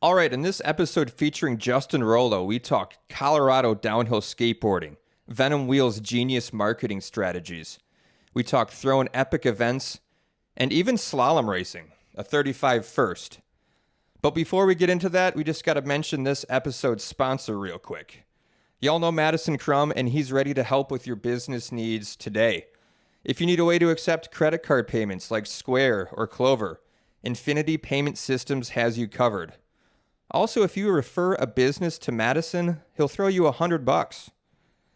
All right, in this episode featuring Justin Rolo, we talk Colorado downhill skateboarding, Venom Wheel's genius marketing strategies. We talk throwing epic events, and even slalom racing, a 35 first. But before we get into that, we just got to mention this episode's sponsor real quick. Y'all know Madison Crum, and he's ready to help with your business needs today. If you need a way to accept credit card payments like Square or Clover, Infinity Payment Systems has you covered. Also, if you refer a business to Madison, he'll throw you $100.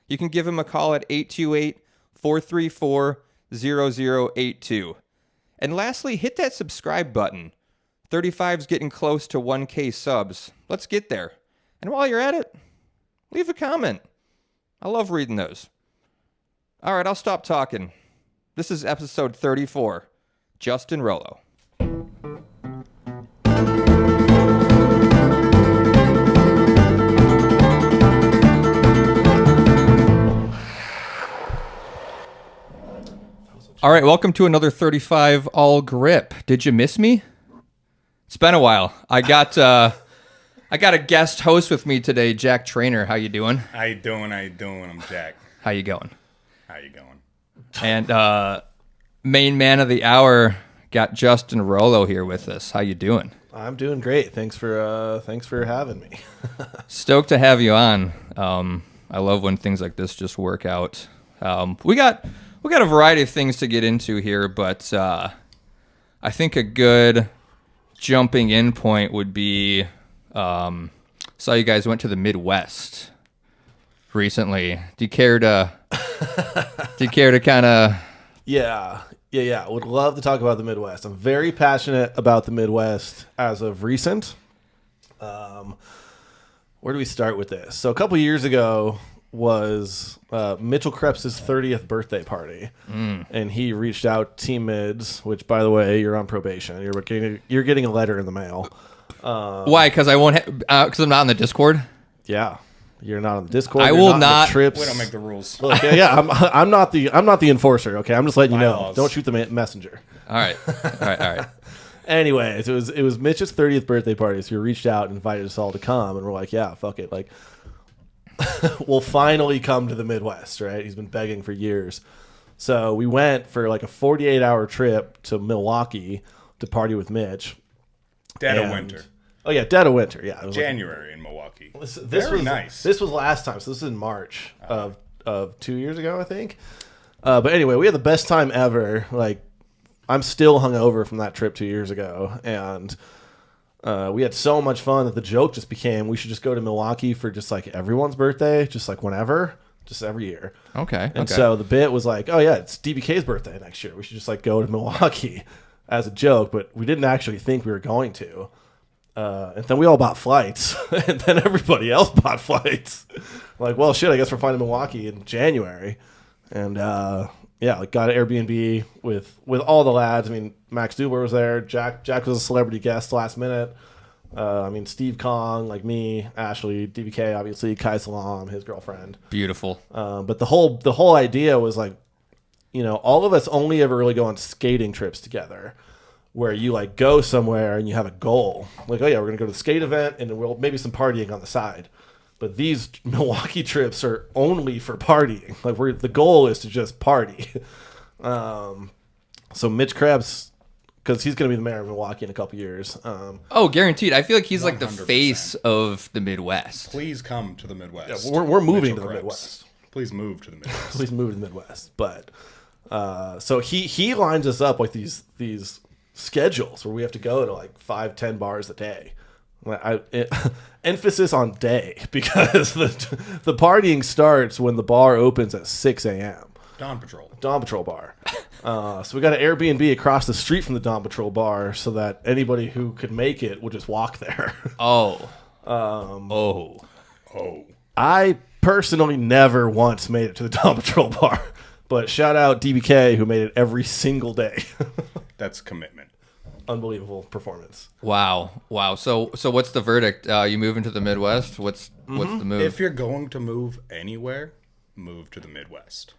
You can give him a call at 828-434-0082. And lastly, hit that subscribe button. 35's getting close to 1K subs. Let's get there. And while you're at it, leave a comment. I love reading those. All right, I'll stop talking. This is episode 34, Justin Rolo. All right, welcome to another 35 All Grip. Did you miss me? It's been a while. I got a guest host with me today, Jack Traynor. How you doing? How you doing? I'm Jack. How you going? And Main man of the hour, got Justin Rolo here with us. How you doing? I'm doing great. Thanks for having me. Stoked to have you on. I love when things like this just work out. We got a variety of things to get into here, but I think a good jumping in point would be saw you guys went to the Midwest recently. Do you care to kind of? Yeah. Would love to talk about the Midwest. I'm very passionate about the Midwest as of recent. Where do we start with this? So a couple years ago was Mitchell Krebs' 30th birthday party, and he reached out to Team Mids, which, by the way, you're on probation. You're getting a letter in the mail. Why? Because I won't. Because I'm not on the Discord. Yeah, you're not on the Discord. I will not. Trips. we don't make the rules. Look, I'm not the enforcer. Okay, I'm just letting you know. Bylaws. Don't shoot the messenger. All right. Anyways, it was Mitch's 30th birthday party, so he reached out and invited us all to come, and we're like, yeah, fuck it, like. We'll finally come to the Midwest, right? He's been begging for years. So we went for like a 48-hour trip to Milwaukee to party with Mitch. Dead of winter. Oh, yeah, dead of winter. Yeah, it was January in Milwaukee. This Very was nice. This was last time. So this is in March of 2 years ago, I think. But anyway, we had the best time ever. Like, I'm still hungover from that trip 2 years ago. And we had so much fun that the joke just became we should just go to Milwaukee for just like everyone's birthday, just like whenever, just every year. Okay. And so the bit was like, oh yeah, it's DBK's birthday next year. We should just like go to Milwaukee as a joke, but we didn't actually think we were going to. And then we all bought flights, and then everybody else bought flights. Like, well, shit, I guess we're flying to Milwaukee in January. And yeah, like got an Airbnb with all the lads. I mean, Max Dubler was there. Jack was a celebrity guest last minute. Steve Kong, like me, Ashley, DBK, obviously, Kai Salam, his girlfriend. Beautiful. But the whole idea was like, you know, all of us only ever really go on skating trips together, where you like go somewhere and you have a goal. Like, oh yeah, we're gonna go to the skate event and we'll maybe some partying on the side. But these Milwaukee trips are only for partying. Like, the goal is to just party. So Mitch Krebs, because he's going to be the mayor of Milwaukee in a couple years. Guaranteed. I feel like he's like the 100%. face of the Midwest. Please come to the Midwest. Yeah, we're moving Mitchell to the Krebs. Midwest. Please move to the Midwest. Please move to the Midwest. But so he lines us up like these schedules where we have to go to like 5-10 bars a day. Emphasis on day, because the partying starts when the bar opens at 6 a.m. Dawn Patrol bar. So we got an Airbnb across the street from the Dawn Patrol bar so that anybody who could make it would just walk there. Oh. I personally never once made it to the Dawn Patrol bar, but shout out DBK who made it every single day. That's commitment. Unbelievable performance. Wow. So what's the verdict? You moving to the Midwest? What's the move? If you're going to move anywhere, move to the Midwest.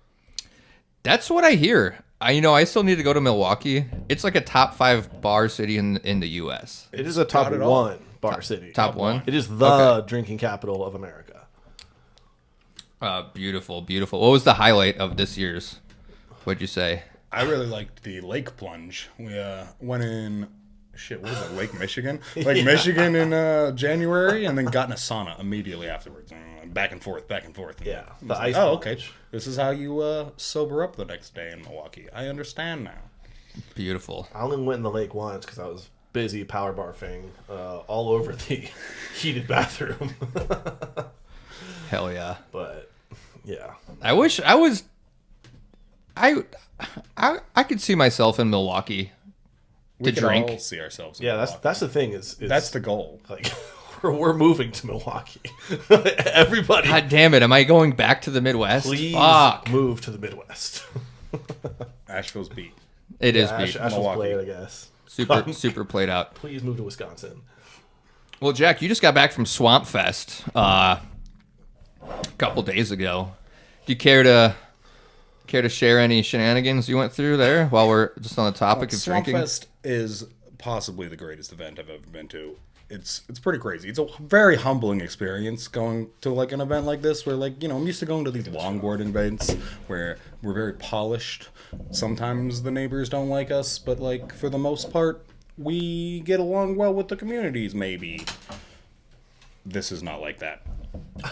That's what I hear. I still need to go to Milwaukee. It's like a top 5 bar city in the U.S. It is a top Not at all. one. bar city. Top one? It is the drinking capital of America. Beautiful, beautiful. What was the highlight of this year's? What'd you say? I really liked the lake plunge. We went in, what was it, Lake Michigan? Lake Michigan in January, and then got in a sauna immediately afterwards. Back and forth, back and forth. And Yeah, I was the like, ice oh, plunge. okay. This is how you sober up the next day in Milwaukee. I understand now. Beautiful. I only went in the lake once because I was busy power barfing all over the heated bathroom. Hell yeah. But yeah, I wish I was. I could see myself in Milwaukee We to can drink. all see ourselves in yeah. Milwaukee. That's the thing is That's the goal. like we're moving to Milwaukee. Everybody, God damn it! Am I going back to the Midwest? please Fuck. move to the Midwest. Asheville's beat. It is Ash, beat. Asheville's Milwaukee. played, I guess. Super played out. Please move to Wisconsin. Well, Jack, you just got back from Swamp Fest a couple days ago. Do you care to share any shenanigans you went through there while we're just on the topic of drinking? Swampfest is possibly the greatest event I've ever been to. It's pretty crazy. It's a very humbling experience going to like an event like this where I'm used to going to these longboard events where we're very polished. Sometimes the neighbors don't like us, but for the most part we get along well with the communities maybe. This is not like that.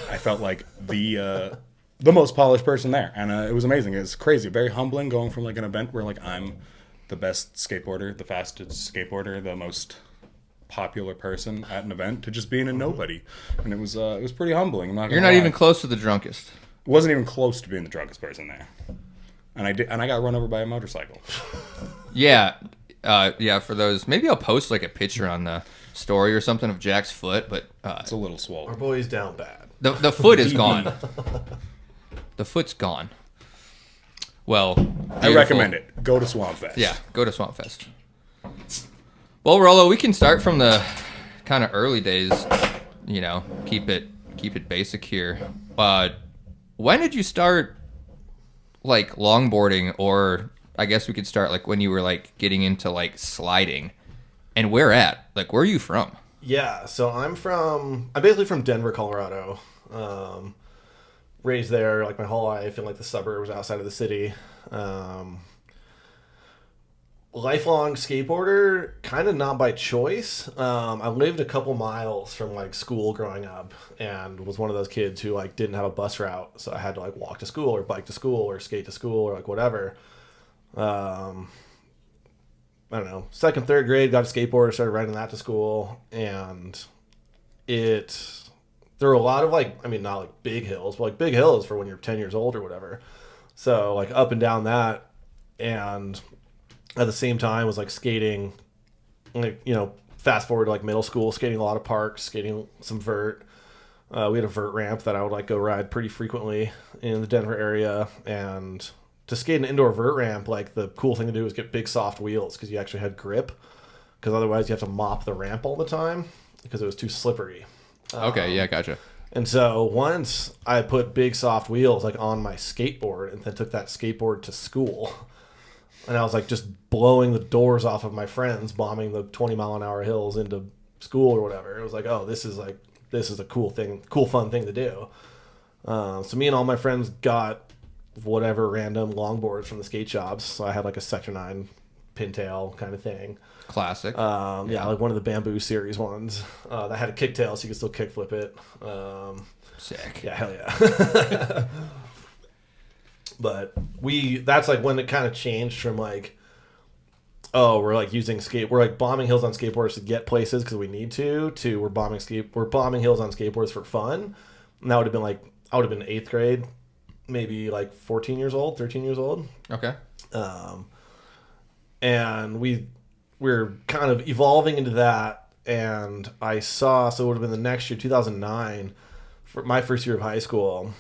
I felt like the most polished person there, and it was amazing. It's crazy, very humbling going from an event where I'm the best skateboarder, the fastest skateboarder, the most popular person at an event to just being a nobody, and it was pretty humbling. You're not even close to the drunkest. wasn't even close to being the drunkest person there, and I got run over by a motorcycle. Yeah, for those, maybe I'll post a picture on the story or something of Jack's foot, but It's a little Our swollen. boy's down bad. the foot is gone. The foot's gone. Well, I beautiful. recommend it. Go to Swampfest. Yeah, go to Swamp Fest. Well, Rolo, we can start from the kind of early days. Keep it basic here. When did you start longboarding, or I guess we could start when you were getting into sliding, and where at? Where are you from? Yeah, so I'm basically from Denver, Colorado. Raised there my whole life in the suburbs outside of the city. Lifelong skateboarder, kind of not by choice. I lived a couple miles from school growing up, and was one of those kids who didn't have a bus route, so I had to walk to school or bike to school or skate to school or whatever. I don't know, second, third grade, got a skateboard, started riding that to school, and there were a lot of not big hills, but big hills for when you're 10 years old or whatever. So up and down that, and at the same time was skating, fast forward to middle school, skating a lot of parks, skating some vert. We had a vert ramp that I would go ride pretty frequently in the Denver area, and to skate an indoor vert ramp, the cool thing to do is get big soft wheels because you actually had grip, because otherwise you have to mop the ramp all the time because it was too slippery. Okay, yeah, gotcha. And so once I put big soft wheels on my skateboard, and then took that skateboard to school, and I was just blowing the doors off of my friends, bombing the 20-mile-an-hour hills into school or whatever. It was oh, this is a cool fun thing to do. So me and all my friends got whatever random longboards from the skate shops. So I had a Sector 9 pintail kind of thing. Classic. Yeah, one of the Bamboo series ones that had a kicktail, so you could still kickflip it. Sick. Yeah, hell yeah. But that's when it kind of changed from oh, we're using we're bombing hills on skateboards to get places because we need to we're bombing hills on skateboards for fun. And that would have been I would have been 8th grade, maybe 14 years old, 13 years old. Okay. And we're kind of evolving into that, and so it would have been the next year, 2009, for my first year of high school.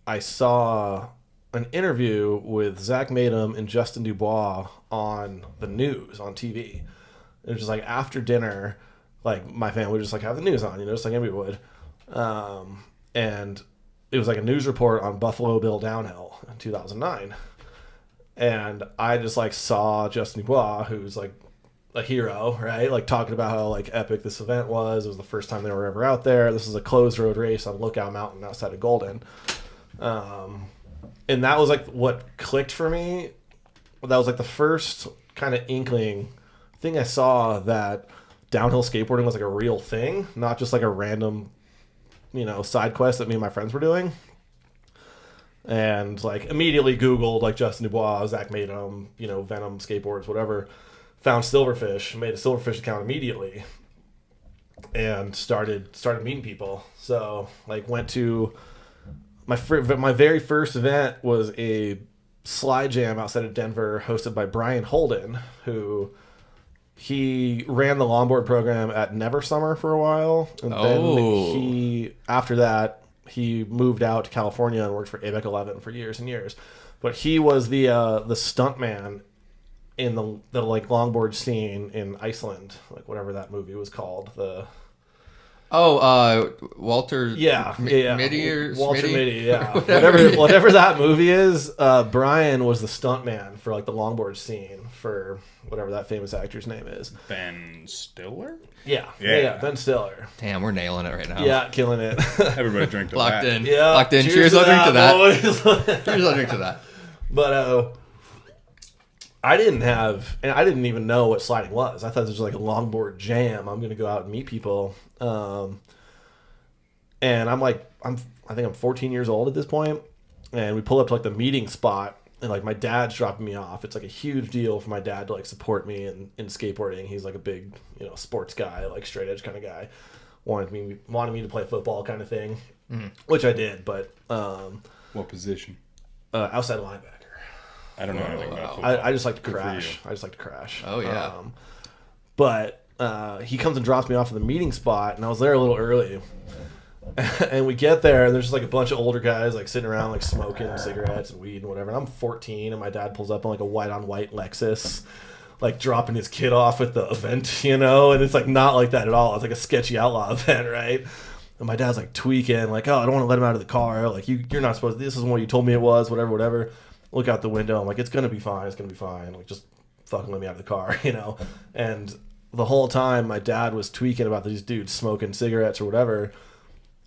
I saw an interview with Zach Madem and Justin Dubois on the news on TV. It was just after dinner, my family would just have the news on, just like anybody would. And it was a news report on Buffalo Bill Downhill in 2009. And I just saw Justin Dubois, who's a hero, right? Like talking about how like epic this event was. It was the first time they were ever out there. This is a closed road race on Lookout Mountain outside of Golden. And that was like what clicked for me. That was like the first kind of inkling thing I saw that downhill skateboarding was like a real thing, not just like a random, side quest that me and my friends were doing. And like immediately Googled like Justin Dubois, Zach Madom, Venom skateboards, whatever. Found Silverfish, made a Silverfish account immediately, and started meeting people. So like went to my very first event was a slide jam outside of Denver, hosted by Brian Holden, who he ran the longboard program at Never Summer for a while, and then after that he moved out to California and worked for ABEC 11 for years and years. But he was the stunt man in the like longboard scene in Iceland, like whatever that movie was called. Walter. Mitty or Walter Smitty? Mitty, yeah. whatever that movie is. Brian was the stunt man for like the longboard scene for whatever that famous actor's name is. Ben Stiller. Yeah, Ben Stiller. Damn, we're nailing it right now. Yeah, killing it. Everybody drink to Locked that. in. Yeah, Locked in. Cheers, I'll drink to that. Boys. Cheers, I'll drink to that. But I didn't even know what sliding was. I thought it was like a longboard jam. I'm gonna go out and meet people. And I'm like, I think I'm 14 years old at this point, and we pull up to like the meeting spot, and like my dad's dropping me off. It's like a huge deal for my dad to like support me in skateboarding. He's like a big, sports guy, like straight edge kind of guy. Wanted me to play football kind of thing, which I did. But what position? Outside linebacker. I don't know anything about football. I just like to crash. Oh yeah. But he comes and drops me off at the meeting spot, and I was there a little early. And we get there, and there's just like a bunch of older guys like sitting around like smoking cigarettes and weed and whatever. And I'm 14, and my dad pulls up on like a white on white Lexus, like dropping his kid off at the event, and it's like not like that at all. It's like a sketchy outlaw event, right? And my dad's like tweaking, like, oh, I don't want to let him out of the car. Like you're not supposed to. This isn't what you told me it was. Whatever. Look out the window. I'm like, it's gonna be fine. Like just fucking let me out of the car, And the whole time, my dad was tweaking about these dudes smoking cigarettes or whatever.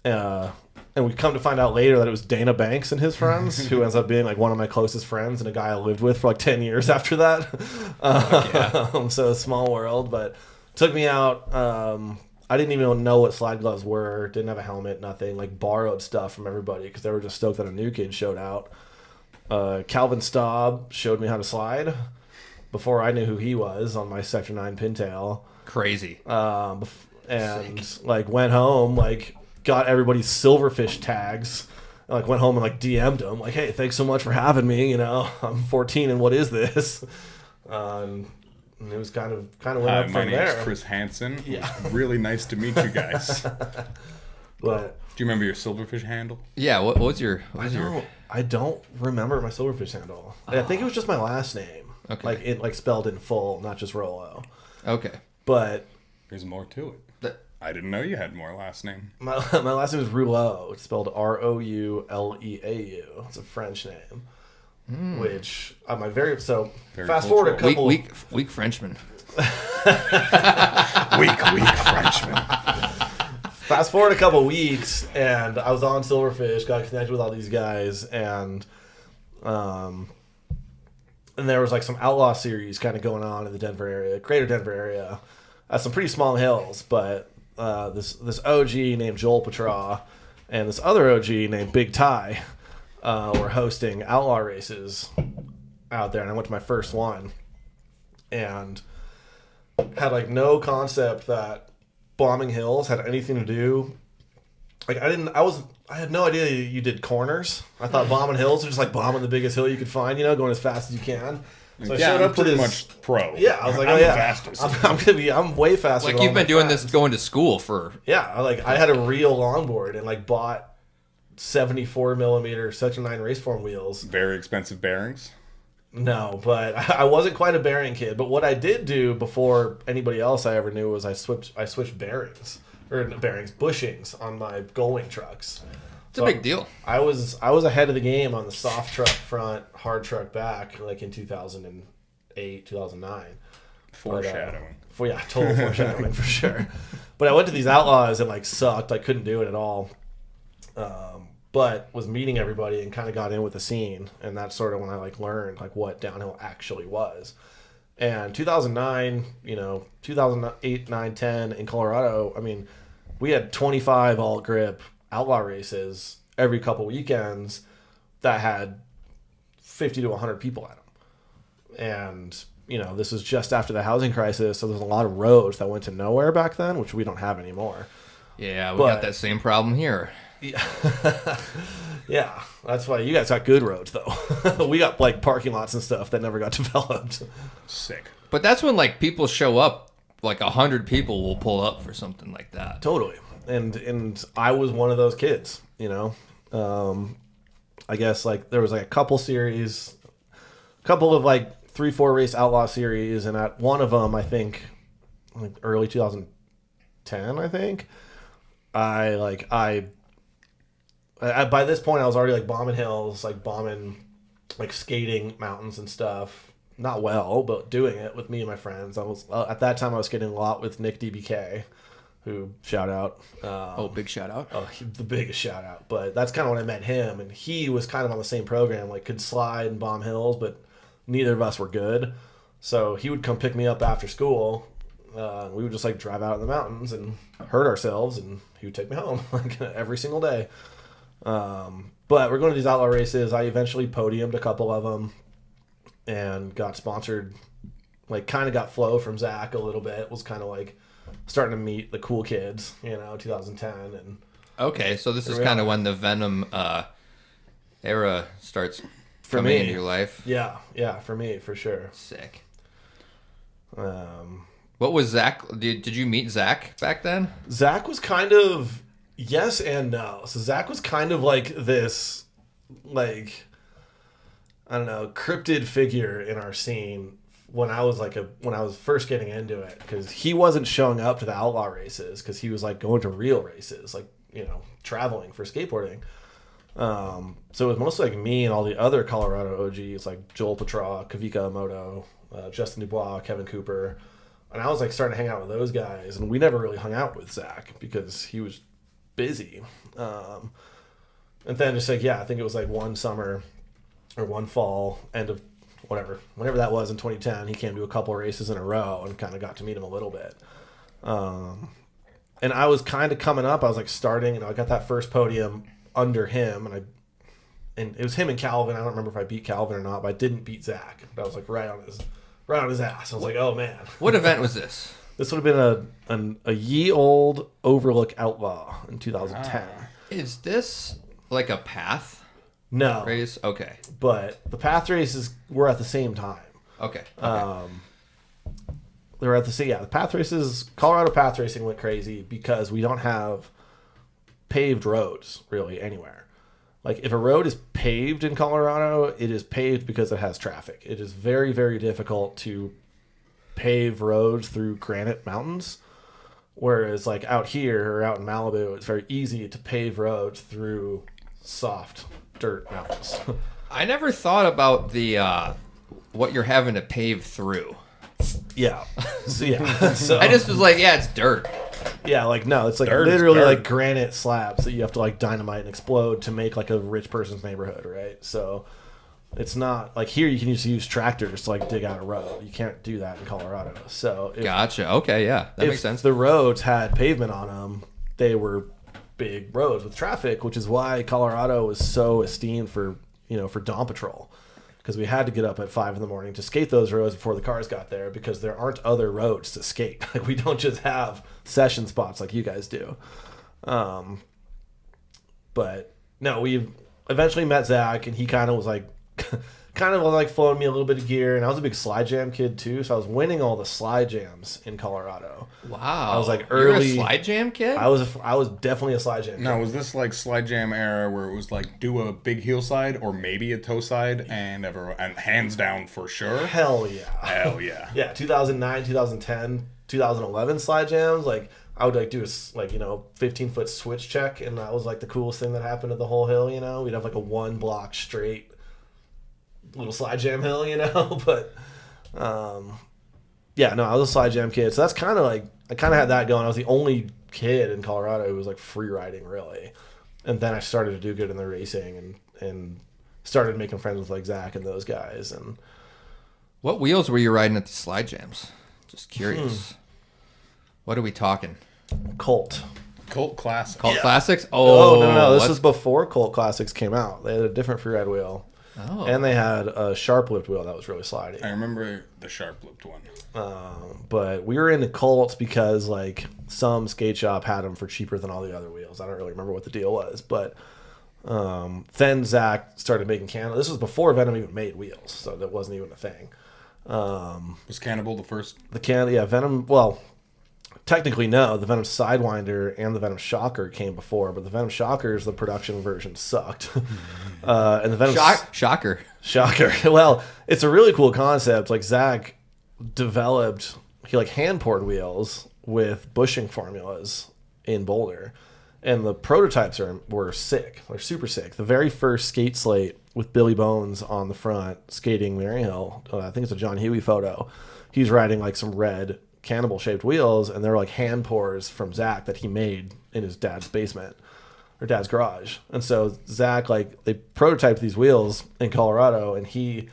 And we come to find out later that it was Dana Banks and his friends, who ends up being like one of my closest friends and a guy I lived with for like 10 years after that. So a small world, but took me out. I didn't even know what slide gloves were. Didn't have a helmet, nothing. Like borrowed stuff from everybody because they were just stoked that a new kid showed out. Calvin Staub showed me how to slide before I knew who he was on my Sector 9 pintail. Crazy. And sick. Like went home, like got everybody's Silverfish tags. I like went home and like DM'd them like, hey, thanks so much for having me. I'm 14 and what is this? And it was kind of went up from there. My name's Chris Hansen. Yeah. It was really nice to meet you guys. But do you remember your Silverfish handle? Yeah. What was your? I don't remember my Silverfish handle. I think it was just my last name. Okay. Like spelled in full, not just Rolo. Okay. But there's more to it. I didn't know you had more last name. My last name is Rouleau. It's spelled Rouleau. It's a French name. Which my very fast forward a couple weak Frenchman. weak Frenchman. Fast forward a couple weeks, and I was on Silverfish, got connected with all these guys, and there was like some outlaw series kind of going on in the Denver area, greater Denver area, some pretty small hills, but this OG named Joel Petra and this other OG named Big Ty were hosting outlaw races out there, and I went to my first one and had like no concept that bombing hills had anything to do. Like I had no idea you did corners. I thought bombing hills are just like bombing the biggest hill you could find, going as fast as you can. So I showed up pretty much pro. Yeah, I was like, I'm the fastest. I'm way faster. Like you've been doing this going to school for. Yeah, I had a real longboard and like bought 74 millimeter Section 9 raceform wheels. Very expensive bearings. No, but I wasn't quite a bearing kid. But what I did do before anybody else I ever knew was I switched bearings bushings on my Gullwing trucks. It's a big deal. I was ahead of the game on the soft truck front, hard truck back, like in 2008, 2009. Foreshadowing. Total foreshadowing for sure. But I went to these Outlaws and like sucked. I couldn't do it at all. But was meeting everybody and kind of got in with the scene, and that's sort of when I like learned like what downhill actually was. And 2009, 2008, 9, 10 in Colorado, I mean, we had 25 all grip outlaw races every couple weekends that had 50 to 100 people at them. And, this was just after the housing crisis, so there's a lot of roads that went to nowhere back then, which we don't have anymore. Yeah, we got that same problem here. Yeah, that's why you guys got good roads, though. We got like parking lots and stuff that never got developed. Sick. But that's when like people show up, like 100 people will pull up for something like that. Totally, and I was one of those kids. I guess like there was like a couple of like 3-4 race outlaw series, and at one of them, I think, like early 2010, I think, I by this point I was already like bombing hills, like skating mountains and stuff. Not well, but doing it with me and my friends. I was at that time I was skating a lot with Nick DBK, who shout out. Big shout out. The biggest shout out. But that's kind of when I met him, and he was kind of on the same program, like could slide and bomb hills, but neither of us were good. So he would come pick me up after school. We would just like drive out in the mountains and hurt ourselves, and he would take me home like every single day. But we're going to these outlaw races. I eventually podiumed a couple of them and got sponsored, like kind of got flow from Zach a little bit. Was kind of like starting to meet the cool kids, 2010. And okay, so this is kind of when the Venom era starts coming into your life. Yeah, for me, for sure. Sick. What was Zach? Did you meet Zach back then? Zach was kind of yes and no. So Zach was kind of like this, like, I don't know, cryptid figure in our scene when I was first getting into it, because he wasn't showing up to the outlaw races because he was like going to real races, like traveling for skateboarding. So it was mostly like me and all the other Colorado OGs like Joel Petra, Kavika Moto, Justin Dubois, Kevin Cooper, and I was like starting to hang out with those guys, and we never really hung out with Zach because he was busy. And then just like, I think it was like one summer or one fall, end of whenever that was in 2010, he came to a couple races in a row and kind of got to meet him a little bit. And I was kind of coming up. I was like starting, I got that first podium under him, and it was him and Calvin. I don't remember if I beat Calvin or not, but I didn't beat Zach. But I was like right on his ass. I was like, oh man. What event was this? This would have been a ye old Overlook Outlaw in 2010. Is this like a path? No. Race? Okay. But the path races were at the same time. Okay. They were at the path races. Colorado path racing went crazy because we don't have paved roads really anywhere. Like if a road is paved in Colorado, it is paved because it has traffic. It is very, very difficult to pave roads through granite mountains. Whereas like out here or out in Malibu, it's very easy to pave roads through soft dirt mountains. I never thought about the what you're having to pave through. Yeah. So I just was like, it's dirt. Yeah, like no, it's like Dirt literally like granite slabs that you have to like dynamite and explode to make like a rich person's neighborhood, right? So it's not like here you can just use tractors to like dig out a road. You can't do that in Colorado. So Gotcha. Okay, yeah, that makes sense. If the roads had pavement on them, they were big roads with traffic, which is why Colorado was so esteemed for Dawn Patrol, because we had to get up at 5 a.m. to skate those roads before the cars got there, because there aren't other roads to skate. Like we don't just have session spots like you guys do. But no, we eventually met Zach, and he kind of was like flowing me a little bit of gear, and I was a big slide jam kid too, so I was winning all the slide jams in Colorado. Wow. I was like early. You're a slide jam kid? I was definitely a slide jam kid. Now, was this like slide jam era where it was like do a big heel slide or maybe a toe slide and hands down for sure? Hell yeah. Hell yeah. Yeah, 2009, 2010, 2011 slide jams, like I would like do a 15-foot switch check, and that was like the coolest thing that happened at the whole hill. We'd have like a 1 block straight little slide jam hill, but Yeah, no, I was a slide jam kid. So that's kind of like, I kind of had that going. I was the only kid in Colorado who was like free riding, really. And then I started to do good in the racing and started making friends with like Zach and those guys. And What wheels were you riding at the slide jams? Just curious. What are we talking? Colt. Colt Classic. Colt Classics? Oh, no. This what's- was before Colt Classics came out. They had a different free ride wheel. Oh. And they had a sharp lipped wheel that was really slidey. I remember the sharp lipped one. But we were into Colts because like some skate shop had them for cheaper than all the other wheels. I don't really remember what the deal was, but then Zach started making Cannibal. This was before Venom even made wheels, so that wasn't even a thing. Was Cannibal the first? Venom. Well, technically no. The Venom Sidewinder and the Venom Shocker came before, but the Venom Shockers, the production version sucked. And the Venom Shocker. Shocker. Well, it's a really cool concept. Like Zach developed, he like hand poured wheels with bushing formulas in Boulder, and the prototypes were sick. They're super sick. The very first skate slate with Billy Bones on the front skating Maryhill, I think it's a John Huey photo. He's riding like some red cannibal shaped wheels, and they're like hand pours from Zach that he made in his dad's basement or dad's garage. And so Zach, like, they prototyped these wheels in Colorado, and he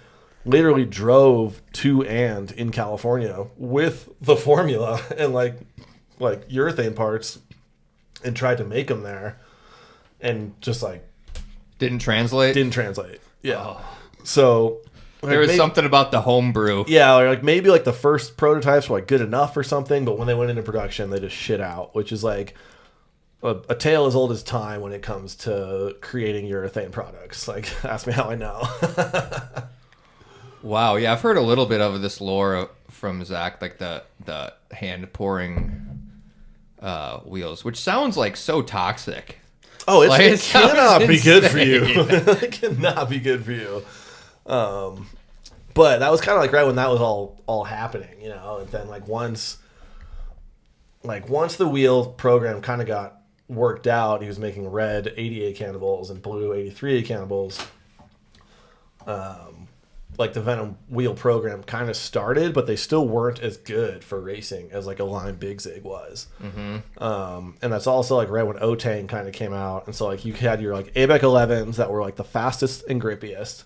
literally drove to and in California with the formula and like urethane parts and tried to make them there, and just like Didn't translate? didn't translate. Yeah. So There was something about the homebrew. yeah, or like maybe like the first prototypes were like good enough or something, but when they went into production, they just shit out, which is like a tale as old as time when it comes to creating urethane products. Like, ask me how I know. Wow, yeah, I've heard a little bit of this lore from Zach, like the hand pouring wheels, which sounds like so toxic. Oh, Like, it it sounds cannot be good for insane. you. It cannot be good for you. But that was kind of like right when that was all happening, you know. And then once the wheel program kind of got worked out, he was making red 88 cannibals and blue 83 cannibals. Like the Venom wheel program kind of started, but they still weren't as good for racing as like a Lime Big Zig was. Mm-hmm. And that's also like right when O-Tang kind of came out. And so like you had your like ABEC 11s that were like the fastest and grippiest,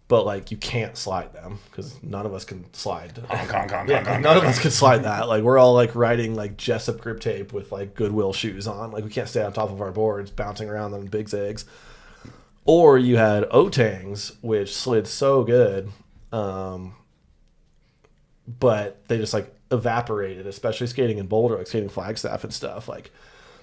but like you can't slide them because none of us can slide. None of us can slide that. Like we're all like riding like Jessup grip tape with like Goodwill shoes on. Like we can't stay on top of our boards bouncing around on Big Zigs. Or you had O-Tangs, which slid so good, but they just like evaporated, especially skating in Boulder, like skating Flagstaff and stuff. Like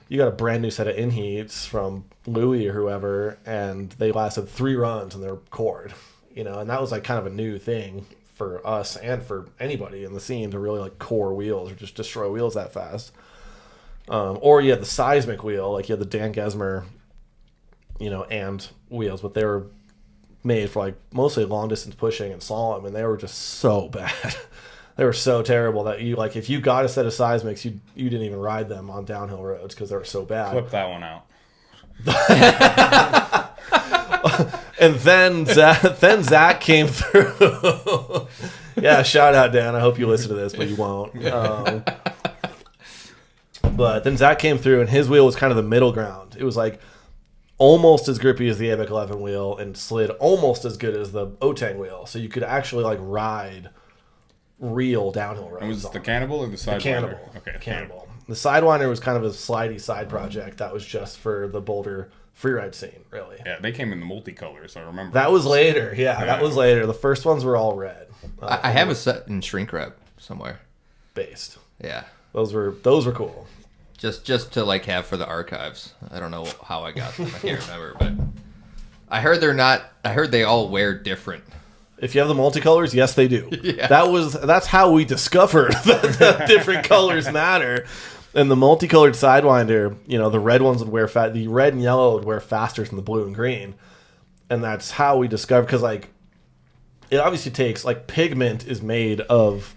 you got a brand new set of in-heats from Louis or whoever, and they lasted 3 runs and they're cored, you know. And that was like kind of a new thing for us and for anybody in the scene to really like core wheels or just destroy wheels that fast. Or you had the seismic wheel, like you had the Dan Gesmer, you know, and wheels, but they were made for like mostly long distance pushing and slalom, and they were just so bad. They were so terrible that you like if you got a set of seismics, you didn't even ride them on downhill roads because they were so bad. Clip that one out. And then Zach came through. Yeah, shout out Dan. I hope you listen to this, but you won't. But then Zach came through, and his wheel was kind of the middle ground. It was like almost as grippy as the ABEC 11 wheel and slid almost as good as the O-Tang wheel. So you could actually like ride real downhill roads. And was it the Cannibal or the Sidewinder? Cannibal. Okay, Cannibal. The Sidewinder was kind of a slidey side project that was just for the Boulder freeride scene, really. Yeah, they came in the multicolors, I remember. That was later. Yeah, that was later. The first ones were all red. I have a set in shrink wrap somewhere. Based. Yeah. Those were cool. Just to like have for the archives. I don't know how I got them. I can't remember, but I heard they all wear different. If you have the multicolors, yes, they do. Yeah. That's how we discovered that different colors matter. And the multicolored Sidewinder, you know, the red ones would wear the red and yellow would wear faster than the blue and green. And that's how we discovered, because like it obviously takes like pigment is made of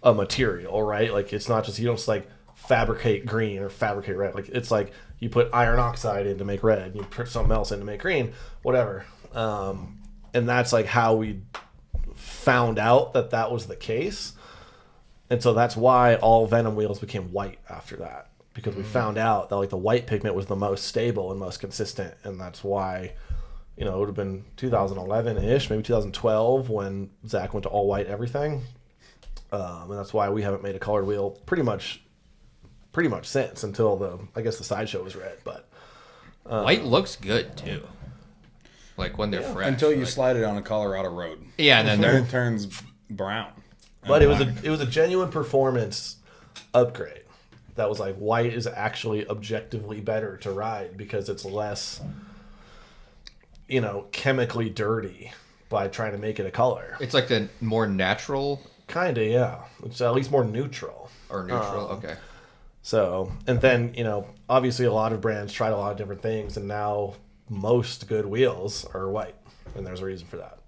a material, right? Like it's not just, you don't just like fabricate green or fabricate red. Like it's like you put iron oxide in to make red, you put something else in to make green, whatever. And that's like how we found out that was the case. And so that's why all Venom wheels became white after that, because we found out that like the white pigment was the most stable and most consistent, and that's why, you know, it would have been 2011-ish, maybe 2012 when Zach went to all white everything, and that's why we haven't made a colored wheel pretty much since until I guess the sideshow was red. But white looks good too, like when they're fresh. Until you like, slide it on a Colorado road. Yeah, and then Then they're it turns brown. But it was a genuine performance upgrade. That was like, white is actually objectively better to ride because it's less, you know, chemically dirty by trying to make it a color. it's like the more natural Kinda, yeah. It's at least more neutral. or neutral. Okay. So, and then, you know, obviously a lot of brands tried a lot of different things, and now most good wheels are white, and there's a reason for that.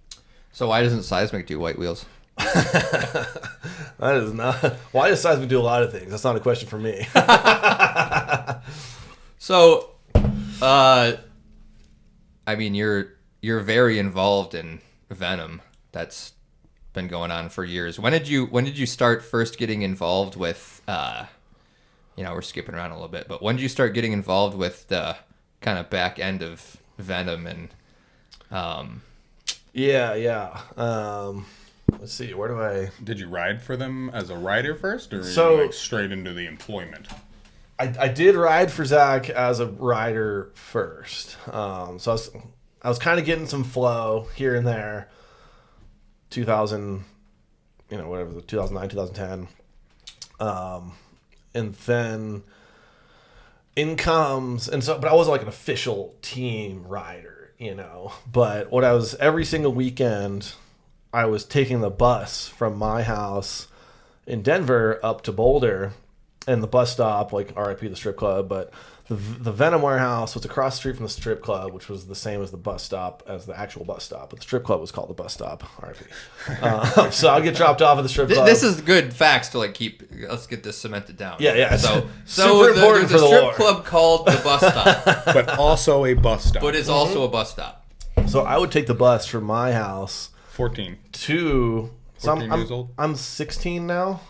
So why doesn't Seismic do white wheels? That is not. Why does Seismic do a lot of things? That's not a question for me. So, I mean, you're very involved in Venom. That's been going on for years. When did you start first getting involved with? You know, we're skipping around a little bit, but when did you start getting involved with the kind of back end of Venom and? Yeah. Let's see. Where do I? Did you ride for them as a rider first, or So- you like straight into the employment? I did ride for Zach as a rider first. So I was kind of getting some flow here and there. 2000, you know, whatever, 2009, 2010. And then in comes, but I wasn't like an official team rider, you know. But what I was, every single weekend, I was taking the bus from my house in Denver up to Boulder, and the bus stop, like RIP the strip club, but the Venom warehouse was across the street from the strip club, which was the same as the bus stop, as the actual bus stop. But the strip club was called the bus stop, RIP. So I'd get dropped off at the strip club. This is good facts to like keep. Let's get this cemented down. Yeah. So Super important there's for a the strip lore. club called the bus stop, But also a bus stop. but it's also a bus stop. So I would take the bus from my house 14. to... So 14 years old? I'm 16 now.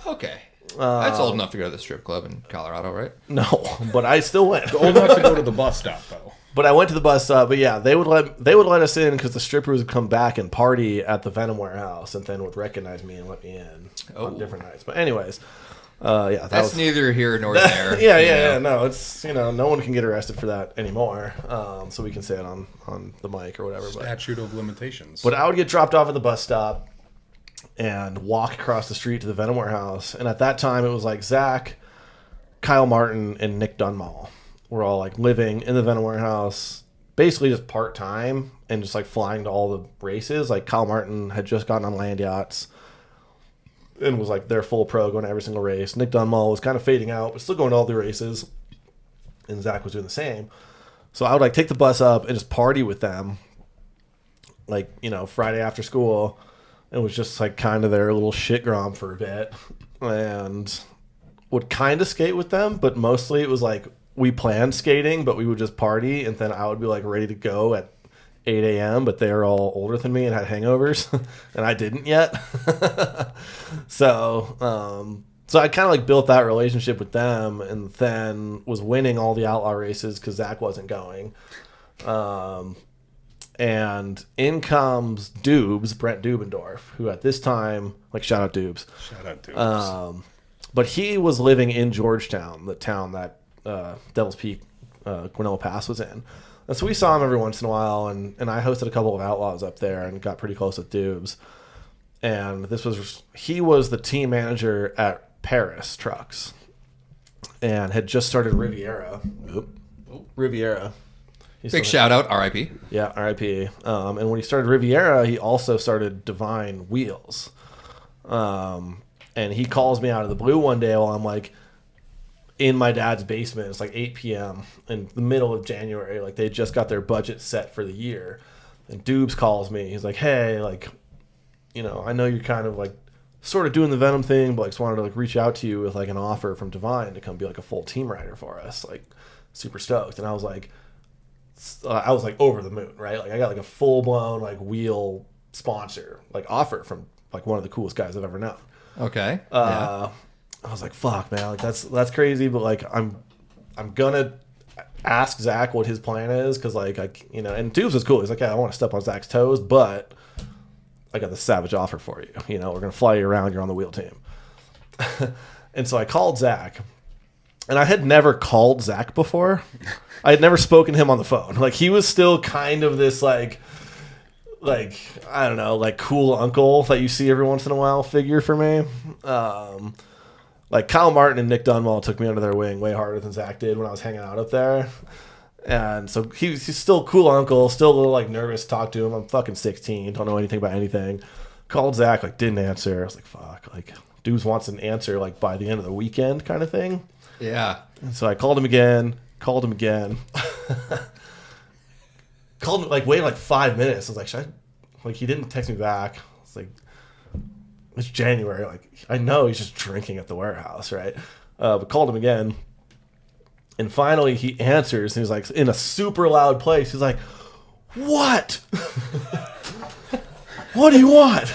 Okay. That's old enough to go to the strip club in Colorado, right? No, but I still went. Old enough to go to the bus stop, though. But I went to the bus stop. But yeah, they would let us in because the strippers would come back and party at the Venom warehouse, and then would recognize me and let me in on different nights. But anyways, yeah, That's was, neither here nor there. yeah. No, it's, you know, no one can get arrested for that anymore. So we can say it on the mic or whatever. But Statute of limitations. But I would get dropped off at the bus stop and walk across the street to the Venom warehouse. And at that time, it was like Zach, Kyle Martin, and Nick Dunmall were all like living in the Venom warehouse, basically just part time and just like flying to all the races. Like Kyle Martin had just gotten on land yachts and was like their full pro, going to every single race. Nick Dunmall was kind of fading out, but still going to all the races. And Zach was doing the same. So I would like take the bus up and just party with them, like, you know, Friday after school. It was just like kind of their little shit grom for a bit, and would kind of skate with them, but mostly it was like we planned skating, but we would just party, and then I would be like ready to go at 8 a.m., but they were all older than me and had hangovers, and I didn't yet. So I kind of like built that relationship with them, and then was winning all the outlaw races because Zach wasn't going. And in comes Dubes, Brent Dubendorf, who at this time, like, shout out Dubes. Shout out to us. But he was living in Georgetown, the town that Devil's Peak, Guanella Pass was in. And so we saw him every once in a while, and I hosted a couple of outlaws up there and got pretty close with Dubes. And he was the team manager at Paris Trucks and had just started Riviera. Riviera. Big shout out, RIP. Yeah, RIP. And when he started Riviera, he also started Divine Wheels. And he calls me out of the blue one day while I'm like in my dad's basement. It's like 8 p.m. in the middle of January. Like they just got their budget set for the year. And Dubes calls me. He's like, hey, like, you know, I know you're kind of like sort of doing the Venom thing, but like just wanted to like reach out to you with like an offer from Divine to come be like a full team rider for us. Like super stoked. And I was like over the moon, right? Like I got like a full blown like wheel sponsor like offer from like one of the coolest guys I've ever known. Okay. I was like, fuck, man, like that's crazy, but like I'm gonna ask Zach what his plan is, because like and Dubes was cool. He's like, yeah, I want to step on Zach's toes, but I got this savage offer for you. We're gonna fly you around. You're on the wheel team. And so I called Zach, and I had never called Zach before. I had never spoken to him on the phone. Like, he was still kind of this like I don't know, like cool uncle that you see every once in a while figure for me. Like Kyle Martin and Nick Dunwall took me under their wing way harder than Zach did when I was hanging out up there. And so he's still a cool uncle, still a little like nervous to talk to him. I'm fucking 16, don't know anything about anything. Called Zach, like didn't answer. I was like, fuck, like dudes wants an answer like by the end of the weekend kind of thing. Yeah. And so I called him again. Called him, like, waited like 5 minutes. I was like, should I? Like, he didn't text me back. It's like, it's January. Like, I know he's just drinking at the warehouse, right? But called him again. And finally he answers. And he's like, in a super loud place. He's like, what? What do you want?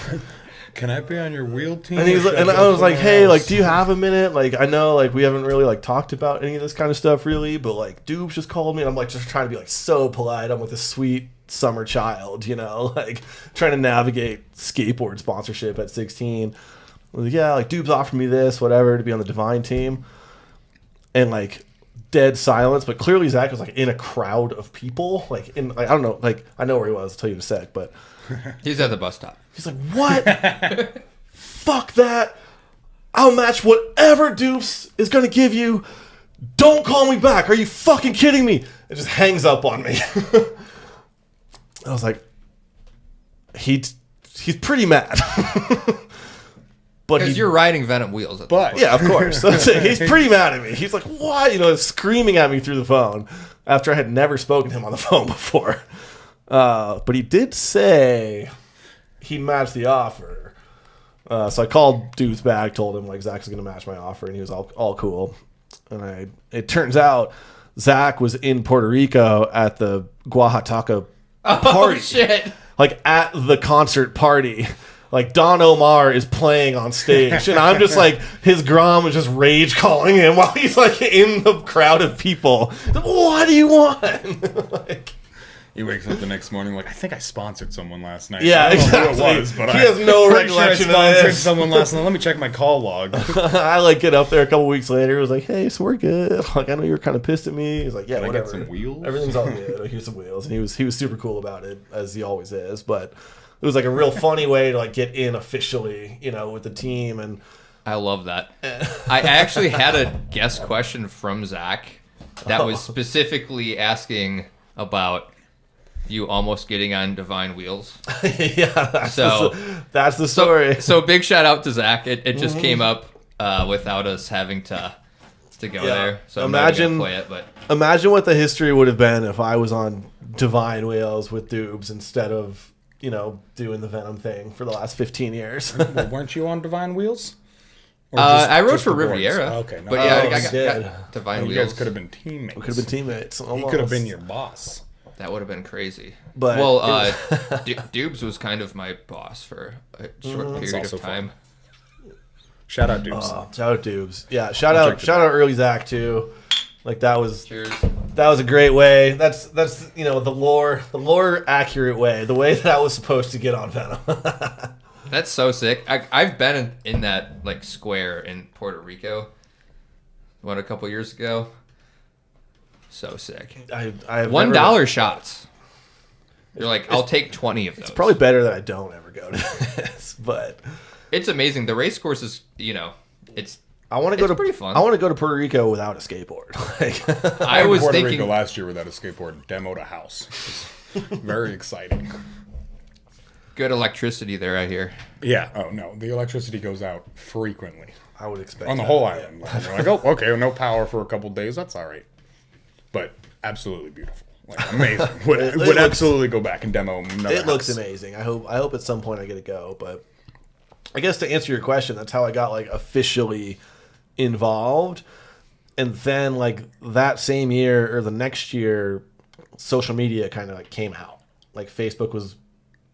Can I be on your wheel team? And I was like, hey, like, do you have a minute? Like, I know, like, we haven't really, like, talked about any of this kind of stuff, really, but, like, Dubes just called me, and I'm, like, just trying to be, like, so polite. I'm with a sweet summer child, like, trying to navigate skateboard sponsorship at 16. I was like, yeah, like, Dubes offered me this, whatever, to be on the Divine team. And, like, dead silence, but clearly Zach was, like, in a crowd of people. Like, I don't know, like, I know where he was. I'll tell you in a sec, but... He's at the bus stop. He's like, what? Fuck that. I'll match whatever Dupes is going to give you. Don't call me back. Are you fucking kidding me? It just hangs up on me. I was like, he's pretty mad. Because you're riding Venom wheels. Yeah, of course. He's pretty mad at me. He's like, what? Screaming at me through the phone after I had never spoken to him on the phone before. But he did say he matched the offer. So I called Dudes back, told him like Zach's going to match my offer, and he was all cool. And it turns out Zach was in Puerto Rico at the Oaxaca party. Oh shit! Like at the concert party. Like Don Omar is playing on stage, and I'm just like, his Grom is just rage calling him while he's like in the crowd of people. What do you want? Like, he wakes up the next morning like, I think I sponsored someone last night. Yeah, I don't know exactly. who it was, but he has no recollection sure I of sponsored this. someone last night. Let me check my call log. I like get up there a couple weeks later. It was like, hey, so we're good. Like, I know you were kind of pissed at me. He's like, yeah, Can whatever. I get some wheels? Everything's all good. Like, here's some wheels, and he was super cool about it, as he always is. But it was like a real funny way to like get in officially, with the team. And I love that. I actually had a guest question from Zach that was specifically asking about you almost getting on Divine wheels. Yeah, that's the story. So big shout out to Zach. It just came up without us having to go there. So I'm not gonna play it, but imagine what the history would have been if I was on Divine wheels with Dubes instead of doing the Venom thing for the last 15 years. Well, weren't you on Divine wheels? I rode just for the boards? Riviera. Okay, no. But yeah, Oh, I you did. got Divine You wheels. guys could have been teammates. We could have been teammates. He Almost. could have been your boss. That would have been crazy. But Dubes was kind of my boss for a short period also of time. Shout out, Dubes. Shout out Dubes. Yeah, shout out early Zach too. Like that was a great way. That's the lore accurate way. The way that I was supposed to get on Venom. That's so sick. I've been in that like square in Puerto Rico. A couple years ago. So sick. I $1 shots. You're like, I'll take 20 of those. It's probably better that I don't ever go to this, but it's amazing. The race course is, it's. I want to go to pretty fun. I want to go to Puerto Rico without a skateboard. Like, I was Puerto thinking Rico last year without a skateboard, demoed a house. Very exciting. Good electricity there, I hear. Yeah. Oh no, the electricity goes out frequently I would expect on the whole island. Like, you're like, oh, okay, no power for a couple days. That's all right. But absolutely beautiful, like amazing. Would absolutely go back and demo another It looks house. amazing. I hope at some point I get to go. But I guess to answer your question, that's how I got like officially involved. And then like that same year or the next year, social media kind of like came out. Like Facebook was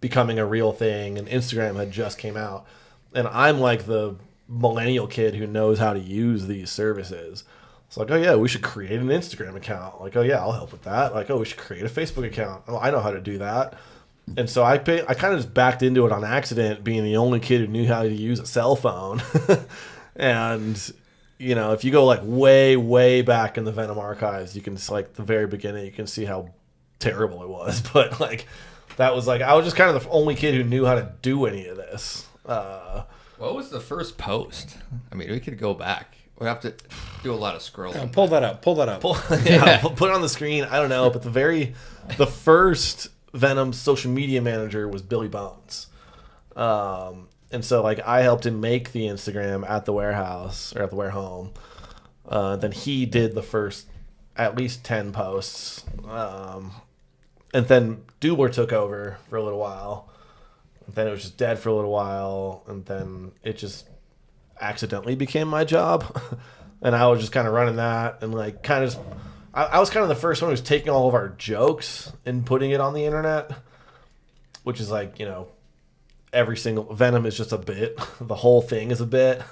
becoming a real thing, and Instagram had just came out. And I'm like the millennial kid who knows how to use these services. It's like, oh yeah, we should create an Instagram account. Like, oh yeah, I'll help with that. Like, oh, we should create a Facebook account. Oh, I know how to do that. And so I kind of just backed into it on accident, being the only kid who knew how to use a cell phone. And, you know, if you go like way, way back in the Venom archives, you can like the very beginning, you can see how terrible it was. But like, that was like, I was just kind of the only kid who knew how to do any of this. What was the first post? I mean, we could go back. We'd have to do a lot of scrolling. Pull that up. Put it on the screen. I don't know, but the first Venom social media manager was Billy Bones. And so like I helped him make the Instagram at the warehouse or at the warehome. Then he did the first at least 10 posts. And then Dubler took over for a little while. And then it was just dead for a little while. And then it just accidentally became my job. And I was just kind of running that and like kind of I was kind of the first one who was taking all of our jokes and putting it on the internet, which is like, you know, every single Venom is just a bit. The whole thing is a bit.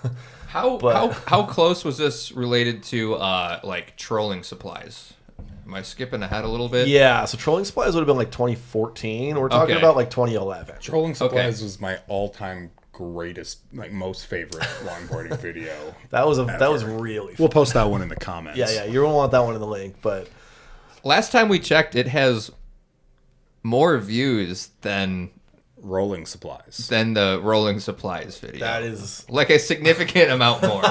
How close was this related to like trolling supplies? Am I skipping ahead a little bit? Yeah, so trolling supplies would have been like 2014. We're talking about like 2011. Trolling supplies was my all-time greatest, like most favorite longboarding video. That was really fun. We'll post that one in the comments. Yeah, you're gonna want that one in the link. But last time we checked, it has more views than rolling supplies. Than the rolling supplies video. That is like a significant amount more.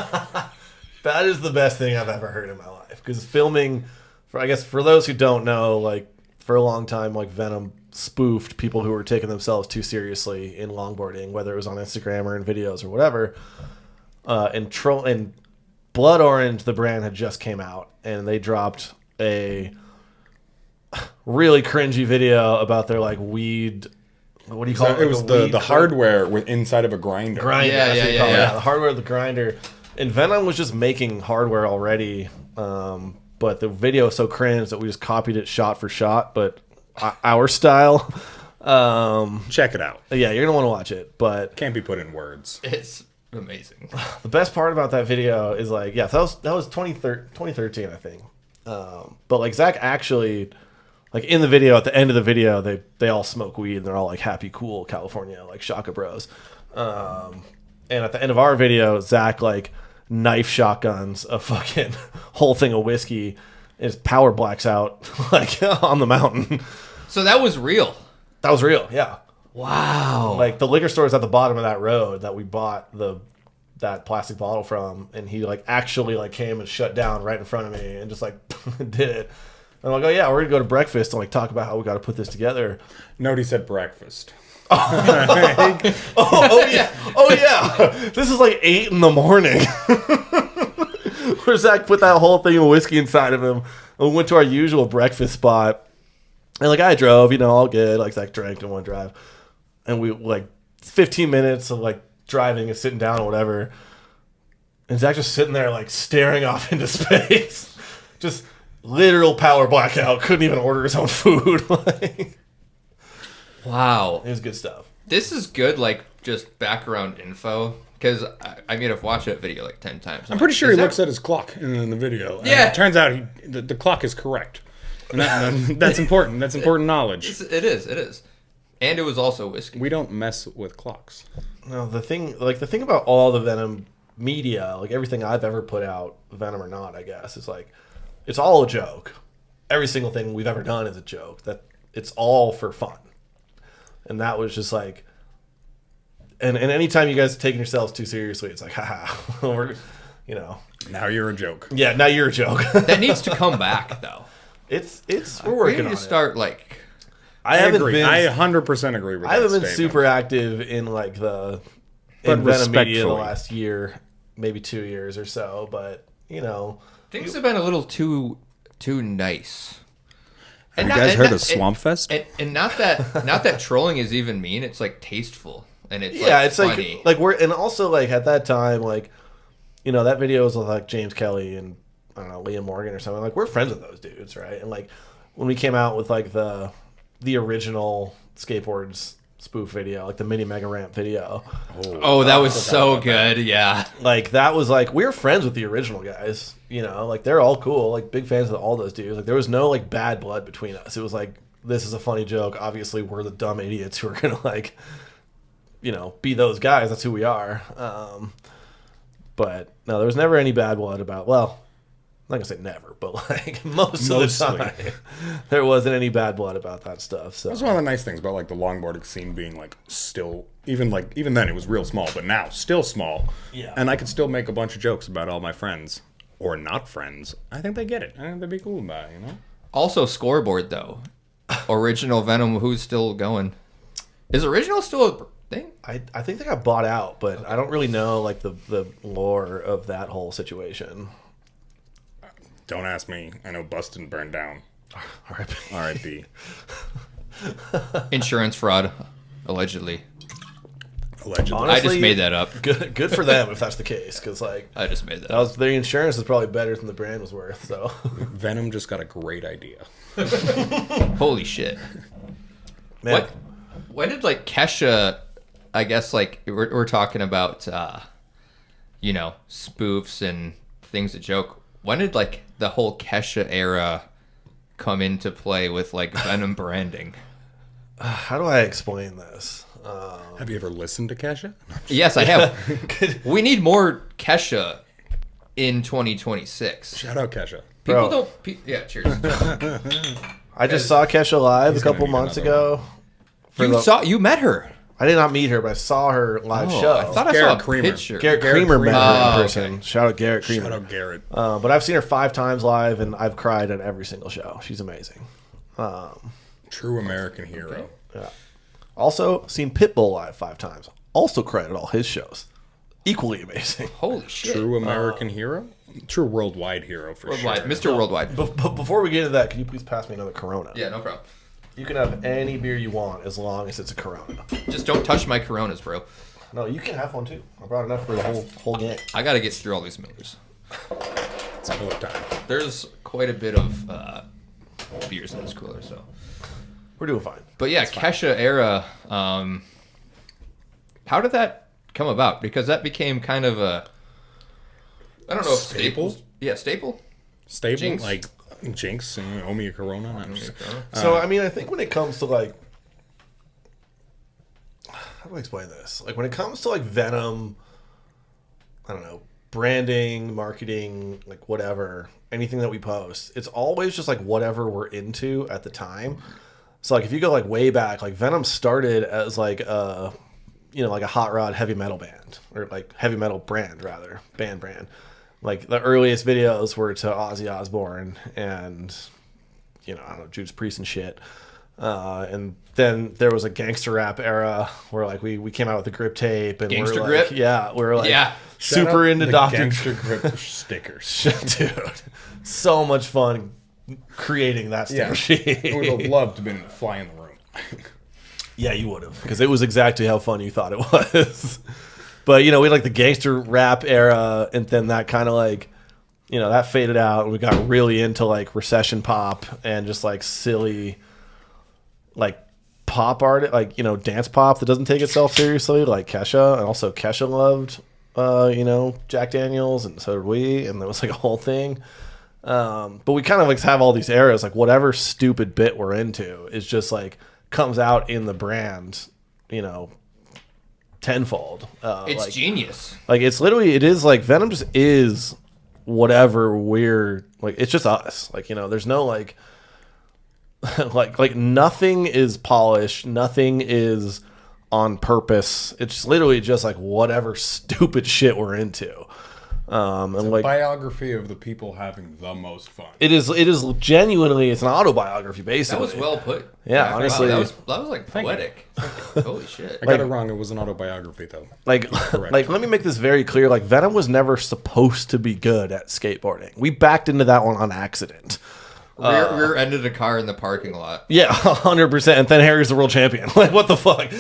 That is the best thing I've ever heard in my life. Because filming, I guess for those who don't know, like for a long time, like Venom spoofed people who were taking themselves too seriously in longboarding, whether it was on Instagram or in videos or whatever. And Blood Orange, the brand, had just came out, and they dropped a really cringy video about their like weed. What do you call it? It was the hardware with inside of a grinder. Yeah. The hardware of the grinder. And Venom was just making hardware already, but the video is so cringe that we just copied it shot for shot, but our style. Check it out. Yeah, you're gonna want to watch it, but can't be put in words. It's amazing. The best part about that video is like, yeah, that was 2013, I think. But like Zach actually, like in the video, at the end of the video, they all smoke weed and they're all like happy, cool California, like Shaka Bros. And at the end of our video, Zach like knife shotguns a fucking whole thing of whiskey. His power blacks out like on the mountain. So that was real. That was real, yeah. Wow. Like the liquor store is at the bottom of that road that we bought that plastic bottle from, and he like actually like came and shut down right in front of me and just like did it. And I'm like, oh yeah, we're gonna go to breakfast and like talk about how we got to put this together. Nobody said breakfast. Oh yeah. This is like 8 in the morning. Where Zach put that whole thing of whiskey inside of him, and we went to our usual breakfast spot. And like I drove, you know, all good. Like Zach drank in one drive, and we like 15 minutes of like driving and sitting down or whatever. And Zach just sitting there like staring off into space, just literal power blackout. Couldn't even order his own food. Like, wow, it was good stuff. This is good, like just background info. Because I mean, I've watched that video like 10 times. I'm pretty sure he looks at his clock in the video. Yeah, it turns out the clock is correct. And that's important. That's important knowledge. It is. And it was also whiskey. We don't mess with clocks. No, the thing about all the Venom media, like everything I've ever put out, Venom or not, I guess, is like it's all a joke. Every single thing we've ever done is a joke. That it's all for fun. And that was just like, and anytime you guys are taking yourselves too seriously, it's like, haha, we're, you know. Now you're a joke. Yeah, now you're a joke. That needs to come back though. We're working on it. We need to start like. I agree. I 100% agree with that. I haven't been statement. super active in like in Venom media the last year, maybe 2 years or so, but you know, things have been a little too nice. Have you guys heard of Swamp Fest? And not that trolling is even mean. It's like tasteful and it's it's funny. like we're, and also like at that time, like, you know, that video was with like James Kelly and I don't know, Liam Morgan or something. Like we're friends with those dudes, right? And like when we came out with like the original skateboards spoof video, like the mini mega ramp video. Oh, that was so good. Yeah. Like that was like we were friends with the original guys, you know, like they're all cool, like big fans of all those dudes. Like there was no like bad blood between us. It was like this is a funny joke. Obviously, we're the dumb idiots who are gonna like, you know, be those guys. That's who we are. But no, there was never any bad blood about. Well, I'm not gonna say never, but like most of the time, there wasn't any bad blood about that stuff. So That's one of the nice things about like the longboarding scene being like still even then it was real small, but now still small. Yeah. And I could still make a bunch of jokes about all my friends or not friends. I think they get it. I think they'd be cool about it, you know. Also, scoreboard though. Original Venom. Who's still going? Is original still a thing? I think they got bought out, but I don't really know like the lore of that whole situation. Don't ask me. I know Bustin burned down. R.I.P. R.I.P. Insurance fraud, allegedly. Allegedly. I just made that up. Good for them if that's the case, because like I just made that up. their insurance is probably better than the brand was worth. So Venom just got a great idea. Holy shit. man, What? When did like Kesha? I guess like we're talking about, you know, spoofs and things to joke. When did like the whole Kesha era come into play with like Venom branding? how do I explain this? Have you ever listened to Kesha? Yes, I have. We need more Kesha in 2026. Shout out Kesha. People Bro. don't. Yeah, cheers. I just saw Kesha live a He's gonna couple need months another ago. You met her. I did not meet her, but I saw her live Oh, show. I thought I Garrett saw a Creamer. picture. Garrett Garrett Creamer met her Creamer. in Oh, person. okay. Shout out Garrett Creamer. Shout out Garrett. But I've seen her 5 times live, and I've cried at every single show. She's amazing. True American hero. Yeah. Also, seen Pitbull live 5 times. Also cried at all his shows. Equally amazing. Holy shit. True American hero? True worldwide hero for Worldwide. sure. Mr. Worldwide. But before we get into that, can you please pass me another Corona? Yeah, no problem. You can have any beer you want as long as it's a Corona. Just don't touch my Coronas, bro. No, you can have one too. I brought enough for the whole gang. I gotta get through all these Millers. It's full of time. There's quite a bit of beers in this cooler, so. We're doing fine. But yeah, Kesha era. How did that come about? Because that became kind of a. I don't know if Staple? Staples. Yeah, staple. Stable? Jinx? Like Jinx, owe me a Corona. I'm just- So, I mean, I think when it comes to like. How do I explain this? Like, when it comes to like Venom, I don't know, branding, marketing, like whatever, anything that we post, it's always just like whatever we're into at the time. So, like, if you go like way back, like Venom started as like a, you know, like a hot rod heavy metal band, or like heavy metal brand rather, brand. Like the earliest videos were to Ozzy Osbourne and, you know, I don't know, Judas Priest and shit. And then there was a gangster rap era where like we came out with the grip tape and Gangster we're grip? like, yeah, we're like Yeah. Shout super out into the Dr. Gangster Grip stickers. Dude, so much fun creating that Yeah. sticker sheet. I would have loved to have been fly in the room. Yeah, you would have, because it was exactly how fun you thought it was. But, you know, we had like the gangster rap era, and then that kind of like, you know, that faded out, and we got really into like recession pop and just like silly, like pop art, like, you know, dance pop that doesn't take itself seriously, like Kesha. And also Kesha loved, you know, Jack Daniels, and so did we, and there was like a whole thing. But we kind of like have all these eras, like whatever stupid bit we're into is just like comes out in the brand, you know, tenfold. It's like, genius. like it's literally, it is like Venom just is whatever we're like. It's just us. Like, you know, there's no like, like nothing is polished. Nothing is on purpose. It's literally just like whatever stupid shit we're into. And like Biography of the people having the most fun. it is genuinely, it's an autobiography That basically. was well put. Yeah, honestly. Wow, that was like poetic. Holy shit. I got it wrong. It was an autobiography, though. Like, like, let me make this very clear. Like, Venom was never supposed to be good at skateboarding. We backed into that one on accident. Rear-ended a car in the parking lot. Yeah, 100%. And then Harry's the world champion. Like, what the fuck?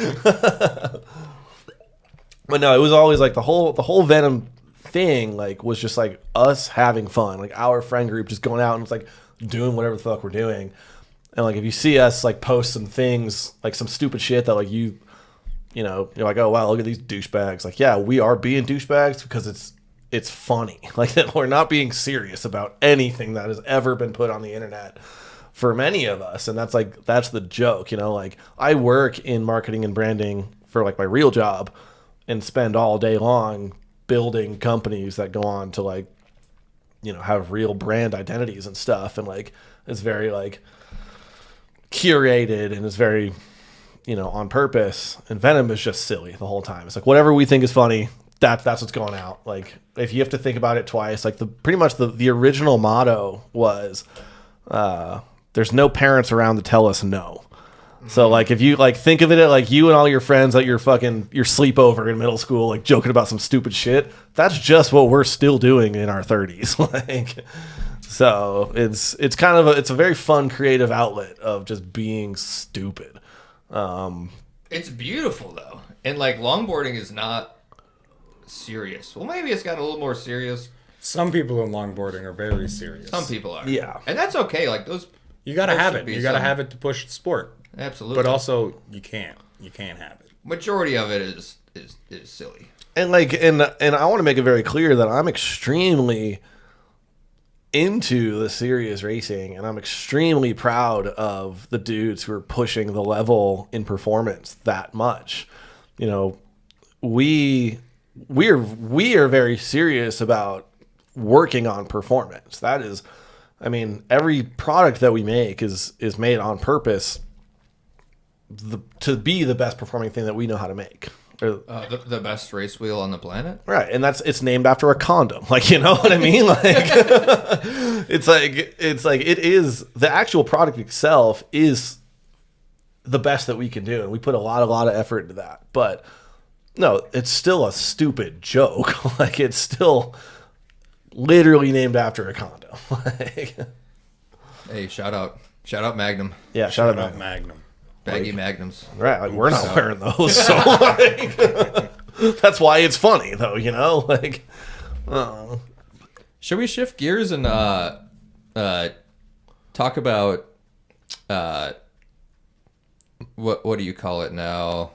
But no, it was always like the whole Venom thing. Like, was just like us having fun. Like our friend group just going out and it's like doing whatever the fuck we're doing. And like if you see us like post some things, like some stupid shit that like you you're like, oh wow, look at these douchebags. Like, yeah, we are being douchebags because it's funny. Like, we're not being serious about anything that has ever been put on the internet for many of us, and that's the joke. Like, I work in marketing and branding for like my real job, and spend all day long building companies that go on to like, have real brand identities and stuff, and like it's very like curated and it's very on purpose. And Venom is just silly the whole time. It's like whatever we think is funny, that's what's going out. Like, if you have to think about it twice, like pretty much the original motto was there's no parents around to tell us no. So like, if you like think of it like you and all your friends at your sleepover in middle school, like joking about some stupid shit, that's just what we're still doing in our 30s. Like, so it's kind of it's a very fun creative outlet of just being stupid. It's beautiful though, and like longboarding is not serious. Well, maybe it's got a little more serious. Some people in longboarding are very serious. Some people are. Yeah, and that's okay. Like those, you gotta have it. You gotta have it to push the sport. Absolutely. But also, you can't have it. Majority of it is silly. And like, and I want to make it very clear that I'm extremely into the serious racing, and I'm extremely proud of the dudes who are pushing the level in performance that much. We are very serious about working on performance. That is, every product that we make is made on purpose to be the best performing thing that we know how to make. The best race wheel on the planet, right? And it's named after a condom. Like, you know what I mean? Like, it's like it is, the actual product itself is the best that we can do, and we put a lot of effort into that. But no, it's still a stupid joke. Like, it's still literally named after a condom. Like, hey, shout out Magnum. Yeah, shout out Magnum. Baggy Magnums. Right, like, we're not wearing those, so like, that's why it's funny, though. Like, should we shift gears and talk about what do you call it now?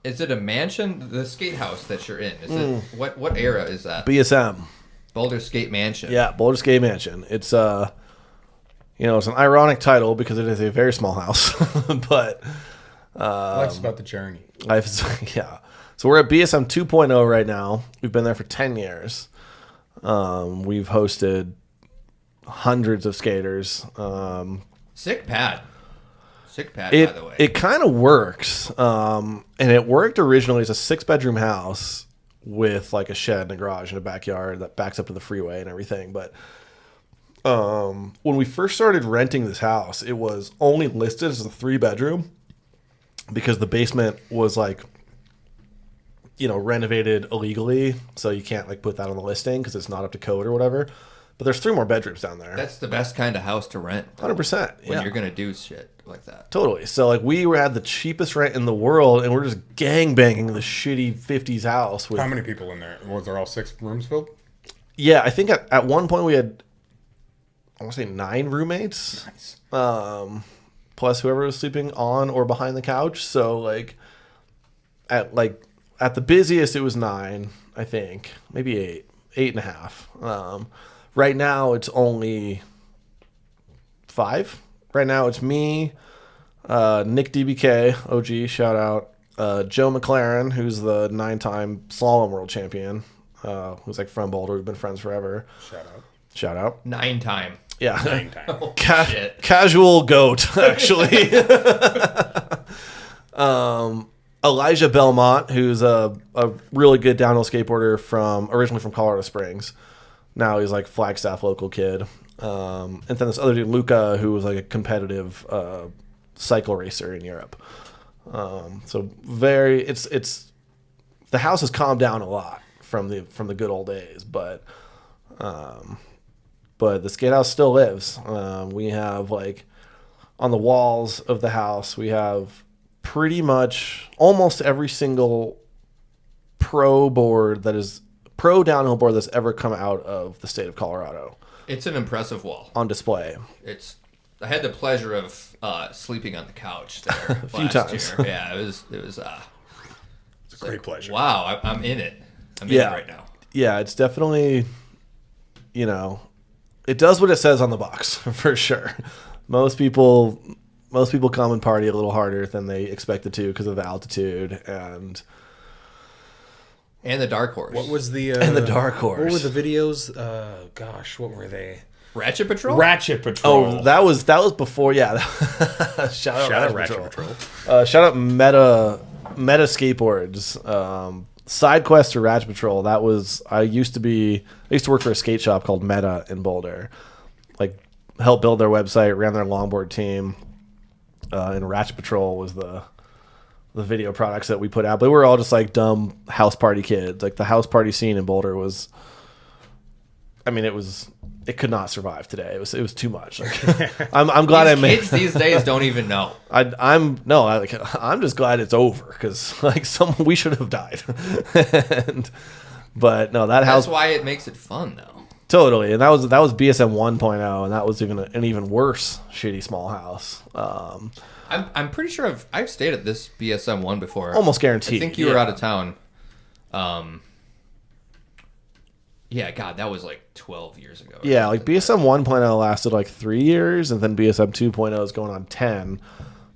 Is it a mansion? The skate house that you're in? Is it what era is that? BSM. Boulder Skate Mansion. Yeah, Boulder Skate Mansion. It's it's an ironic title because it is a very small house, but Life's about the journey. Yeah. So we're at BSM 2.0 right now. We've been there for 10 years. We've hosted hundreds of skaters. Sick pad, by the way. It kind of works, and it worked originally as a 6-bedroom house with like a shed and a garage and a backyard that backs up to the freeway and everything, but when we first started renting this house, it was only listed as a 3-bedroom because the basement was like, renovated illegally. So you can't like put that on the listing because it's not up to code or whatever. But there's 3 more bedrooms down there. That's the best kind of house to rent. 100%. When you're going to do shit like that. Totally. So like we had the cheapest rent in the world, and we're just gangbanging the shitty 50s house. How many people in there? Was there all 6 rooms filled? Yeah, I think at one point we had, I want to say 9 roommates. Nice. Plus whoever was sleeping on or behind the couch. So like at the busiest it was 9, I think, maybe 8.5. Right now it's only 5. Right now it's me, Nick DBK, OG, shout out, Joe McLaren, who's the 9-time slalom world champion, who's like from Boulder. We've been friends forever. Shout out. 9-time. Yeah. 9 times. Casual goat, actually. Elijah Belmont, who's a really good downhill skateboarder originally from Colorado Springs. Now he's like Flagstaff local kid. And then this other dude, Luca, who was like a competitive cycle racer in Europe. So it's the house has calmed down a lot from the good old days, but the skate house still lives. We have like on the walls of the house, we have pretty much almost every single pro downhill board that's ever come out of the state of Colorado. It's an impressive wall On display. It's I had the pleasure of sleeping on the couch there A few last times. year. Yeah, it was. It's a great pleasure. Wow, I'm in it. I'm in Yeah. it right now. Yeah, it's definitely, it does what it says on the box for sure. Most people come and party a little harder than they expected to because of the altitude and And the Dark Horse. What was the and the Dark Horse. What were the videos? Gosh, what were they? Ratchet Patrol? Ratchet Patrol. Oh, that was before. Yeah, shout out Ratchet Patrol. Patrol. Shout out Meta Skateboards. Side quest to Ratchet Patrol. I used to work for a skate shop called Meta in Boulder. Like, helped build their website, ran their longboard team, and Ratchet Patrol was the video products that we put out. But we were all just like dumb house party kids. Like the house party scene in Boulder was, it could not survive today. It was too much. Like, I'm glad I made. Kids these days don't even know. I'm just glad it's over because like we should have died. But no, that house That's why it makes it fun, though. totally, and that was BSM 1.0, and that was even an even worse shitty small house. I'm pretty sure I've stayed at this BSM one before. Almost guaranteed. I think you were out of town. Yeah, God, that was like 12 years ago. Yeah, like BSM 1.0 lasted like 3 years, and then BSM 2.0 is going on 10,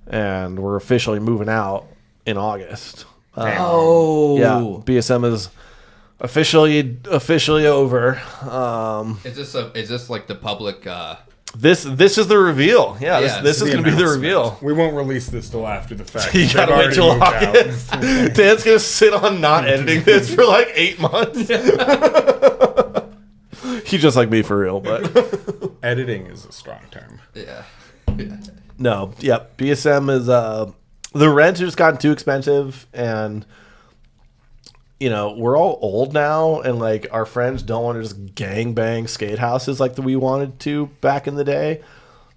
and we're officially moving out in August. Oh, Yeah, BSM is officially over. Is this like the public? This is the reveal. Yeah, Yeah, this is going to be the announcement. reveal. We won't release this till after the fact. You They've gotta wait already till moved out. August. Dan's gonna sit on not editing this for like 8 months. He's just like me for real, but Editing is a strong term. Yeah. no, yep. BSM is the rent has just gotten too expensive, and we're all old now, and like our friends don't want to just gang bang skate houses like we wanted to back in the day.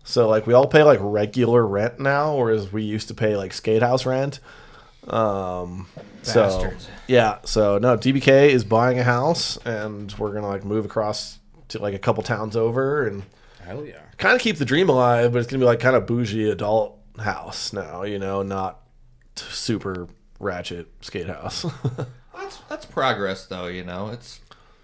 So like we all pay like regular rent now, whereas we used to pay like skate house rent. Bastards. So no, DBK is buying a house, and we're gonna like move across to like a couple towns over and Hell yeah. kind of keep the dream alive, but it's gonna be like kind of bougie adult house now, not super ratchet skate house. That's progress, though.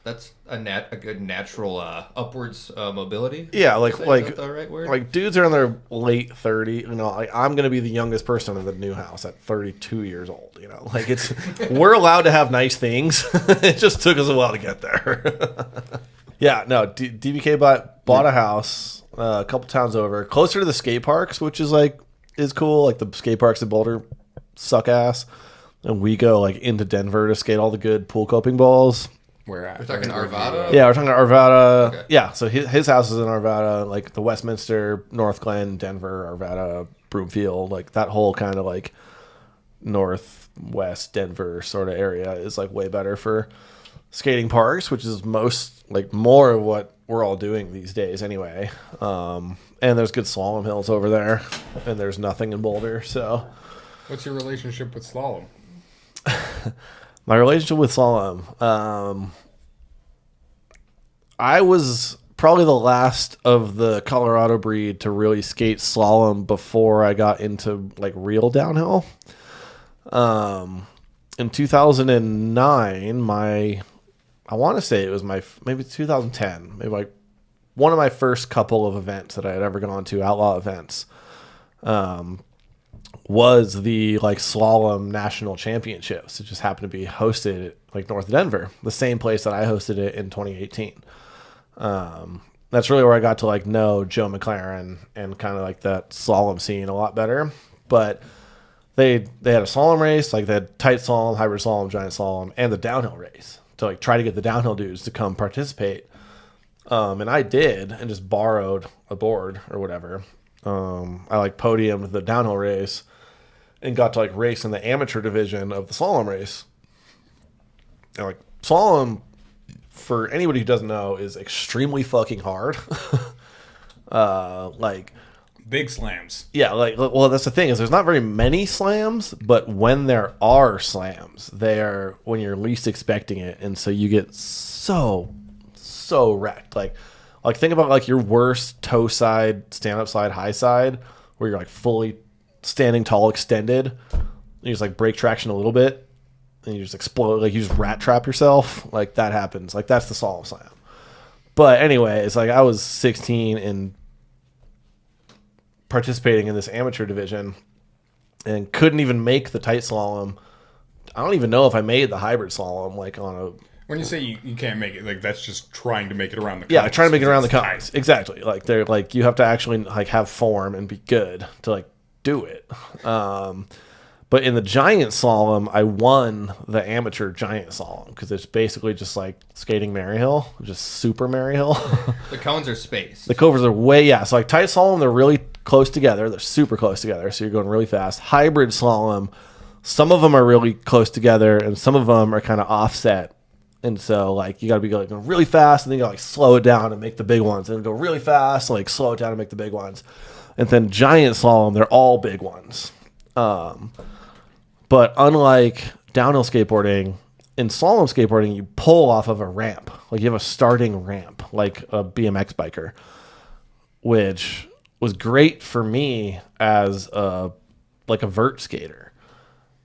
That's a good natural upwards mobility. Yeah, Is that the right word? like dudes are in their late 30s. Like I'm gonna be the youngest person in the new house at 32 years old. Like it's we're allowed to have nice things. It just took us a while to get there. Yeah, no. DBK bought a house a couple towns over, closer to the skate parks, which is cool. Like the skate parks in Boulder suck ass, and we go like into Denver to skate all the good pool coping balls. We're at. We're talking Arvada. Yeah, we're talking Arvada. Okay. Yeah, so his house is in Arvada, like the Westminster, North Glen, Denver, Arvada, Broomfield, like that whole kind of like northwest Denver sort of area is like way better for skating parks, which is more of what we're all doing these days anyway. And there's good slalom hills over there, and there's nothing in Boulder. So What's your relationship with slalom? my relationship with slalom, I was probably the last of the Colorado breed to really skate slalom before I got into like real downhill. In 2009, I want to say it was maybe 2010, maybe like one of my first couple of events that I had ever gone to, outlaw events, was the like slalom national championships. It just happened to be hosted at like north of Denver, the same place that I hosted it in 2018. That's really where I got to like know Joe McLaren and kind of like that slalom scene a lot better. But they had a slalom race, like they had tight slalom, hybrid slalom, giant slalom, and the downhill race to like try to get the downhill dudes to come participate. And I did, and just borrowed a board or whatever. I like podiumed the downhill race and got to like race in the amateur division of the slalom race. And like slalom, for anybody who doesn't know, is extremely fucking hard. Like Big slams. yeah, well, that's the thing is there's not very many slams, but when there are slams, they are when you're least expecting it, and so you get so wrecked. Like Like think about like your worst toe side, stand up slide, high side, where you're like fully standing tall, extended. You just like break traction a little bit, and you just explode. Like you just rat trap yourself. Like that happens. Like that's the slalom slam. But anyway, it's like I was 16 and participating in this amateur division, and couldn't even make the tight slalom. I don't even know if I made the hybrid slalom. Like on a When you say you can't make it, like that's just trying to make it around the yeah, cones, trying to make it around the it's cones. tight. Exactly. Like they're like you have to actually like have form and be good to like do it. But in the giant slalom, I won the amateur giant slalom because it's basically just like skating Maryhill, just super Maryhill. The cones are spaced. The covers are so like tight slalom, they're really close together. They're super close together, so you're going really fast. Hybrid slalom, some of them are really close together, and some of them are kind of offset. And so, like, you got to be going really fast, and then you got to like slow it down and make the big ones, and then go really fast, and, like slow it down and make the big ones. And then giant slalom, they're all big ones. But unlike downhill skateboarding, in slalom skateboarding, you pull off of a ramp. Like you have a starting ramp, like a BMX biker, which was great for me as a vert skater.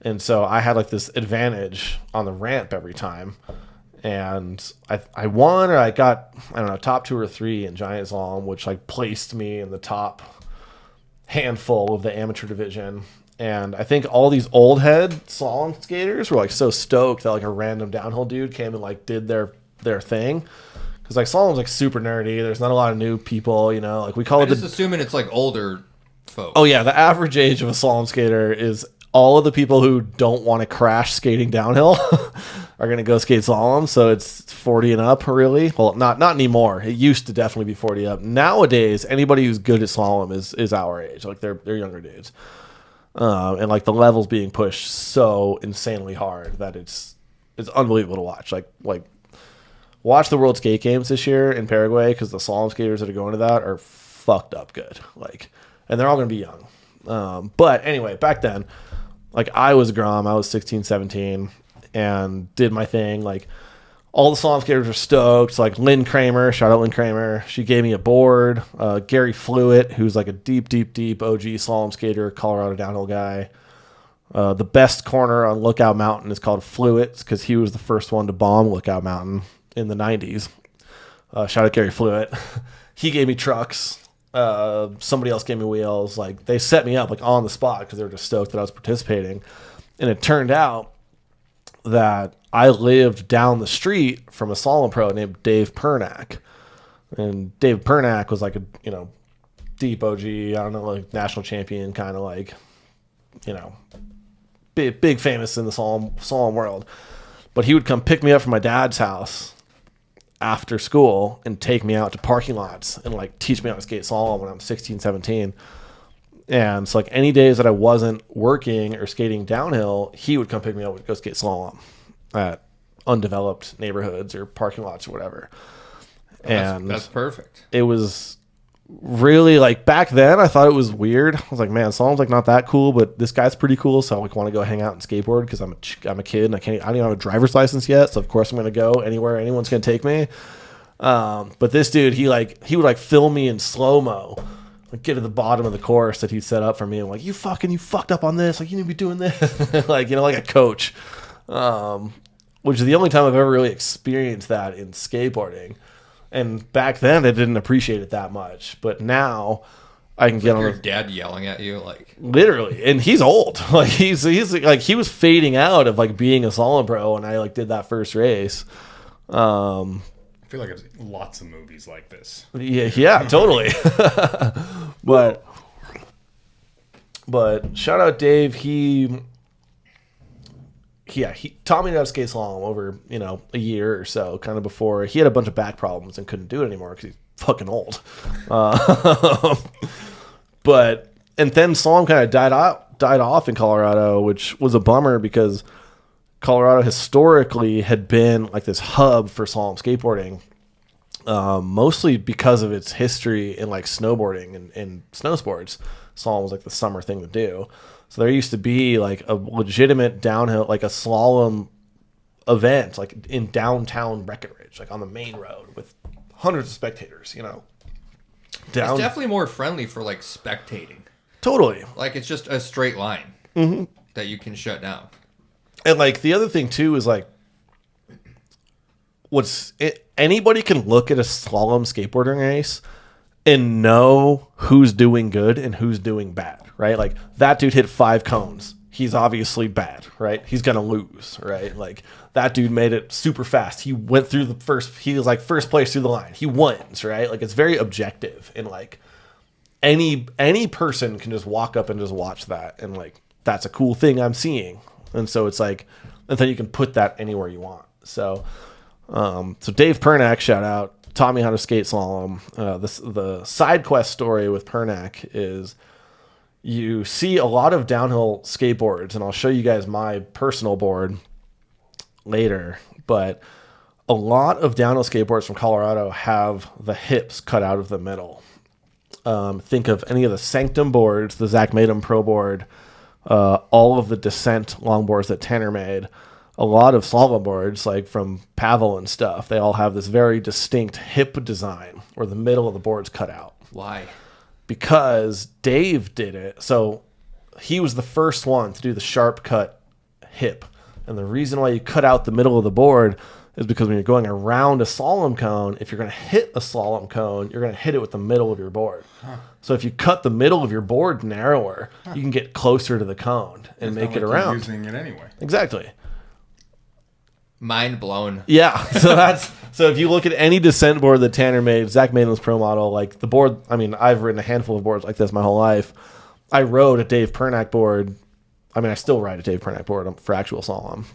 And so I had like this advantage on the ramp every time. And I won, or I got, I don't know, top 2 or 3 in giant slalom, which like placed me in the top handful of the amateur division. And I think all these old head slalom skaters were like so stoked that like a random downhill dude came and like did their thing. Because like slalom's like super nerdy. There's not a lot of new people, you know. Like we call I'm it just assuming it's like older folks. Oh yeah, the average age of a slalom skater is all of the people who don't want to crash skating downhill are going to go skate slalom. So it's 40 and up, really. Well, not anymore. It used to definitely be 40 up. Nowadays, anybody who's good at slalom is our age. Like they're younger dudes. And like the levels being pushed so insanely hard that it's unbelievable to watch. Like watch the World Skate Games this year in Paraguay, because the slalom skaters that are going to that are fucked up good. Like, and they're all going to be young. But anyway, back then, like I was a Grom. I was 16, 17, and did my thing. Like all the slalom skaters were stoked. Like Lynn Kramer, shout out Lynn Kramer. She gave me a board. Gary Flewitt, who's like a deep OG slalom skater, Colorado downhill guy. The best corner on Lookout Mountain is called Flewitt's because he was the first one to bomb Lookout Mountain in the 90s. Shout out Gary Flewitt. He gave me trucks. Somebody else gave me wheels. Like they set me up like on the spot because they were just stoked that I was participating. And it turned out that I lived down the street from a slalom pro named Dave Pernack. And Dave Pernack was like a, you know, deep OG, I don't know, like national champion, kind of like, you know, big famous in the slalom world. But he would come pick me up from my dad's house after school and take me out to parking lots and like teach me how to skate slalom when I'm 16, 17. And so like any days that I wasn't working or skating downhill, he would come pick me up and go skate slalom at undeveloped neighborhoods or parking lots or whatever. And that's perfect. It was really like back then I thought it was weird. I was like, man, slalom's like not that cool, but this guy's pretty cool. So I like want to go hang out and skateboard because I'm a kid and I don't even have a driver's license yet. So of course I'm going to go anywhere anyone's going to take me. But this dude, he would like film me in slow-mo, like get to the bottom of the course that he'd set up for me. I'm like, you fucked up on this. Like you need to be doing this. Like, you know, like a coach, which is the only time I've ever really experienced that in skateboarding. And back then I didn't appreciate it that much, but now I can get on your dad yelling at you, like literally, and he's old. Like he's like he was fading out of like being a slalom pro, and I like did that first race. I feel like there's lots of movies like this. Yeah, totally. but shout out Dave. He taught me how to skate slalom over, you know, a year or so, kind of before he had a bunch of back problems and couldn't do it anymore because he's fucking old. And then slalom kind of died off in Colorado, which was a bummer because Colorado historically had been like this hub for slalom skateboarding, mostly because of its history in like snowboarding and snow sports. Slalom was like the summer thing to do. So there used to be like a legitimate downhill, like a slalom event, like in downtown Breckenridge, like on the main road with hundreds of spectators, you know. It's definitely more friendly for like spectating. Totally. Like it's just a straight line that you can shut down. And like the other thing too is like, anybody can look at a slalom skateboarding race and know who's doing good and who's doing bad, right? Like that dude hit 5 cones. He's obviously bad, right? He's going to lose, right? Like that dude made it super fast. He went through he was like first place through the line. He wins, right? Like it's very objective, and like any person can just walk up and just watch that, and like that's a cool thing I'm seeing. And so it's like, and then you can put that anywhere you want. So Dave Pernack, shout out, taught me how to skate slalom. The side quest story with Pernack is you see a lot of downhill skateboards, and I'll show you guys my personal board later, but a lot of downhill skateboards from Colorado have the hips cut out of the middle. Think of any of the Sanctum boards, the Zach Madem Pro board, all of the Descent longboards that Tanner made. A lot of slalom boards, like from Pavel and stuff, they all have this very distinct hip design where the middle of the board's cut out. Why? Because Dave did it. So he was the first one to do the sharp cut hip. And the reason why you cut out the middle of the board is because when you're going around a slalom cone, if you're going to hit a slalom cone, you're going to hit it with the middle of your board. Huh. So if you cut the middle of your board narrower, you can get closer to the cone and make it around. Using it anyway. Exactly. Mind blown. Yeah. So if you look at any Descent board that Tanner made, Zach Maden's pro model, like the board, I mean, I've ridden a handful of boards like this my whole life. I rode a Dave Pernack board. I mean, I still ride a Dave Pernack board for actual slalom.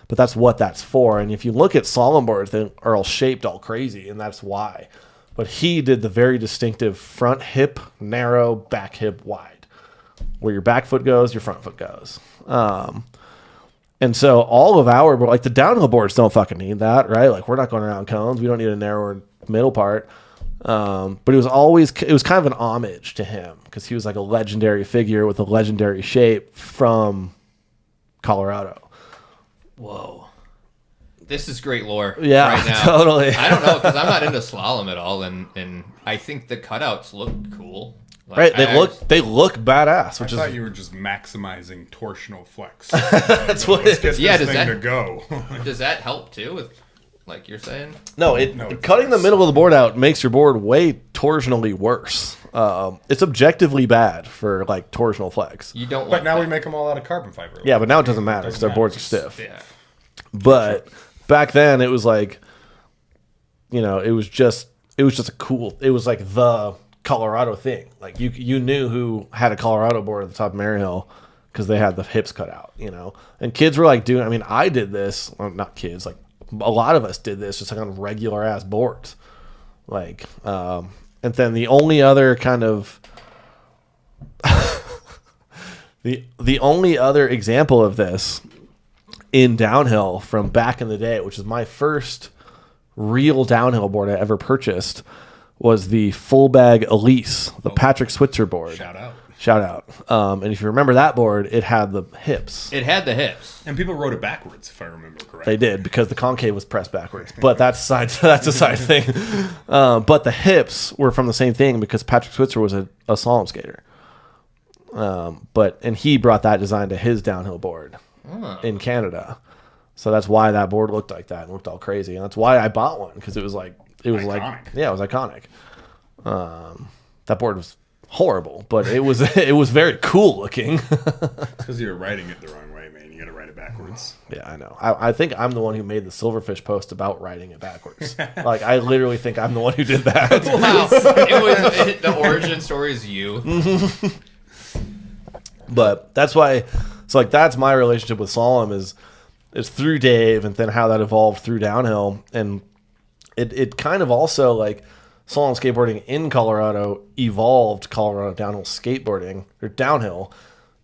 But that's what that's for. And if you look at slalom boards, they are all shaped all crazy, and that's why. But he did the very distinctive front hip, narrow, back hip, wide. Where your back foot goes, your front foot goes. And so all of our, like the downhill boards don't fucking need that, right? Like we're not going around cones. We don't need a narrower middle part. But it was kind of an homage to him because he was like a legendary figure with a legendary shape from Colorado. Whoa. This is great lore Yeah, right now. totally. I don't know, because I'm not into slalom at all, and I think the cutouts look cool. Like, Right, they look badass. Which I thought you were just maximizing torsional flex. That's what Let's it get is. Yeah, this does thing that- to go. Does that help too? With like you're saying? No, cutting the middle of the board out makes your board way torsionally worse. It's objectively bad for like torsional flex. You don't. But want now that. we make them all out of carbon fiber. Yeah, but now it doesn't matter because their boards are stiff. Yeah. But back then it was like, you know, it was just a cool. It was like the Colorado thing. Like you knew who had a Colorado board at the top of Maryhill because they had the hips cut out, you know. And kids were like doing. I mean, I did this. Well, not kids. Like a lot of us did this just like on regular ass boards. Like, and then the only other kind of the only other example of this in downhill from back in the day, which is my first real downhill board I ever purchased, was the Full Bag Elise, the Patrick Switzer board. Shout out. And if you remember that board, it had the hips. It had the hips. And people wrote it backwards, if I remember correctly. They did, because the concave was pressed backwards. But that's a side thing. But the hips were from the same thing because Patrick Switzer was a slalom skater. And he brought that design to his downhill board in Canada. So that's why that board looked like that and looked all crazy. And that's why I bought one, because it was iconic. That board was horrible, but it was very cool looking. It's because you were writing it the wrong way, man. You got to write it backwards. Yeah, I know. I think I'm the one who made the Silverfish post about writing it backwards. Like, I literally think I'm the one who did that. Wow. The origin story is you. But that's why. So like that's my relationship with slalom is through Dave, and then how that evolved through downhill, and it kind of also like slalom skateboarding in Colorado evolved Colorado downhill skateboarding or downhill,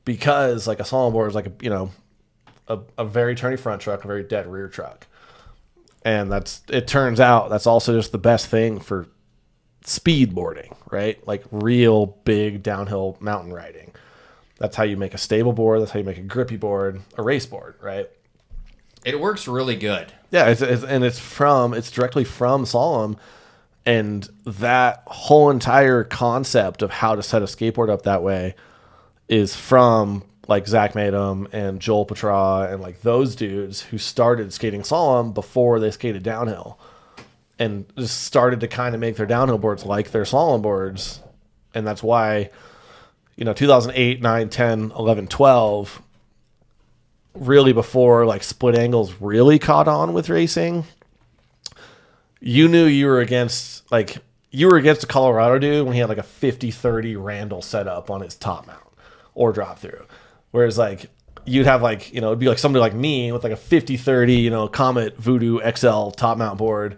because like a slalom board is like a very turny front truck, a very dead rear truck, and it turns out that's also just the best thing for speed boarding, right? Like real big downhill mountain riding. That's how you make a stable board. That's how you make a grippy board, a race board, right? It works really good. Yeah, it's directly from slalom, And that whole entire concept of how to set a skateboard up that way is from like Zach Madem and Joel Petra and like those dudes who started skating slalom before they skated downhill and just started to kind of make their downhill boards like their slalom boards. And that's why, 2008, 9, 10, 11, 12, really before like split angles really caught on with racing, you knew you were against a Colorado dude when he had like a 50-30 Randall setup on his top mount or drop through. Whereas like you'd have like, it'd be like somebody like me with like a 50-30, Comet Voodoo XL top mount board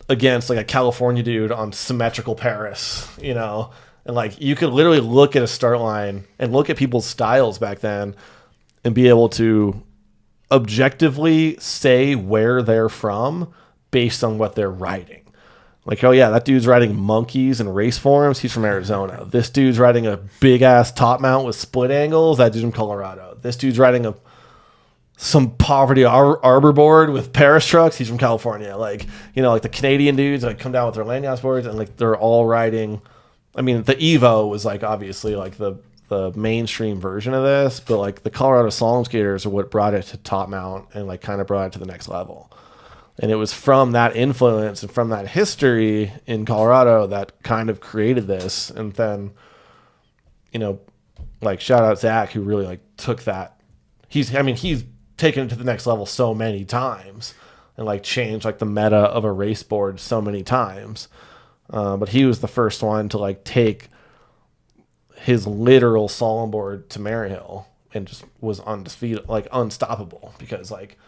against like a California dude on symmetrical Paris, and like you could literally look at a start line and look at people's styles back then and be able to objectively say where they're from based on what they're riding. Like, oh yeah, that dude's riding monkeys and race forms. He's from Arizona. This dude's riding a big ass top mount with split angles. That dude's from Colorado. This dude's riding some poverty arbor board with Paris trucks. He's from California. Like, like the Canadian dudes like come down with their lanyards boards and like they're all riding. I mean, the Evo was like obviously like the mainstream version of this, but like the Colorado slalom skaters are what brought it to top mount and like kind of brought it to the next level. And it was from that influence and from that history in Colorado that kind of created this. And then, like shout out Zach, who really like took that. He's taken it to the next level so many times and like changed like the meta of a race board so many times. But he was the first one to like take his literal slalom board to Maryhill and just was undefeated, like unstoppable because like,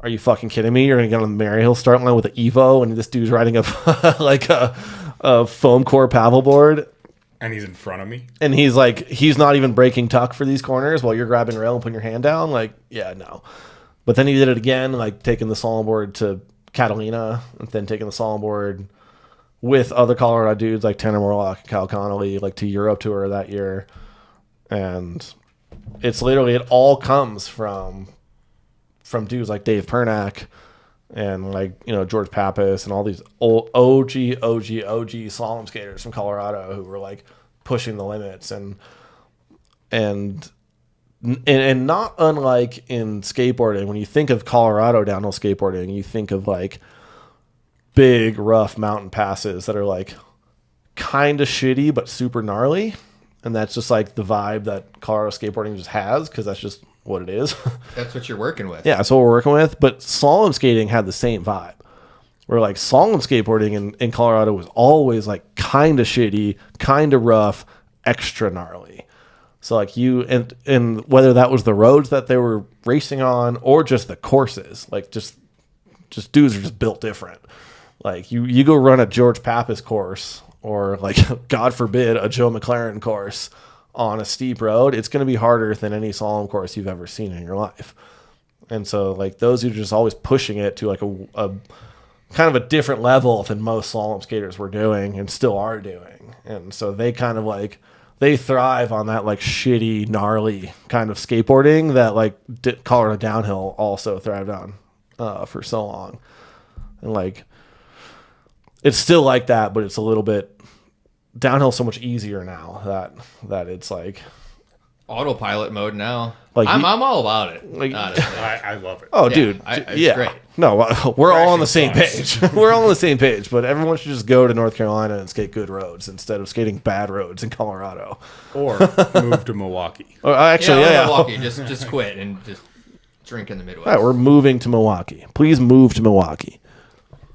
are you fucking kidding me? You're going to get on the Maryhill start line with an Evo and this dude's riding a foam core paddleboard. And he's in front of me. And he's not even breaking tuck for these corners while you're grabbing rail and putting your hand down. Like, yeah, no. But then he did it again, like taking the slalom board to Catalina and then taking the slalom board with other Colorado dudes like Tanner Morlock and Kyle Connolly, like to Europe tour that year. And it's literally, it all comes from dudes like Dave Pernack and like, George Pappas and all these old OG slalom skaters from Colorado who were like pushing the limits and not unlike in skateboarding. When you think of Colorado downhill skateboarding, you think of like big rough mountain passes that are like kind of shitty but super gnarly. And that's just like the vibe that Colorado skateboarding just has because that's just what it is. That's what you're working with. Yeah, that's what we're working with. But slalom skating had the same vibe. Where like slalom skateboarding in Colorado was always like kind of shitty, kind of rough, extra gnarly. So like and whether that was the roads that they were racing on or just the courses, like just dudes are just built different. Like you go run a George Pappas course or like God forbid a Joe McLaren course on a steep road, it's going to be harder than any slalom course you've ever seen in your life. And so like those who are just always pushing it to like a kind of a different level than most slalom skaters were doing and still are doing. And so they kind of like, they thrive on that like shitty, gnarly kind of skateboarding that like Colorado downhill also thrived on for so long. And like, it's still like that, but it's a little bit downhill so much easier now that it's like autopilot mode now. Like I'm all about it. Like, honestly. I love it. Oh, Yeah, dude. it's Yeah. great. No, we're all on the same Crashing page. We're all on the same page, but everyone should just go to North Carolina and skate good roads instead of skating bad roads in Colorado. Or move to Milwaukee. Or actually, yeah. Milwaukee, just quit and just drink in the Midwest. All right, we're moving to Milwaukee. Please move to Milwaukee.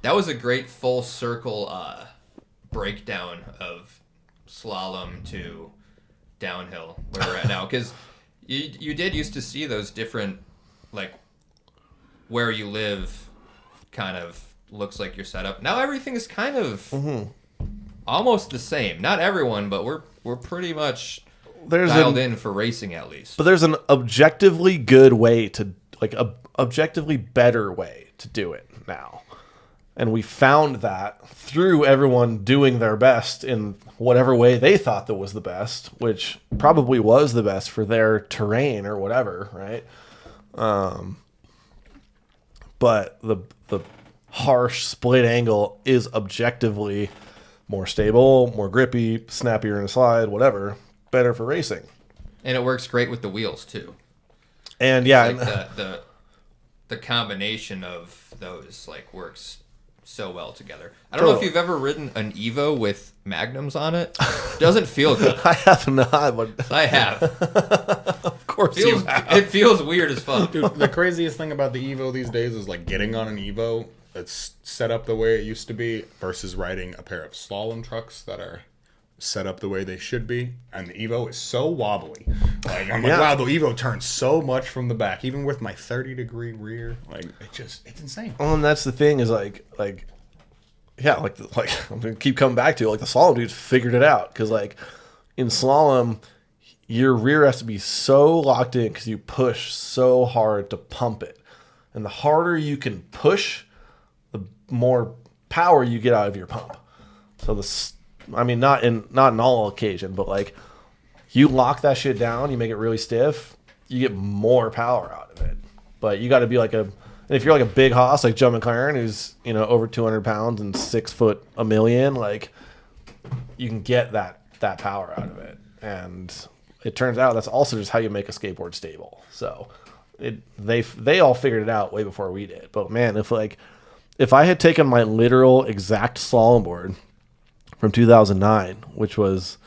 That was a great full circle breakdown of slalom to downhill where we're at now, because you did used to see those different, like, where you live kind of looks like your setup. Now everything is kind of almost the same. Not everyone, but we're pretty much dialed in for racing at least. But there's an objectively good way to, like, a objectively better way to do it now. And we found that through everyone doing their best in whatever way they thought that was the best, which probably was the best for their terrain or whatever, right? But harsh split angle is objectively more stable, more grippy, snappier in a slide, whatever, better for racing. And it works great with the wheels too. And yeah, It's like the combination of those like works so well together. I don't know if you've ever ridden an Evo with magnums on it. Doesn't feel good. I have not, but I have. of course you have. It feels weird as fuck. Dude, the craziest thing about the Evo these days is like getting on an Evo that's set up the way it used to be versus riding a pair of slalom trucks that are set up the way they should be. And the Evo is so wobbly. Like I'm like, wow, the Evo turns so much from the back, even with my 30-degree rear. Like it's insane. Well, and that's the thing is like I'm gonna keep coming back to it, like the slalom dudes figured it out because like in slalom your rear has to be so locked in because you push so hard to pump it, and the harder you can push, the more power you get out of your pump. So not in all occasion, but like you lock that shit down, you make it really stiff, you get more power out of it. But you got to be like and if you're like a big hoss like Joe McLaren, who's over 200 pounds and 6 foot a million, like you can get that power out of it. And it turns out that's also just how you make a skateboard stable. So they all figured it out way before we did. But man, if I had taken my literal exact slalom board from 2009, which was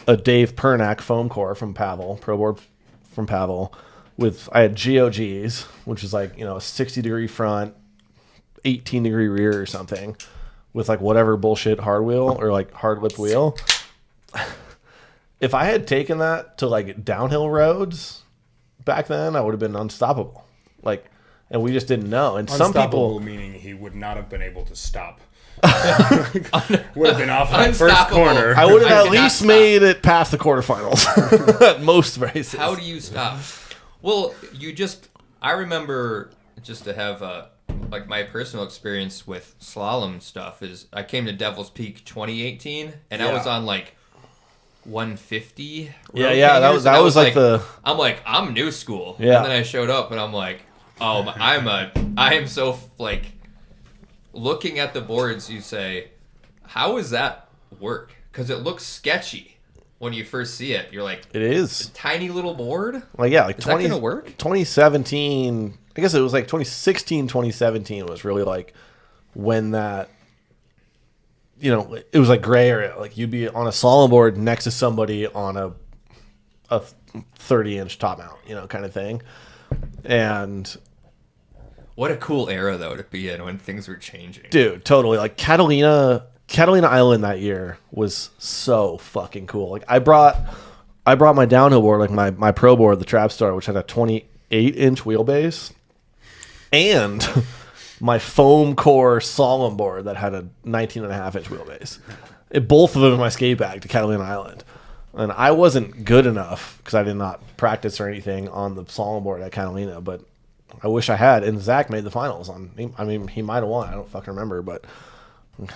a Dave Pernack foam core from Pavel, pro board from Pavel, I had GOGs, which is like, a 60-degree front, 18-degree rear or something, with like whatever bullshit hard wheel or like hard lip wheel. If I had taken that to like downhill roads back then, I would have been unstoppable. Like, and we just didn't know. And some people, meaning he would not have been able to stop. Would have been off that first corner. I would have at least made it past the quarterfinals at most races. How do you stop? Well, I remember just to have like my personal experience with slalom stuff is I came to Devil's Peak 2018 and I was on like 150. Yeah, that was like I'm new school. Yeah. And then I showed up and I'm like, oh, I am so like looking at the boards. You say, how does that work? Because it looks sketchy. When you first see it, you're like, it is a tiny little board. Like is 20, that gonna work? 2017. I guess it was like 2016, 2017 was really like when that, it was like gray area. Like you'd be on a slalom board next to somebody on a 30-inch top mount, kind of thing. And what a cool era though to be in when things were changing. Dude, totally. Like Catalina Island that year was so fucking cool. Like I brought my downhill board, like my pro board, the Trap Star, which had a 28-inch wheelbase, and my foam core slalom board that had a 19.5-inch wheelbase. Both of them in my skate bag to Catalina Island. And I wasn't good enough because I did not practice or anything on the slalom board at Catalina, but I wish I had. And Zach made the finals he might have won. I don't fucking remember, but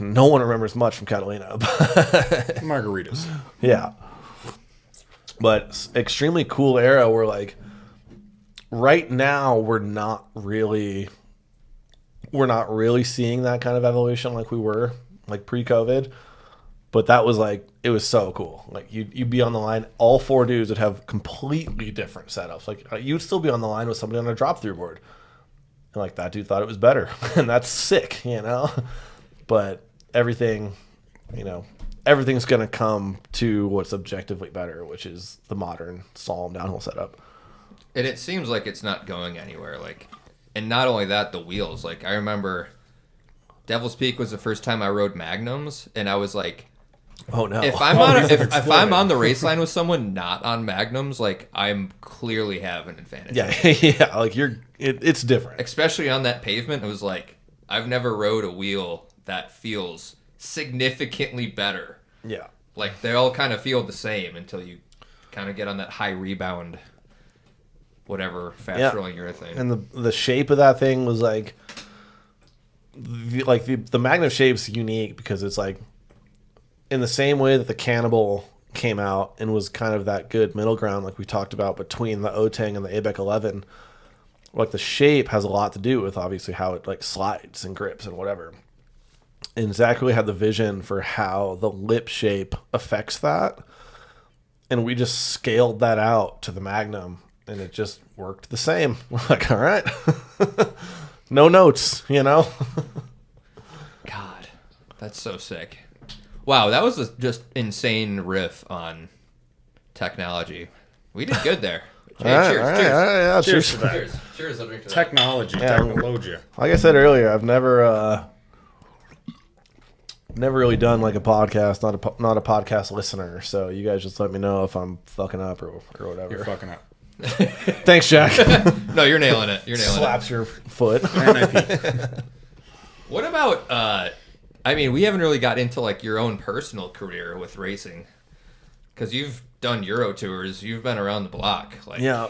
no one remembers much from Catalina. Margaritas. Yeah. But extremely cool era where like right now we're not really seeing that kind of evolution like we were like pre-COVID. But that was like, it was so cool. Like you'd be on the line, all four dudes would have completely different setups. Like you'd still be on the line with somebody on a drop through board. And like that dude thought it was better. And that's sick, But everything's going to come to what's objectively better, which is the modern slalom downhill setup. And it seems like it's not going anywhere. Like, and not only that, the wheels. Like, I remember Devil's Peak was the first time I rode Magnums, and I was like, oh no! If I'm on the race line with someone not on Magnums, like I'm clearly have an advantage. Yeah. Like it's different, especially on that pavement. It was like I've never rode a wheel that feels significantly better. Yeah. Like they all kind of feel the same until you kind of get on that high rebound, whatever fast rolling urethane. And the shape of that thing was like the Magnum shape's unique because it's like in the same way that the Cannibal came out and was kind of that good middle ground like we talked about between the Otang and the ABEC 11. like the shape has a lot to do with obviously how it like slides and grips and whatever. And Zach really had the vision for how the lip shape affects that. And we just scaled that out to the Magnum, and it just worked the same. We're like, all right, no notes, you know? God, that's so sick. Wow, that was a just insane riff on technology. We did good there. Hey, All right, cheers, all right, cheers. all right, yeah, Cheers to that. Cheers. Cheers, I'll drink to that. Technology, technology. Like I said earlier, I've never really done like a podcast, not a podcast listener. So you guys just let me know if I'm fucking up or whatever. You're fucking up. Thanks, Jack. No, you're nailing it. You're nailing Slaps your foot. it. What about, I mean, we haven't really got into like your own personal career with racing. Because you've done Euro tours. You've been around the block. Like, Yeah.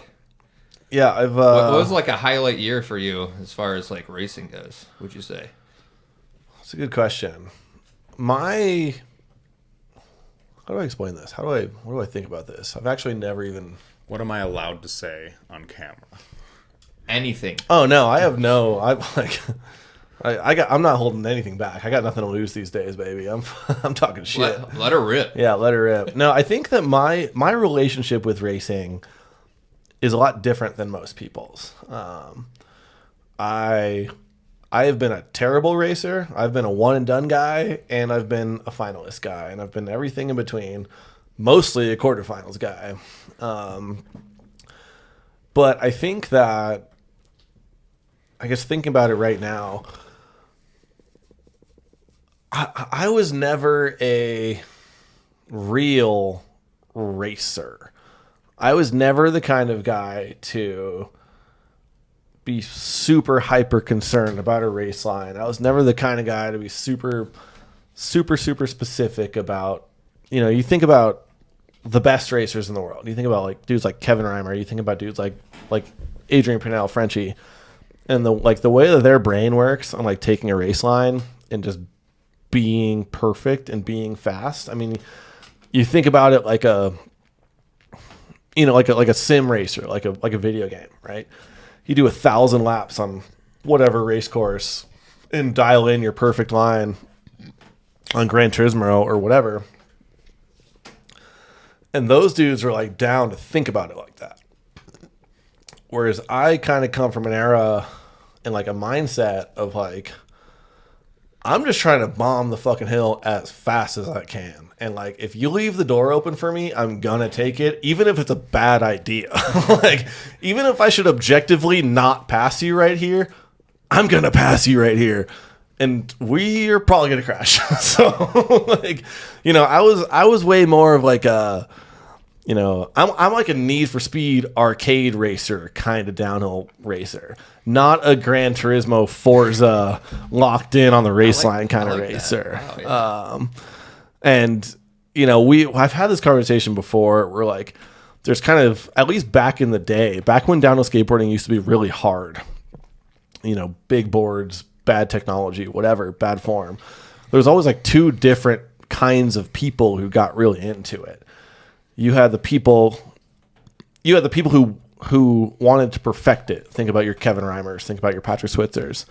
I've. What was like a highlight year for you as far as like racing goes, would you say? That's a good question. How do I explain this? What do I think about this? I've actually never even. What am I allowed to say on camera? Anything. Oh no, I have no. I'm not holding anything back. I got nothing to lose these days, baby. I'm talking shit. Let her rip. Yeah, let her rip. No, I think that my relationship with racing is a lot different than most people's. I have been a terrible racer. I've been a one and done guy, and I've been a finalist guy, and I've been everything in between. Mostly a quarterfinals guy. But I think that, I guess thinking about it right now, I was never a real racer. I was never the kind of guy to be super hyper concerned about a race line. I was never the kind of guy to be super specific about, you know, you think about the best racers in the world. You think about like dudes like Kevin Reimer, you think about dudes like Adrian Purnell, Frenchie, and the way that their brain works on like taking a race line and just being perfect and being fast. I mean, you think about it like a sim racer, like a video game, right? You do 1,000 laps on whatever race course and dial in your perfect line on Gran Turismo or whatever. And those dudes are like down to think about it like that. Whereas I kind of come from an era and like a mindset of like, I'm just trying to bomb the fucking hill as fast as I can. And like, if you leave the door open for me, I'm gonna take it, even if it's a bad idea. Like, even if I should objectively not pass you right here, I'm gonna pass you right here. And we're probably gonna crash. So like, you know, I was way more of like a, you know, I'm like a Need for Speed arcade racer kind of downhill racer, not a Gran Turismo Forza locked in on the race line kind of racer. Wow, yeah. And you know, I've had this conversation before where like there's kind of, at least back in the day, back when downhill skateboarding used to be really hard, you know, big boards, bad technology, whatever, bad form. There was always like two different kinds of people who got really into it. You had the people who wanted to perfect it. Think about your Kevin Reimers. Think about your Patrick Switzers.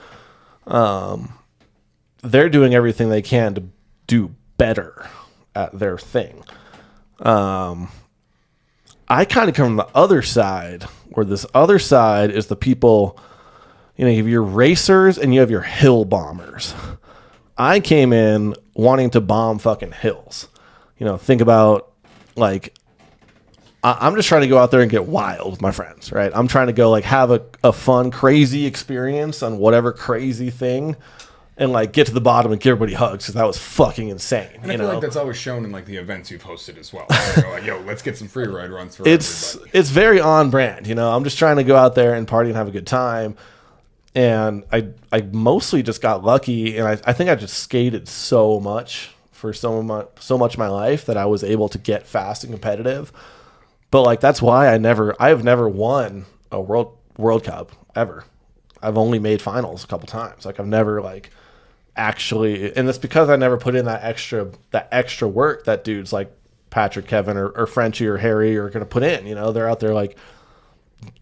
They're doing everything they can to do better at their thing. I kind of come from the other side, where this other side is the people, you know, you have your racers and you have your hill bombers. I came in wanting to bomb fucking hills. You know, think about like, I'm just trying to go out there and get wild with my friends, right? I'm trying to go like have a fun, crazy experience on whatever crazy thing and like get to the bottom and give everybody hugs because that was fucking insane. And I feel like that's always shown in like the events you've hosted as well. You're like, yo, let's get some free ride runs for everybody. It's very on brand, you know. I'm just trying to go out there and party and have a good time. And I mostly just got lucky, and I think I just skated so much for so much of my life that I was able to get fast and competitive. But like that's why I have never won a World Cup ever. I've only made finals a couple times. Like I've never like actually, and that's because I never put in that extra work that dudes like Patrick, Kevin, or Frenchie or Harry are going to put in. You know, they're out there like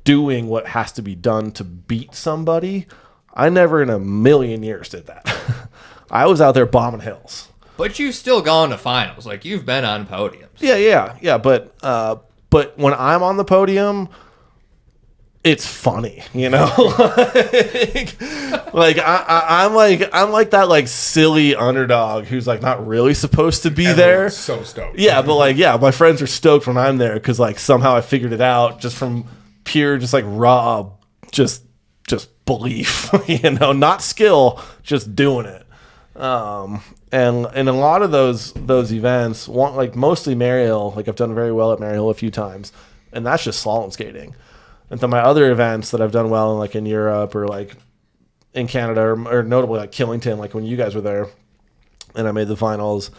doing what has to be done to beat somebody. I never in a million years did that. I was out there bombing hills. But you've still gone to finals. Like, you've been on podiums. Yeah. But when I'm on the podium, it's funny, you know. like I'm like that like silly underdog who's like not really supposed to be there. So stoked. Yeah, but like my friends are stoked when I'm there because like somehow I figured it out just from pure just like raw just belief, you know, not skill, just doing it. And in a lot of those events, like mostly Maryhill, like I've done very well at Maryhill a few times, and that's just slalom skating. And then my other events that I've done well in, like in Europe or like in Canada or notably like Killington, like when you guys were there and I made the finals,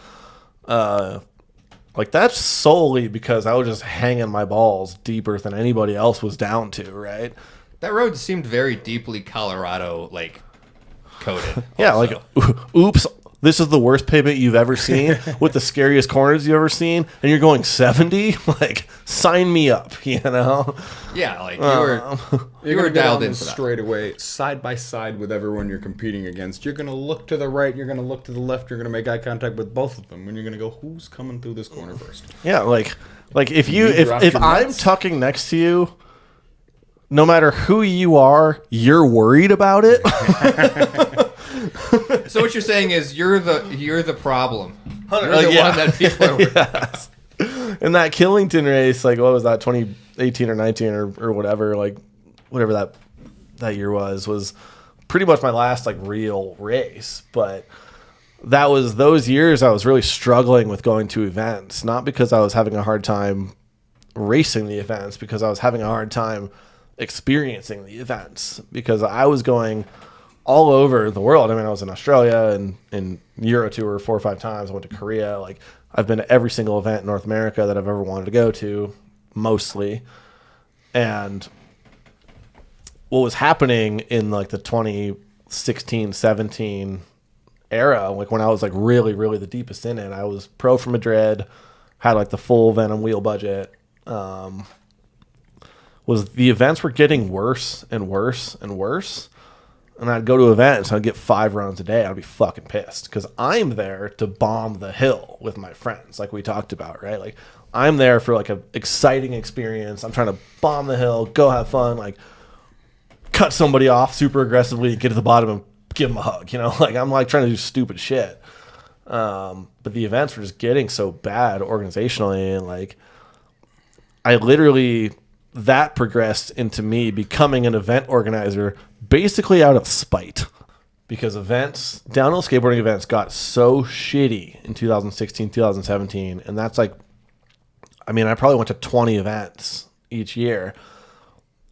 like that's solely because I was just hanging my balls deeper than anybody else was down to, right? That road seemed very deeply Colorado, like, coded. Yeah, also. like, oops, this is the worst pavement you've ever seen with the scariest corners you've ever seen, and you're going 70? Like, sign me up, you know? Yeah, like, you You're were gonna get dialed on in this for that. straight away, side by side with everyone you're competing against. You're gonna look to the right, you're gonna look to the left, you're gonna make eye contact with both of them, and you're gonna go, who's coming through this corner first? Yeah, like if drop if your I'm nuts? tucking next to you, no matter who you are, you're worried about it. So what you're saying is you're the problem. You're Like, the yeah. one that people are worried about. Yes. In that Killington race, like what was that, 2018 or 19 or whatever, like whatever that year was pretty much my last like real race. But that was those years I was really struggling with going to events, not because I was having a hard time racing the events, because I was having a hard time experiencing the events, because I was going all over the world. I mean, I was in Australia and in Euro Tour 4 or 5 times. I went to Korea. Like, I've been to every single event in North America that I've ever wanted to go to, mostly. And what was happening in like the 2016, 17 era, like when I was like really, really the deepest in it, I was pro for Madrid, had like the full Venom wheel budget. Was the events were getting worse and worse and worse. And I'd go to events and I'd get 5 runs a day. I'd be fucking pissed because I'm there to bomb the hill with my friends, like we talked about, right? Like, I'm there for like an exciting experience. I'm trying to bomb the hill, go have fun, like cut somebody off super aggressively, get to the bottom and give them a hug, you know? Like, I'm like trying to do stupid shit. But the events were just getting so bad organizationally, and like I literally, that progressed into me becoming an event organizer basically out of spite, because events, downhill skateboarding events, got so shitty in 2016, 2017. And that's like, I mean, I probably went to 20 events each year,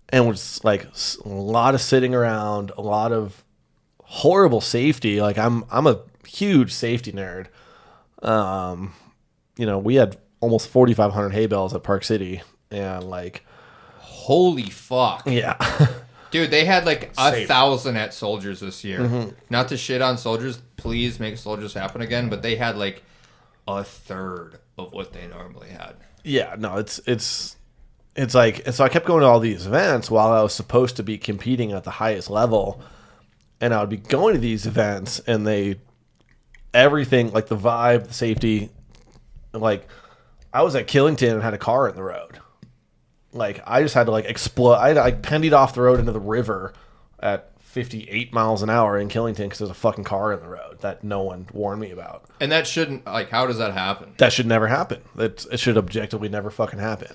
and was like a lot of sitting around, a lot of horrible safety. Like, I'm a huge safety nerd. You know, we had almost 4,500 hay bales at Park City, and like, Holy fuck. yeah. Dude, they had like Safe. 1,000 at Soldiers this year. Mm-hmm. Not to shit on Soldiers, please make Soldiers happen again, but they had like a third of what they normally had. Yeah, no, it's like, and so I kept going to all these events while I was supposed to be competing at the highest level, and I would be going to these events, and everything, like the vibe, the safety, like I was at Killington and had a car in the road. Like, I just had to like explode. I pendied off the road into the river at 58 miles an hour in Killington because there's a fucking car in the road that no one warned me about. And that shouldn't, like, how does that happen? That should never happen. It should objectively never fucking happen.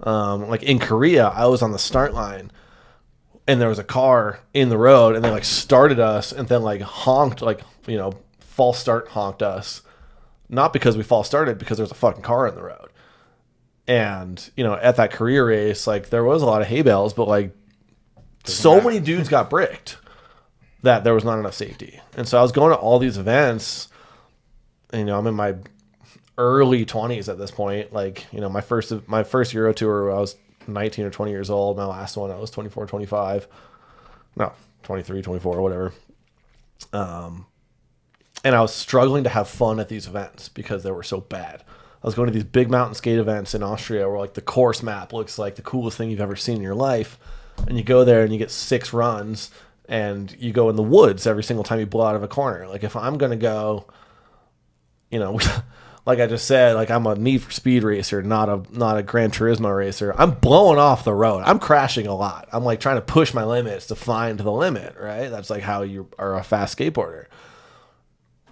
Like in Korea, I was on the start line and there was a car in the road, and they like started us and then like honked, like, you know, false start honked us. Not because we false started, because there was a fucking car in the road. And, you know, at that career race, like there was a lot of hay bales, but like so many dudes got bricked that there was not enough safety. And so I was going to all these events, and, you know, I'm in my early 20s at this point. Like, you know, my first Euro Tour, I was 19 or 20 years old. My last one, I was 24, 25. No, 23, 24, whatever. And I was struggling to have fun at these events because they were so bad. I was going to these big mountain skate events in Austria where like the course map looks like the coolest thing you've ever seen in your life. And you go there and you get 6 runs and you go in the woods every single time you blow out of a corner. Like if I'm going to go, you know, like I just said, like I'm a Need for Speed racer, not a Gran Turismo racer. I'm blowing off the road. I'm crashing a lot. I'm like trying to push my limits to find the limit, right? That's like how you are a fast skateboarder.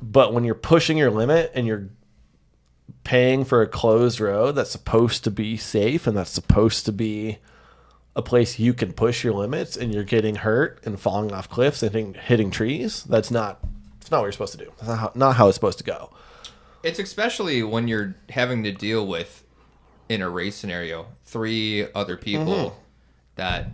But when you're pushing your limit and you're paying for a closed road that's supposed to be safe and that's supposed to be a place you can push your limits, and you're getting hurt and falling off cliffs and hitting trees, it's not what you're supposed to do. That's not how it's supposed to go. It's especially when you're having to deal with, in a race scenario, 3 other people that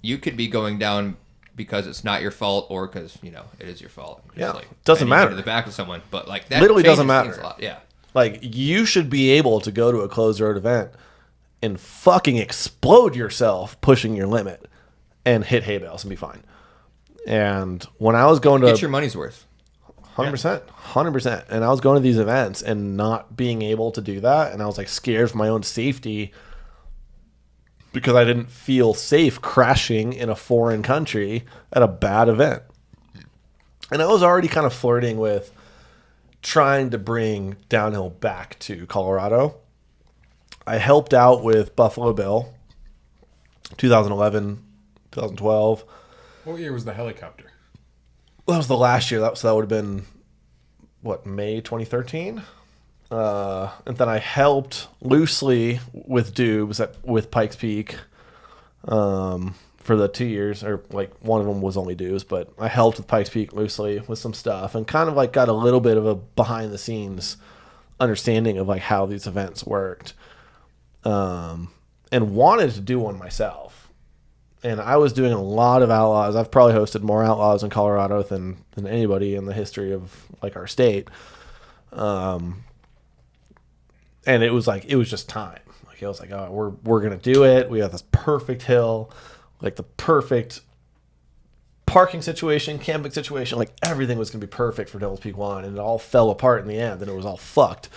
you could be going down because it's not your fault or because, you know, it is your fault. Yeah, like, doesn't matter. To the back of someone, but like that literally doesn't changes matter. things a lot. Yeah. Like you should be able to go to a closed road event and fucking explode yourself pushing your limit and hit hay bales and be fine. And when I was going to Get your money's worth. 100%. And I was going to these events and not being able to do that. And I was like scared for my own safety because I didn't feel safe crashing in a foreign country at a bad event. And I was already kind of flirting with trying to bring downhill back to Colorado. I helped out with Buffalo Bill 2011, 2012. What year was the helicopter? That was the last year. That would have been, May 2013? And then I helped loosely with Dubes with Pikes Peak for the 2 years. Or, like, one of them was only Dubes. But I helped with Pikes Peak loosely with some stuff. And kind of, like, got a little bit of a behind-the-scenes understanding of, like, how these events worked. And wanted to do one myself. And I was doing a lot of outlaws. I've probably hosted more outlaws in Colorado than anybody in the history of like our state. And it was just time. Like it was like, oh, we're gonna do it. We have this perfect hill, like the perfect parking situation, camping situation. Like everything was gonna be perfect for Devil's Peak 1, and it all fell apart in the end, and it was all fucked.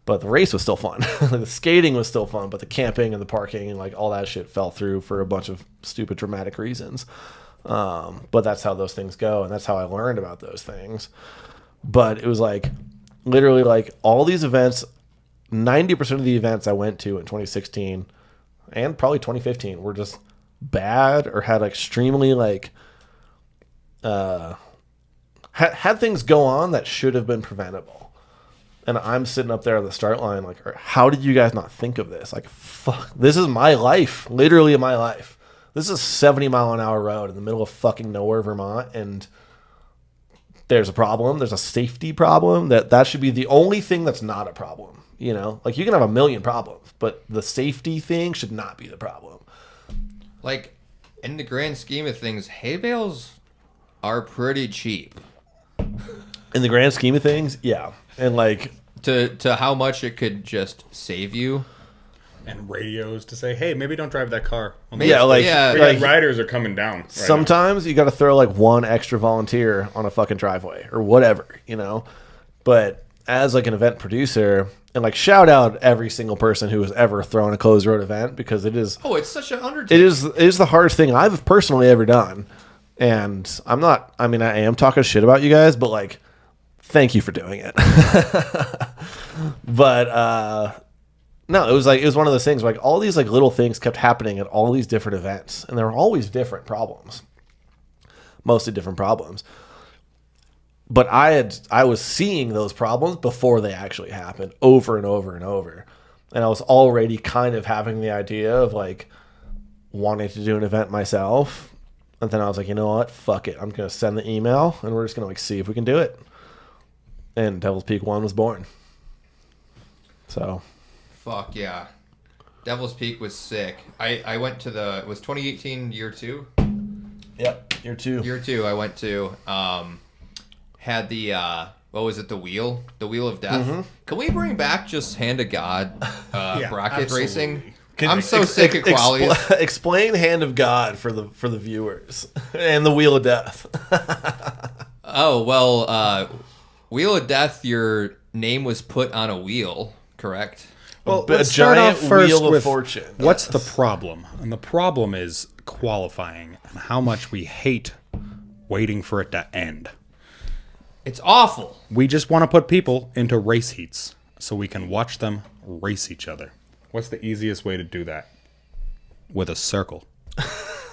But the race was still fun. The skating was still fun, but the camping and the parking and like all that shit fell through for a bunch of stupid dramatic reasons. But that's how those things go, and that's how I learned about those things. But it was like literally like all these events, 90% of the events I went to in 2016 and probably 2015 were just bad or had extremely like had things go on that should have been preventable. And I'm sitting up there at the start line like, how did you guys not think of this? Like, fuck, this is my life, literally my life. This is a 70-mile-an-hour road in the middle of fucking nowhere, Vermont, and there's a problem. There's a safety problem. That should be the only thing that's not a problem, you know? Like, you can have a million problems, but the safety thing should not be the problem. Like, in the grand scheme of things, hay bales are pretty cheap. In the grand scheme of things, yeah. And like to how much it could just save you. And radios to say, hey, maybe don't drive that car. Riders are coming down. Right sometimes you got to throw like one extra volunteer on a fucking driveway or whatever, you know. But as like an event producer, and like shout out every single person who has ever thrown a closed road event, because it is it's such an undertaking. It is the hardest thing I've personally ever done. And I am talking shit about you guys, but like, thank you for doing it. But no, it was one of those things where, like, all these like little things kept happening at all these different events, and there were always different problems, mostly different problems. But I was seeing those problems before they actually happened, over and over and over, and I was already kind of having the idea of like wanting to do an event myself. And then I was like, you know what? Fuck it. I'm gonna send the email, and we're just gonna like see if we can do it. And Devil's Peak 1 was born. So. Fuck yeah. Devil's Peak was sick. I went to it was 2018 year 2? Yep, year 2. Year 2 I went to, had the, what was it, the wheel of death. Mm-hmm. Can we bring back just Hand of God bracket absolutely. Racing? I'm so sick of qualities. Explain Hand of God for the viewers and the Wheel of Death. Oh, well, Wheel of Death, your name was put on a wheel, correct? Well, A let's start giant off first wheel of with fortune. what's the problem? And the problem is qualifying and how much we hate waiting for it to end. It's awful. We just want to put people into race heats so we can watch them race each other. What's the easiest way to do that? With a circle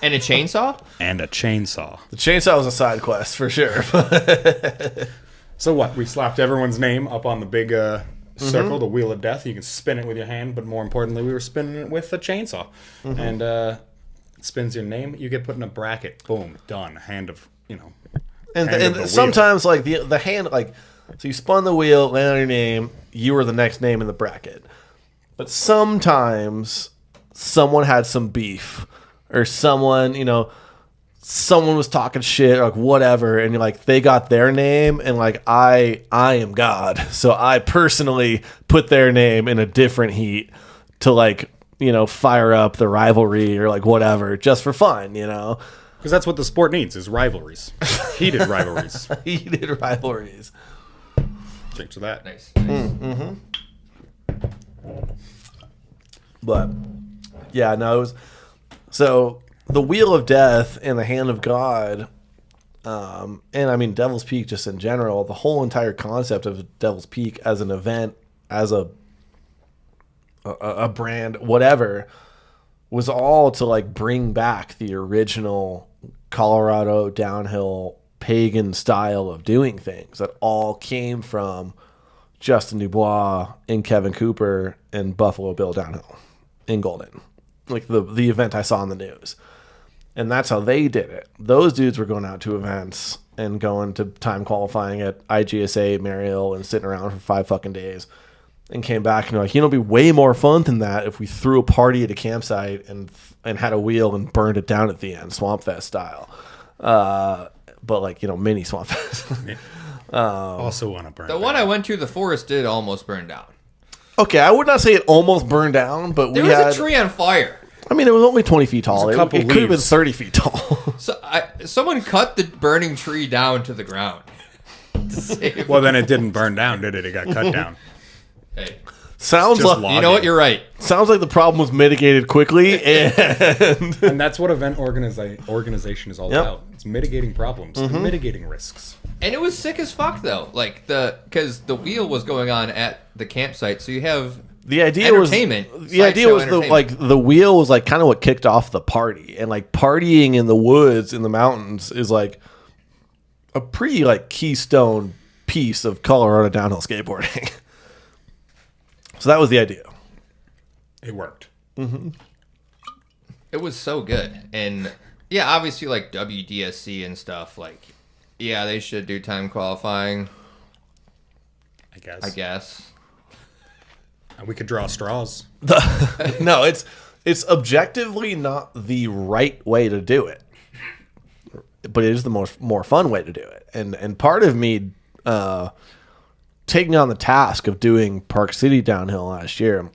And a chainsaw? and a chainsaw. The chainsaw was a side quest for sure. So what? We slapped everyone's name up on the big circle, the wheel of death. You can spin it with your hand, but more importantly, we were spinning it with a chainsaw. And it spins your name. You get put in a bracket. Boom. Done. Hand of, hand of the and wheel. sometimes like the hand, like, so you spun the wheel, landed on your name, you were the next name in the bracket. But sometimes someone had some beef, or someone was talking shit, or like whatever, and you're like, they got their name, and like I am God, so I personally put their name in a different heat to like fire up the rivalry or like whatever, just for fun, Because that's what the sport needs, is rivalries. Heated rivalries. heated rivalries. Drink to that. Nice. But yeah, no, it was so the Wheel of Death and the Hand of God, and I mean Devil's Peak just in general, the whole entire concept of Devil's Peak as an event, as a brand, whatever, was all to like bring back the original Colorado downhill pagan style of doing things that all came from Justin Dubois and Kevin Cooper and Buffalo Bill Downhill in Golden, like the event I saw in the news. And that's how they did it. Those dudes were going out to events and going to time qualifying at IGSA, Mariel, and sitting around for 5 fucking days, and came back and like, it'd be way more fun than that if we threw a party at a campsite and had a wheel and burned it down at the end, Swamp Fest style. But like, mini Swamp Fest. Also want to burn The down. one I went to, the forest did almost burn down. Okay, I would not say it almost burned down, but There we was had a tree on fire. I mean, it was only 20 feet tall. There's a couple It could have been leaves. 30 feet tall. So someone cut the burning tree down to the ground. To save Well, then it didn't burn down, did it? It got cut down. Hey, Sounds Just like you know what? You're right. sounds like the problem was mitigated quickly, and And that's what event organization is all Yep. about. It's mitigating problems, and mitigating risks. And it was sick as fuck though. Like because the wheel was going on at the campsite, so you have the idea was entertainment. the idea sideshow was entertainment. the wheel was like kind of what kicked off the party, and like partying in the woods in the mountains is like a pretty like keystone piece of Colorado downhill skateboarding. So that was the idea. It worked. It was so good. And yeah, obviously like WDSC and stuff, like yeah, they should do time qualifying, I I guess. And we could draw straws. No, it's objectively not the right way to do it, but it is the more fun way to do it. And part of me taking on the task of doing Park City downhill last year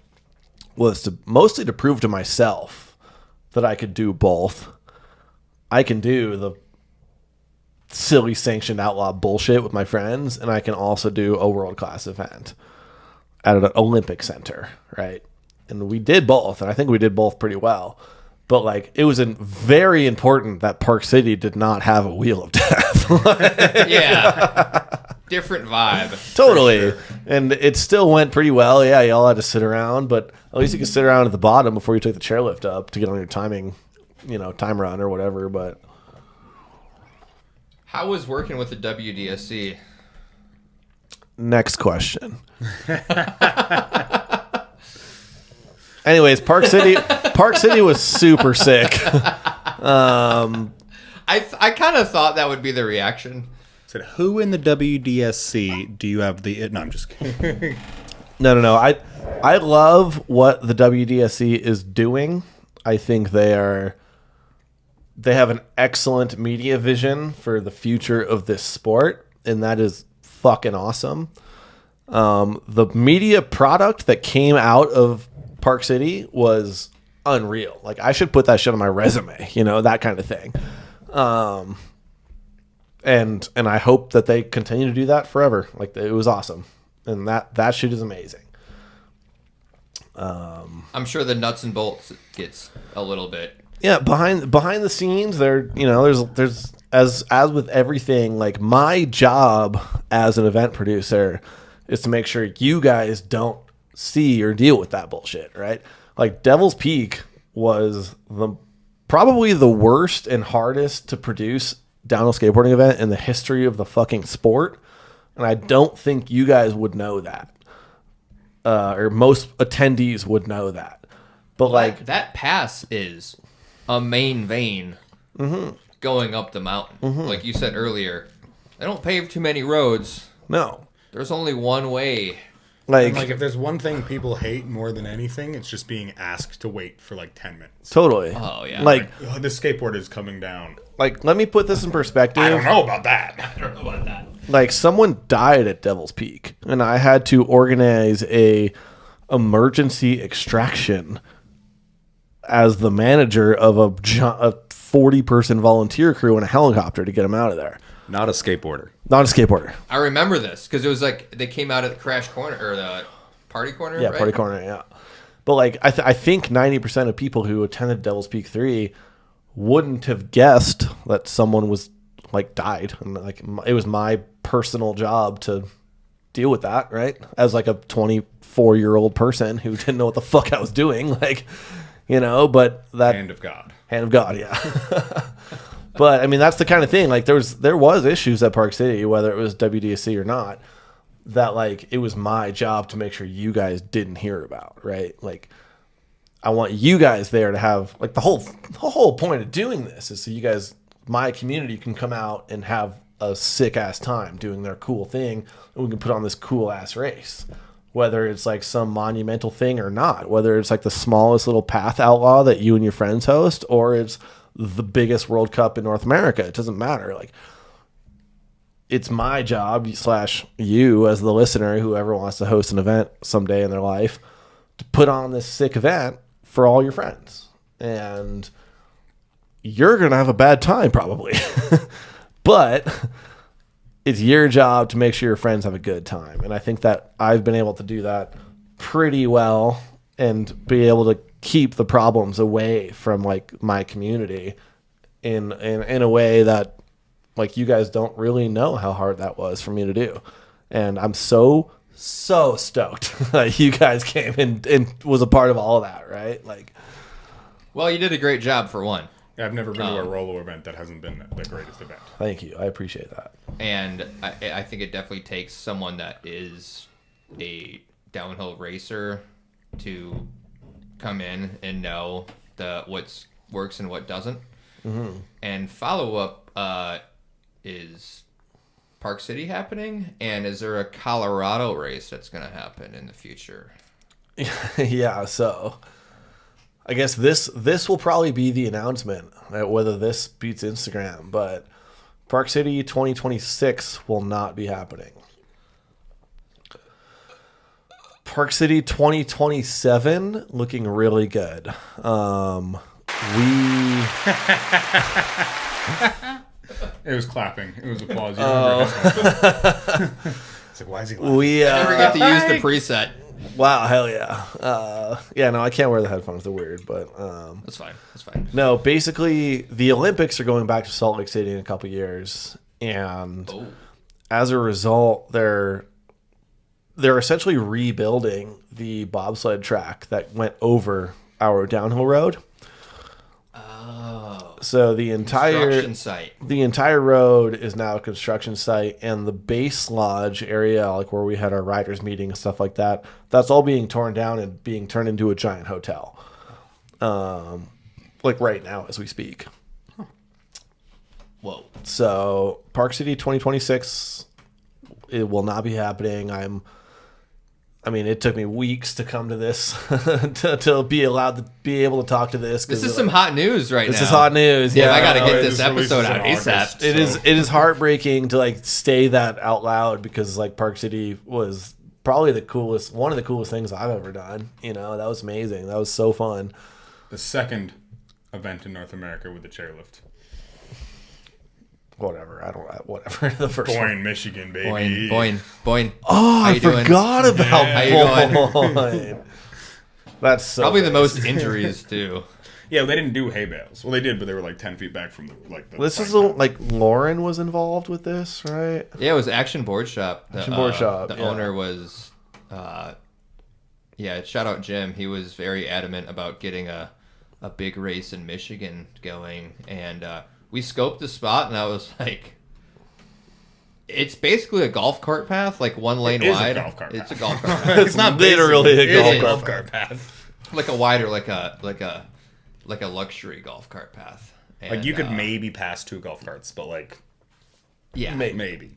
was mostly to prove to myself that I could do both. I can do the silly sanctioned outlaw bullshit with my friends, and I can also do a world-class event at an Olympic center, right? And we did both, and I think we did both pretty well. But like, it was very important that Park City did not have a Wheel of Death. Yeah. Different vibe. Totally. for sure. And it still went pretty well. Yeah, y'all had to sit around, but at least you could sit around at the bottom before you took the chairlift up to get on your timing, time run or whatever. But How was working with the WDSC? next question. Anyways, Park City was super sick. I kind of thought that would be the reaction. Said, who in the WDSC do you have the... No, I'm just kidding. No. I love what the WDSC is doing. I think they have an excellent media vision for the future of this sport, and that is fucking awesome. The media product that came out of Park City was unreal. Like, I should put that shit on my resume, that kind of thing. And I hope that they continue to do that forever. Like, it was awesome. And that shit is amazing. I'm sure the nuts and bolts gets a little bit. Yeah, behind the scenes, there's as with everything, like my job as an event producer is to make sure you guys don't see or deal with that bullshit, right? Like Devil's Peak was probably the worst and hardest to produce downhill skateboarding event in the history of the fucking sport, and I don't think you guys would know that, or most attendees would know that. But like that pass is a main vein going up the mountain. Like you said earlier, they don't pave too many roads. no, There's only one way. Like if there's one thing people hate more than anything, it's just being asked to wait for like 10 minutes. totally. Oh, yeah. Like Oh, this skateboard is coming down. let me put this in perspective. I don't know about that. I don't know about that. Like someone died at Devil's Peak, and I had to organize a emergency extraction as the manager of a 40-person volunteer crew in a helicopter to get him out of there. Not a skateboarder. Not a skateboarder. I remember this because it was like they came out at the crash corner or the party corner. Yeah, right? party corner. Yeah, but like I think 90% of people who attended Devil's Peak 3 wouldn't have guessed that someone was like died, and like it was my personal job to deal with that, right? As like a 24-year-old person who didn't know what the fuck I was doing, like, you know. But that Hand of God. hand of God, yeah. But I mean, that's the kind of thing. Like there was issues at Park City, whether it was WDSC or not, that like it was my job to make sure you guys didn't hear about, right? Like I want you guys there to have like the whole point of doing this is so you guys, my community, can come out and have a sick ass time doing their cool thing, and we can put on this cool ass race. Whether it's like some monumental thing or not, whether it's like the smallest little path outlaw that you and your friends host, or it's the biggest World Cup in North America, it doesn't matter. Like it's my job / you as the listener, whoever wants to host an event someday in their life, to put on this sick event for all your friends. And you're going to have a bad time probably, but it's your job to make sure your friends have a good time. And I think that I've been able to do that pretty well and be able to keep the problems away from like my community in a way that like you guys don't really know how hard that was for me to do. And I'm so stoked that you guys came and was a part of all of that, right? Like, Well, you did a great job for one. Yeah, I've never been to a Rolo event that hasn't been the greatest event. thank you. I appreciate that. And I think it definitely takes someone that is a downhill racer to come in and know what works and what doesn't. Mm-hmm. And follow up is Park City happening? And is there a Colorado race that's going to happen in the future? Yeah, so I guess this will probably be the announcement, whether this beats Instagram, but Park City 2026 will not be happening. Park City 2027 looking really good. It was clapping. It was applause. It's like, why is he laughing? I never get to use the preset. Wow, hell yeah. Yeah, no, I can't wear the headphones. They're weird, but That's fine. That's fine. no, basically the Olympics are going back to Salt Lake City in a couple years, and as a result, they're essentially rebuilding the bobsled track that went over our downhill road. Oh. So the Construction site. the entire road is now a construction site, and the base lodge area, like where we had our riders meeting and stuff like that, that's all being torn down and being turned into a giant hotel. Like right now as we speak. Whoa. So Park City 2026, it will not be happening. I mean, it took me weeks to come to this, to be allowed to be able to talk to this. This is some hot news right now. This is hot news. Yeah, I got to get it this just episode releases out in ASAP. August. It is heartbreaking to like say that out loud, because like Park City was probably one of the coolest things I've ever done. You know, that was amazing. That was so fun. The second event in North America with the chairlift. Whatever. Whatever. The first one. Boyne, Michigan, baby. Boyne. Oh, How I you doing? forgot about How you Boyne. That's so Probably the nice. most injuries too. Yeah, they didn't do hay bales. Well, they did, but they were like 10 feet back from the This is bike path. like Lauren was involved with this, right? Yeah, it was Action Board Shop. Action Board Shop, The yeah. owner was, shout out Jim. He was very adamant about getting a big race in Michigan going, and we scoped the spot, and I was like, it's basically a golf cart path, like one lane It is a wide. golf cart It's a path. golf cart path. It's not literally basically- a it is golf cart path. Like a wider, like a luxury golf cart path. Like And, you could maybe pass 2 golf carts, but like yeah, maybe.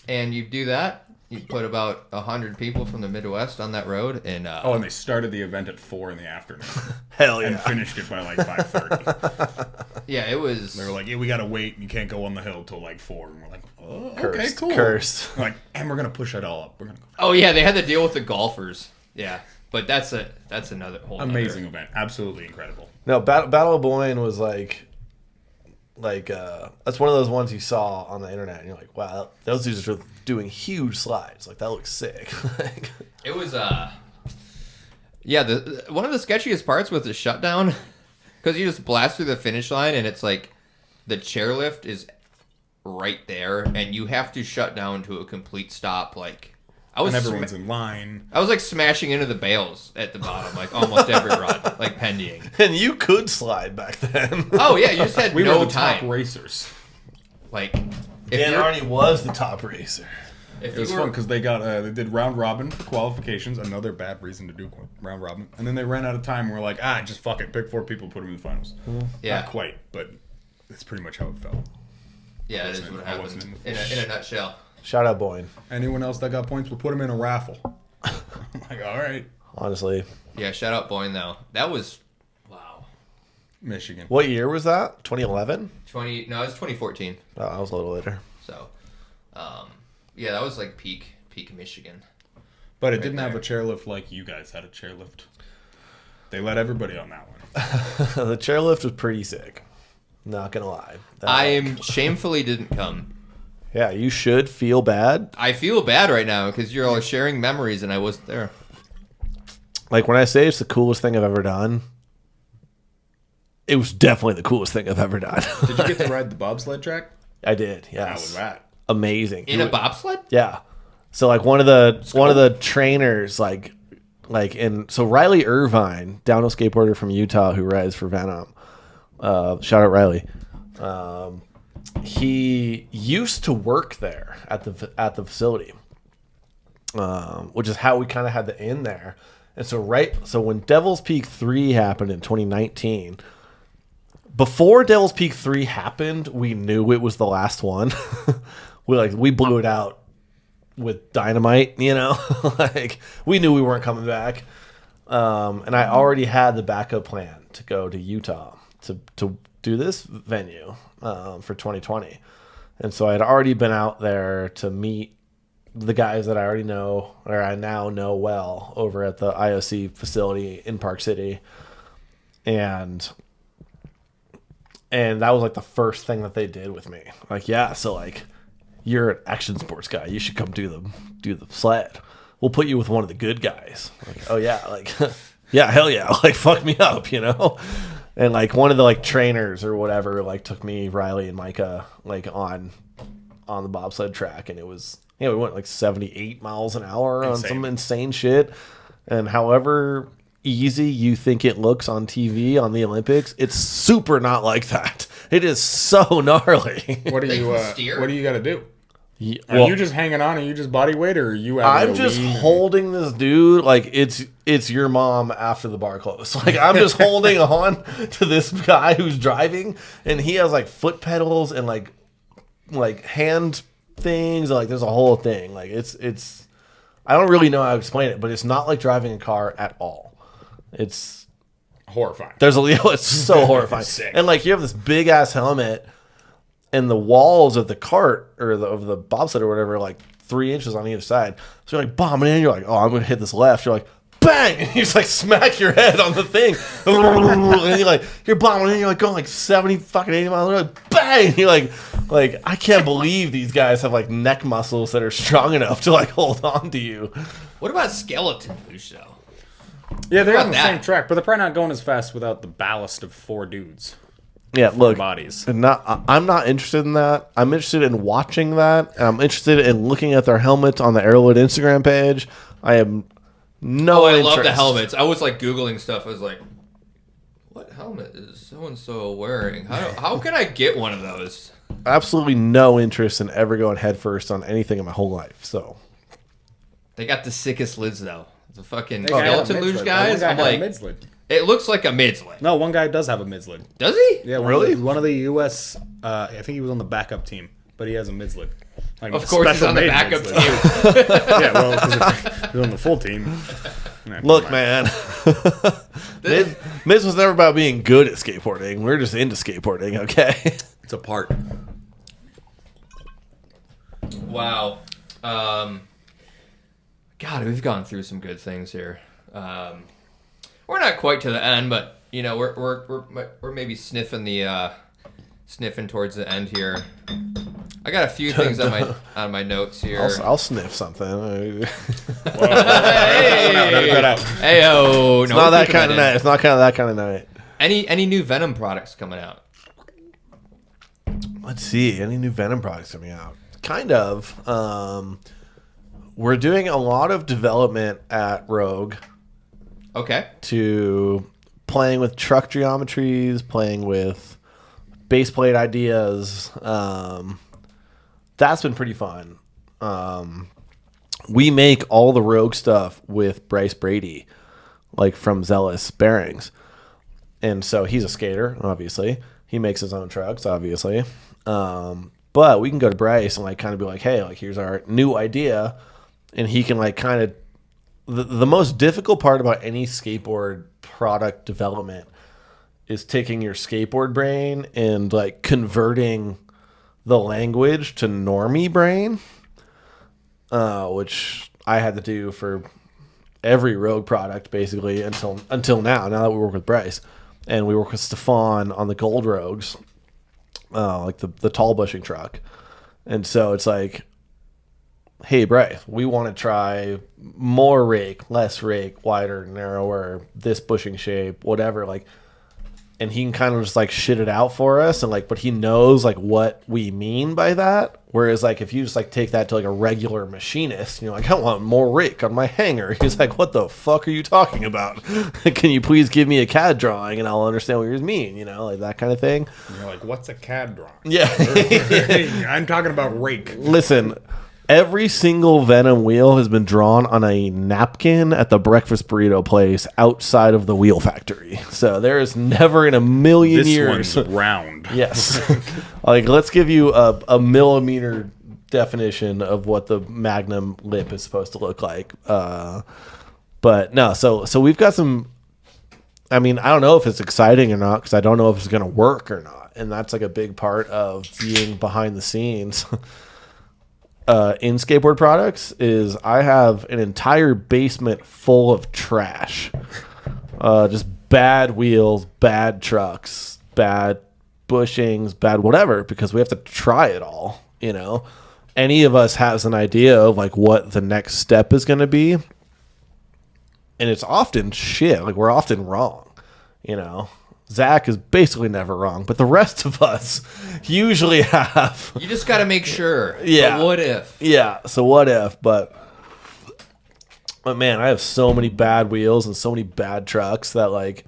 and you do that. You put about 100 people from the Midwest on that road, and Oh, and they started the event at 4 in the afternoon Hell and yeah. finished it by like 5:30. yeah, it was. They were like, "Yeah, we gotta wait. You can't go on the hill till like 4." And we're like, "Oh, okay, Cursed. cool." Cursed. We're like, and we're gonna push it all up. We're gonna go. Oh yeah, they had to deal with the golfers. Yeah, but that's another whole Amazing event, absolutely incredible. No, Battle of Boyne was like that's one of those ones you saw on the internet, and you're like, wow, those dudes are doing huge slides. Like that looks sick. Like, It was yeah, the one of the sketchiest parts was the shutdown, because you just blast through the finish line and it's like the chairlift is right there and you have to shut down to a complete stop. Like I was And everyone's in line. I was like smashing into the bales at the bottom, like almost every run, like pendying. and you could slide back then. Oh yeah, you just had We no were the time. top racers. Like if Dan you're, Arnie was the top racer. if It was you fun were, because they did round robin qualifications. Another bad reason to do round robin. And then they ran out of time. And we're like, just fuck it, pick 4 people, put them in the finals. yeah, Not quite, but that's pretty much how it felt. yeah, it is wasn't- what I happened wasn't in the in a nutshell. Shout out Boyne. Anyone else that got points, we'll put them in a raffle. I'm like, all right, Honestly, Yeah, shout out Boyne though. That was wow. Michigan. what year was that? 2011. It was 2014. Oh, I was a little later. So, yeah, that was like peak Michigan. But it didn't have there. a chairlift like you guys had a chairlift. They let everybody on that one. The chairlift was pretty sick. Not gonna lie. I shamefully didn't come. Yeah, you should feel bad. I feel bad right now because you're all sharing memories and I wasn't there. Like when I say it's the coolest thing I've ever done, it was definitely the coolest thing I've ever done. Did you get to ride the bobsled track? I did. Yes. How was that? Amazing. In a bobsled? Yeah. So like one of the trainers so Riley Irvine, downhill skateboarder from Utah who rides for Venom. Shout out Riley. He used to work there at the facility, which is how we kind of had the in there. And so when Devil's Peak 3 happened in 2019, before Devil's Peak 3 happened, we knew it was the last one. we blew it out with dynamite, like we knew we weren't coming back. And I already had the backup plan to go to Utah to do this venue for 2020. And so I had already been out there to meet the guys that I already know, or I now know well, over at the IOC facility in Park City. And that was like the first thing that they did with me. Like, yeah, so like you're an action sports guy. You should come do the sled. We'll put you with one of the good guys. Like, oh yeah, like yeah, hell yeah. Like fuck me up, And like one of the like trainers or whatever like took me, Riley and Micah, like on the bobsled track, and it was we went like 78 miles an hour on some insane shit. And however easy you think it looks on TV on the Olympics, it's super not like that. It is so gnarly. What do They you can steer? What do you got to do? Are Well, you just hanging on? Are you just body weight, or are you? having I'm to just lean and- holding this dude like it's your mom after the bar closed. Like I'm just holding on to this guy who's driving, and he has like foot pedals and like hand things. Like there's a whole thing. Like it's I don't really know how to explain it, but it's not like driving a car at all. It's horrifying. it's so horrifying. Sick. And like you have this big ass helmet, and the walls of the cart or of the bobsled or whatever are like 3 inches on either side. So you're like bombing in. You're like, oh, I'm gonna hit this left. You're like, bang! And you just like smack your head on the thing. And you're bombing in. You're like going like 70 fucking 80 miles an hour. Like, bang! And you're like I can't believe these guys have like neck muscles that are strong enough to like hold on to you. What about skeleton push though? Yeah, they're How on the about same that? track, but they're probably not going as fast without the ballast of 4 dudes. Yeah, look, Bodies. I'm not interested in that. I'm interested in watching that. And I'm interested in looking at their helmets on the Airwood Instagram page. I am no I interest. love the helmets. I was like Googling stuff. I was like, what helmet is so-and-so wearing? How can I get one of those? Absolutely no interest in ever going headfirst on anything in my whole life. So They got the sickest lids, though. The fucking They had a skeleton luge mid-slid. guys. One guy I'm had a like, mid-slid. it looks like a mid-slid. No, one guy does have a mid-slid. Does he? Yeah, Really? One of the U.S. I think he was on the backup team, but he has a mid-slid. Like Of course, he's on the special-made backup mid-slid. team. Yeah, well, because if he's on the full team. look, man, Miz was never about being good at skateboarding. We're just into skateboarding, okay? It's a part. Wow. God, we've gone through some good things here. We're not quite to the end, but you know, we're maybe sniffing towards the end here. I got a few things on my notes here. I'll sniff something. Edit that out. Heyo, It's not that kind of night. It's not that kind of night. Any new Venom products coming out? Let's see. Any new Venom products coming out? Kind of. We're doing a lot of development at Rogue Okay. to playing with truck geometries, playing with base plate ideas. That's been pretty fun. We make all the Rogue stuff with Bryce Brady, like from Zealous Bearings. And so he's a skater, obviously. He makes his own trucks, obviously. But we can go to Bryce and like kind of be like, hey, like here's our new idea. And he can like kind of the most difficult part about any skateboard product development is taking your skateboard brain and like converting the language to normie brain, which I had to do for every Rogue product basically until now that we work with Bryce and we work with Stefan on the Gold Rogues, like the tall bushing truck. And so it's like, hey, Bryce, we want to try more rake, less rake, wider, narrower, this bushing shape, whatever. Like, and he can kind of just like shit it out for us, and like, but he knows like what we mean by that. Whereas like if you just like take that to like a regular machinist, you're like, I want more rake on my hanger. He's like, what the fuck are you talking about? Can you please give me a CAD drawing and I'll understand what you mean? You know, like that kind of thing. And you're like, what's a CAD drawing? Yeah. I'm talking about rake. Listen, every single Venom wheel has been drawn on a napkin at the breakfast burrito place outside of the wheel factory. So there is never in a million This years. one's round. Yes. Like, let's give you a millimeter definition of what the Magnum lip is supposed to look like. But no, so we've got some. I mean, I don't know if it's exciting or not because I don't know if it's going to work or not. And that's like a big part of being behind the scenes. In skateboard products is I have an entire basement full of trash. Just bad wheels, bad trucks, bad bushings, bad whatever, because we have to try it all, you know. Any of us has an idea of like what the next step is going to be. And it's often shit. Like we're often wrong, you know. Zach is basically never wrong, but the rest of us usually have. You just got to make sure. Yeah. But what if? Yeah, so what if? But man, I have so many bad wheels and so many bad trucks that, like,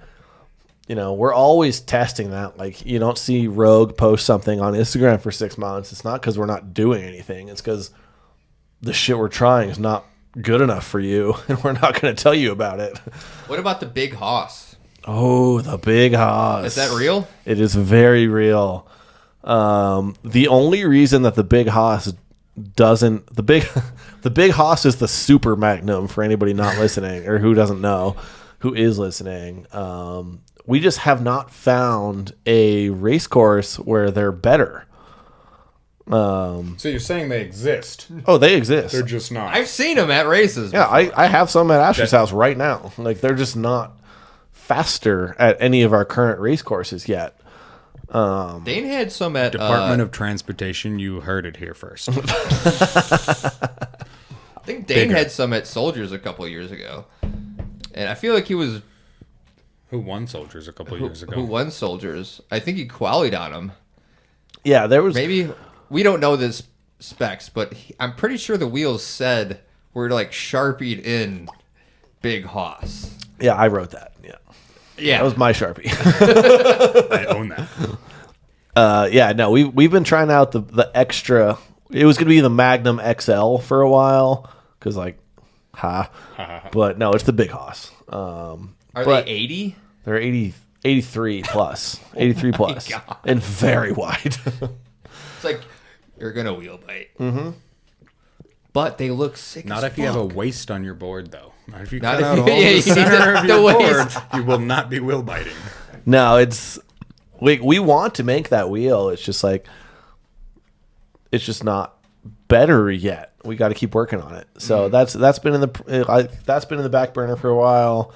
you know, we're always testing that. Like, you don't see Rogue post something on Instagram for 6 months. It's not because we're not doing anything. It's because the shit we're trying is not good enough for you, and we're not going to tell you about it. What about the big Hoss? Oh, the big Haas. Is that real? It is very real. The only reason that the big Haas doesn't the big Haas is the super Magnum for anybody not listening or who doesn't know, who is listening. We just have not found a race course where they're better. So you're saying they exist? Oh, they exist. They're just not. I've seen them at races. Yeah, I have some at Ashley's house right now. Like they're just not faster at any of our current race courses yet. Dane had some at Department of Transportation. You heard it here first. I think Dane had some at Soldiers a couple years ago. And I feel like he was Who won Soldiers a couple years ago? who won Soldiers. I think he qualied on him. Yeah, there was Maybe we don't know the specs, but I'm pretty sure the wheels said were like sharpied in Big Hoss. Yeah, I wrote that. Yeah. Yeah, That was my Sharpie. I own that. Yeah, no, we've been trying out the extra. It was going to be the Magnum XL for a while because but no, it's the Big Hoss. Are but they 80? They're 83 plus, 83 plus, God. and very wide. It's like you're gonna wheel bite. Mm-hmm. But they look sick. Not as if you have a fuck. waist on your board, though. Not if you Not cut if out you- all yeah, the you center need of the your waist. board, you will not be wheel biting. No, it's we want to make that wheel. It's just like it's just not better yet. We got to keep working on it. So that's been in the back burner for a while.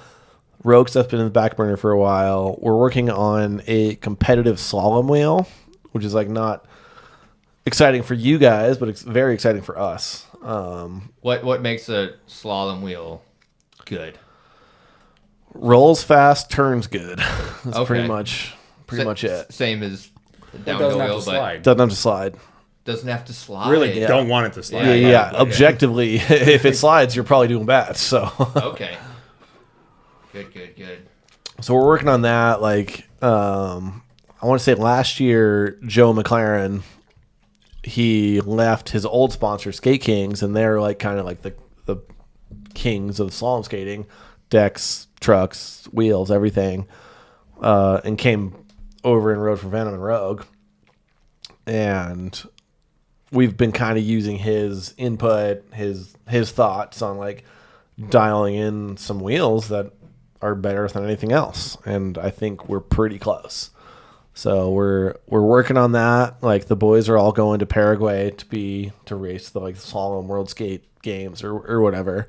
Rogue stuff's been in the back burner for a while. We're working on a competitive slalom wheel, which is like not exciting for you guys, but it's very exciting for us. What makes a slalom wheel good? Rolls fast, turns good. That's Okay. pretty much it. Same as the It downhill doesn't have wheel, to but slide. Doesn't have to slide. doesn't have to slide. Really don't want it to slide. Yeah. Objectively, if it slides, you're probably doing bad. So, Okay. Good. so we're working on that. Like, I want to say last year, Joe McLaren, he left his old sponsor, Skate Kings, and they're like kind of like the kings of slalom skating, decks, trucks, wheels, everything, and came over and rode for Venom and Rogue. And we've been kind of using his input, his thoughts on like dialing in some wheels that are better than anything else. And I think we're pretty close. So we're working on that. Like the boys are all going to Paraguay to race the like slalom World Skate Games or whatever.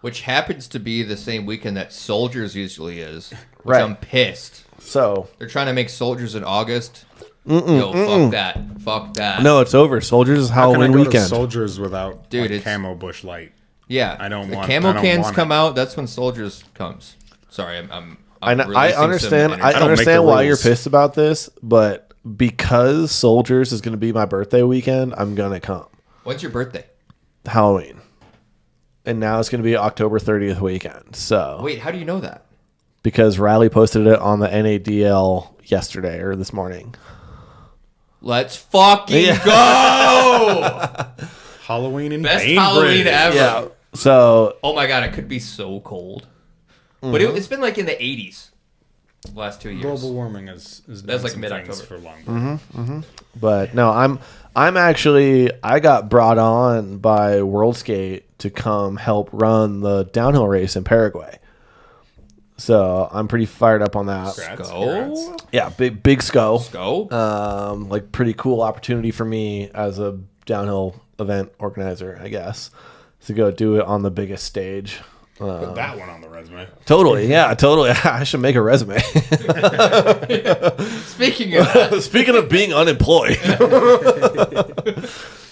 Which happens to be the same weekend that Soldiers usually is. Which Right. I'm pissed. So They're trying to make Soldiers in August. No, fuck that. Fuck that. no, it's over. Soldiers is How can I Halloween go to weekend. Soldiers without Dude, like, it's- camo bush light? Yeah. I don't the want- camo I don't cans want come it. out. That's when Soldiers comes. Sorry, I'm I releasing some understand. energy. I don't make understand the why you're rules. pissed about this, but because Soldiers is going to be my birthday weekend, I'm going to come. When's your birthday? Halloween, and now it's going to be October 30th weekend. So Wait, how do you know that? because Riley posted it on the NADL yesterday or this morning. Let's fucking go! Halloween in Best Bainbridge. Halloween ever. Yeah. So Oh my god, it could be so cold. But it's been like in the 80s the last 2 years. Global warming is That's like some mid-October. things for long. but no, I'm actually I got brought on by World Skate to come help run the downhill race in Paraguay. So I'm pretty fired up on that. Congrats, Go. congrats. Yeah, big SCO. Go. Like pretty cool opportunity for me as a downhill event organizer, I guess, to go do it on the biggest stage. Put that one on the resume. Totally, yeah, totally. I should make a resume. Speaking of that, Speaking of being unemployed,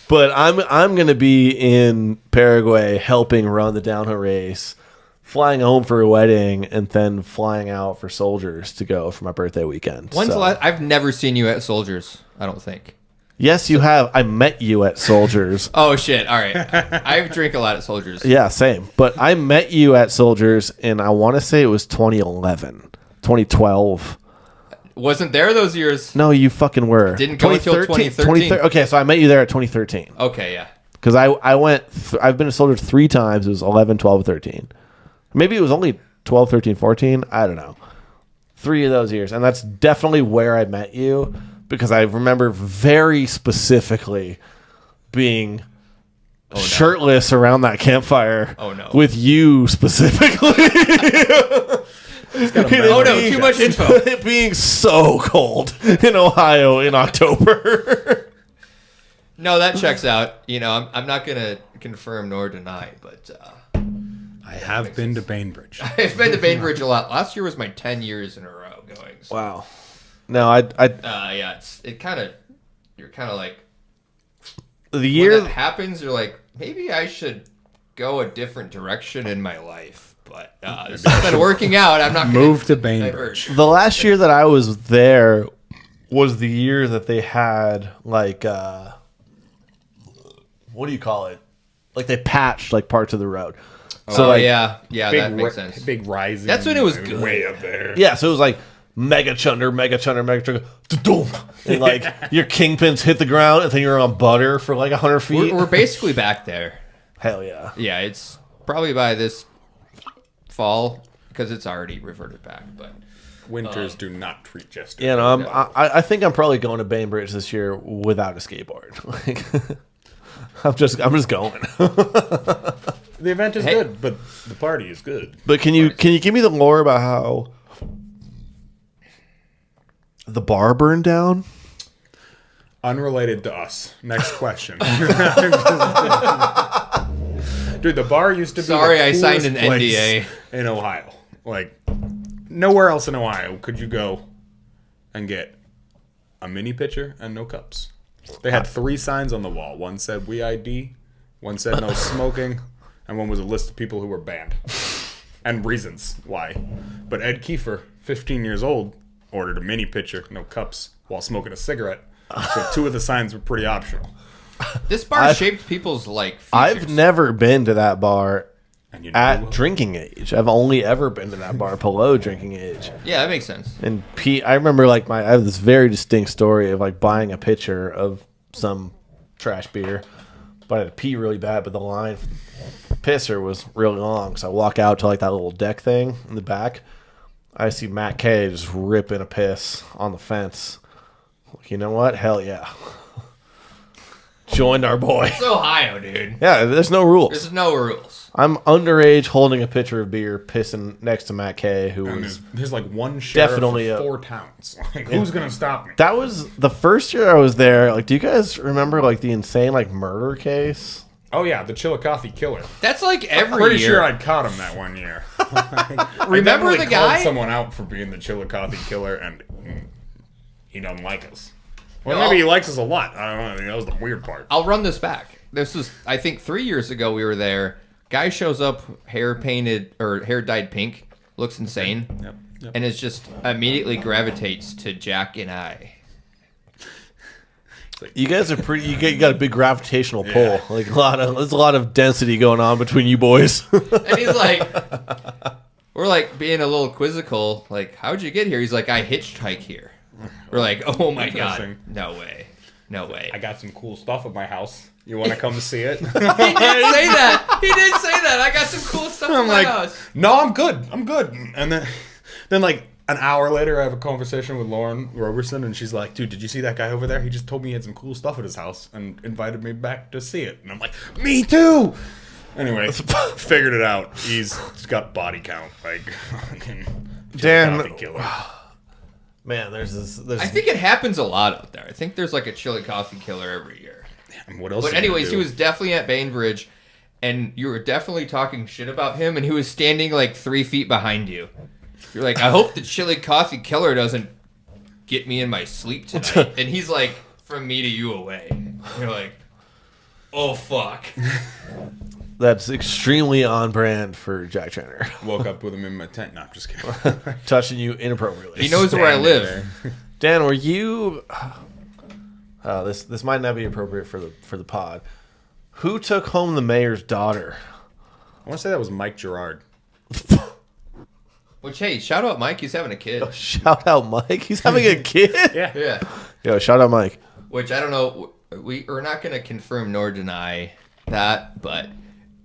but I'm gonna be in Paraguay helping run the downhill race, flying home for a wedding, and then flying out for Soldiers to go for my birthday weekend. when's So- the last? I've never seen you at Soldiers. I don't think. Yes, you have. I met you at Soldiers. Oh shit! All right, I drink a lot at Soldiers. Yeah, same. But I met you at Soldiers, and I want to say it was 2011, 2012. Wasn't there those years? No, you fucking were. Didn't go until 2013. Okay, so I met you there at 2013. Okay, yeah. Because I went, I've been to Soldiers 3 times. It was 11, 12, 13. Maybe it was only 12, 13, 14. I don't know. 3 of those years. And that's definitely where I met you. Because I remember very specifically being shirtless around that campfire. Oh, no. With you specifically. Oh no, too much info. It being so cold in Ohio in October. No, that checks out. You know, I'm not gonna confirm nor deny, but I have been to Bainbridge. I've been to Bainbridge a lot. Last year was my 10 years in a row going. So, Wow. No, yeah, it kind of, you're kind of like, the when year that happens, you're like, maybe I should go a different direction in my life. but this has been working out. I'm not going Move to Bainbridge. The last year that I was there was the year that they had like what do you call it? Like they patched like parts of the road. So yeah, that makes sense. Big rising. That's when it was good. Way up there. yeah, so it was like mega chunder, da-doom. And like your kingpins hit the ground and then you're on butter for like 100 feet. We're basically back there. Hell yeah. Yeah, it's probably by this fall because it's already reverted back. But Winters do not treat Jester. You know, I think I'm probably going to Bainbridge this year without a skateboard. Like, I'm just going. The event is good, but the party is good. But can you give me the lore about how the bar burned down? Unrelated to us. Next question. Dude, the bar used to be Sorry, the I signed coolest an place NDA. in Ohio. Like, nowhere else in Ohio could you go and get a mini pitcher and no cups. They had 3 signs on the wall. One said "We ID," one said "No smoking," and one was a list of people who were banned and reasons why. But Ed Kiefer, 15 years old, ordered a mini pitcher, no cups, while smoking a cigarette. So 2 of the signs were pretty optional. This bar shaped people's like features. I've never been to that bar And you know at drinking age. I've only ever been to that bar below drinking age. Yeah, that makes sense. And Pete, I remember like I have this very distinct story of like buying a pitcher of some trash beer, but I had to pee really bad, but the line for the pisser was really long. So I walk out to like that little deck thing in the back. I see Matt K just ripping a piss on the fence. Like, you know what? Hell yeah. Joined our boy. It's Ohio, dude. Yeah, there's no rules. There's no rules. I'm underage holding a pitcher of beer, pissing next to Matt K, who And was... there's like one sheriff Definitely for a- 4 towns. Like, who's gonna stop me? That was the first year I was there. Like, do you guys remember like the insane like murder case? Oh yeah, the Chillicothe killer. That's like every Pretty year. sure I'd caught him that one year. Remember I the called guy? someone out for being the Chillicothe killer, and he doesn't like us. Well, No, maybe he likes us a lot. I don't know. I think that was the weird part. I'll run this back. This was, I think, 3 years ago we were there. Guy shows up, hair painted or hair dyed pink, looks insane, Yep. and is just immediately gravitates to Jack and I. You guys are pretty. You got a big gravitational pull. Like there's a lot of density going on between you boys. And he's like, we're like being a little quizzical, like, how'd you get here? He's like, I hitchhike here. We're like, oh my god, Interesting. no way. I got some cool stuff at my house. You want to come see it? He did say that. He did say that. I got some cool stuff in I'm my like, house. no, I'm good. And then like an hour later, I have a conversation with Lauren Roberson, and she's like, dude, did you see that guy over there? He just told me he had some cool stuff at his house and invited me back to see it. And I'm like, me too. Anyway, figured it out. He's got body count. Like, Dan- Chillicothe killer. Man, there's I think it happens a lot out there. I think there's like a Chillicothe killer every year. And what else? But are you gonna anyways, do? he was definitely at Bainbridge, and you were definitely talking shit about him, and he was standing like 3 feet behind you. You're like, I hope the Chillicothe killer doesn't get me in my sleep tonight. And he's like, from me to you away. You're like, oh fuck. that's extremely on brand for Jack Traynor. Woke up with him in my tent. No, I'm just kidding. Touching you inappropriately. He knows where I Standing live. there. Dan, were you? This might not be appropriate for the pod. Who took home the mayor's daughter? I want to say that was Mike Gerard. Which, hey, shout out Mike. He's having a kid. Shout out Mike. He's having a kid. Yeah. Yeah. Yo, shout out Mike. Which I don't know. We're not going to confirm nor deny that, but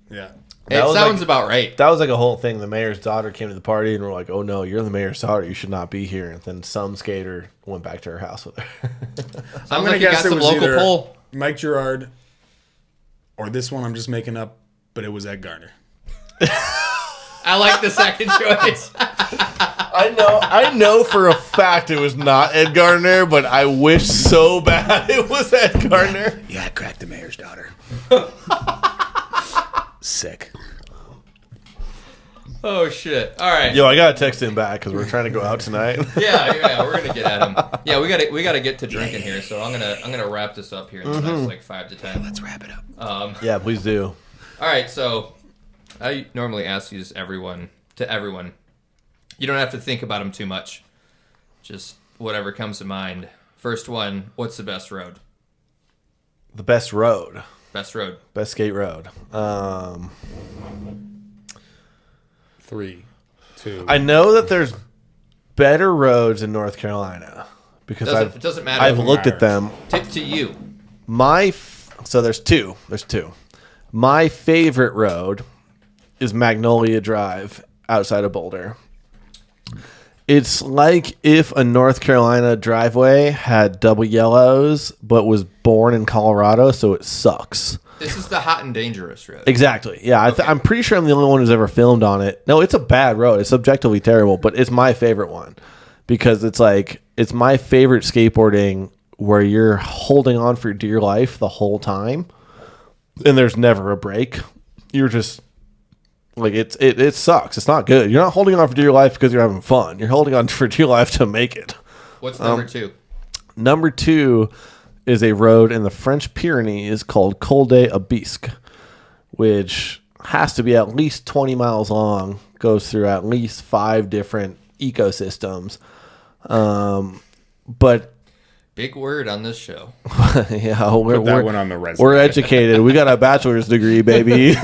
Yeah. That it was sounds like- about right. That was like a whole thing. The mayor's daughter came to the party and we're like, "Oh no, you're the mayor's daughter. You should not be here." And then some skater went back to her house with her. Sounds gonna like you guess got it some was local either pull. Mike Gerard, or this one I'm just making up, but it was Ed Garner. I like the second choice. I know for a fact it was not Ed Gardner, but I wish so bad it was Ed Gardner. Yeah, I cracked the mayor's daughter. Sick. Oh shit! All right. Yo, I gotta text him back because we're trying to go out tonight. Yeah, we're gonna get at him. Yeah, we gotta get to drinking here. So I'm gonna wrap this up here in the next like 5 to 10. Let's wrap it up. Yeah, please do. All right, so I normally ask these to everyone. You don't have to think about them too much. Just whatever comes to mind. First one, what's the best road? The best road. Best road. Best skate road. 3, 2. I know that there's better roads in North Carolina because It doesn't matter. I've looked at them. Tip to you. So there's two. My favorite road is Magnolia Drive outside of Boulder. It's like if a North Carolina driveway had double yellows but was born in Colorado, so it sucks. This is the hot and dangerous road. Exactly. Yeah, Okay. I'm pretty sure I'm the only one who's ever filmed on it. No, it's a bad road. It's objectively terrible, but it's my favorite one because it's my favorite skateboarding where you're holding on for dear life the whole time and there's never a break. You're just like it sucks. It's not good. You're not holding on for dear life because you're having fun. You're holding on for dear life to make it. What's number 2? Number 2 is a road in the French Pyrenees called Col des Aubisques, which has to be at least 20 miles long, goes through at least 5 different ecosystems. But Big word on this show. yeah, Put that one on the resume. we're educated. We got a bachelor's degree, baby.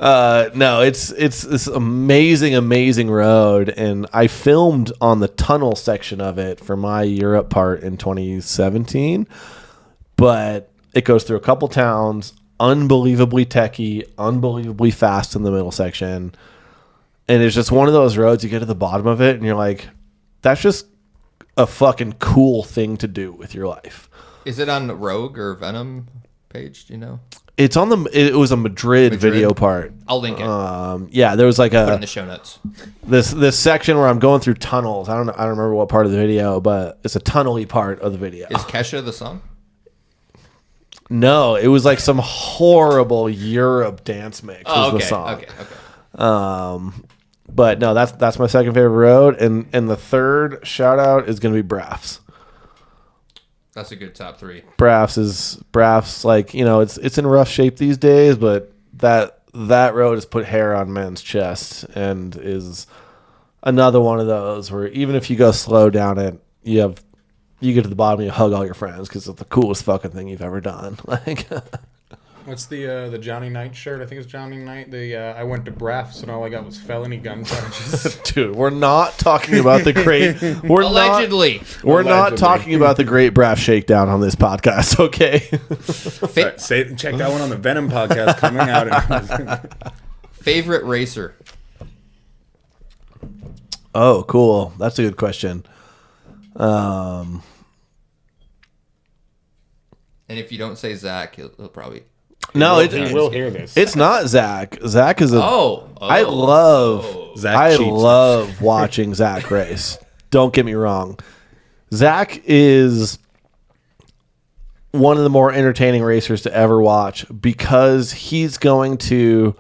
No, it's this amazing road, and I filmed on the tunnel section of it for my Europe part in 2017. But it goes through a couple towns, unbelievably techy, unbelievably fast in the middle section, and it's just one of those roads. You get to the bottom of it, and you're like, "That's just a fucking cool thing to do with your life." Is it on the Rogue or Venom page? Do you know? It was a Madrid video part. I'll link it. Yeah, there was like Put it in the show notes. this section where I'm going through tunnels. I don't remember what part of the video, but it's a tunnel-y part of the video. Is Kesha the song? No, it was like some horrible Europe dance mix was the song. Okay. But no, that's my second favorite road, and the third shout out is gonna be Braff's. That's a good top 3. Braff's like, it's in rough shape these days, but that road has put hair on men's chest and is another one of those where even if you go slow down it, you get to the bottom and you hug all your friends because it's the coolest fucking thing you've ever done. Like, What's the Johnny Knight shirt? I think it's Johnny Knight. I went to Braff's and all I got was felony gun charges. dude, we're not talking about the great. Allegedly. We're not talking about the great Braff shakedown on this podcast. Okay. Check that one on the Venom podcast coming out. Favorite racer? Oh, cool. That's a good question. And if you don't say Zach, he'll probably... No, He will hear this. it's not Zach. Zach is a. I Zach cheats. love watching Zach race. Don't get me wrong. Zach is one of the more entertaining racers to ever watch because he's going to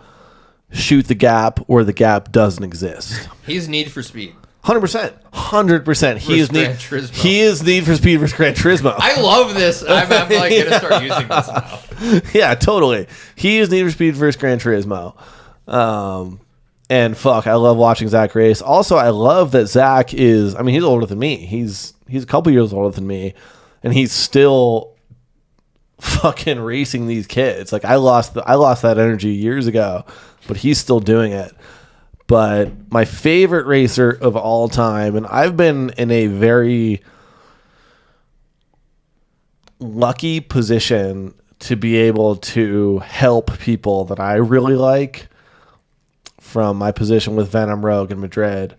shoot the gap where the gap doesn't exist. He's Need for Speed. 100%. He is Gran Turismo. He is Need for Speed versus Gran Turismo. I love this. I'm like going to start using this now. Yeah, totally. He is Need for Speed versus Gran Turismo. And fuck, I love watching Zach race. Also, I love that Zach is, he's older than me. He's a couple years older than me, and he's still fucking racing these kids. Like I lost that energy years ago, but he's still doing it. But my favorite racer of all time, and I've been in a very lucky position to be able to help people that I really like from my position with Venom, Rogue, and Madrid.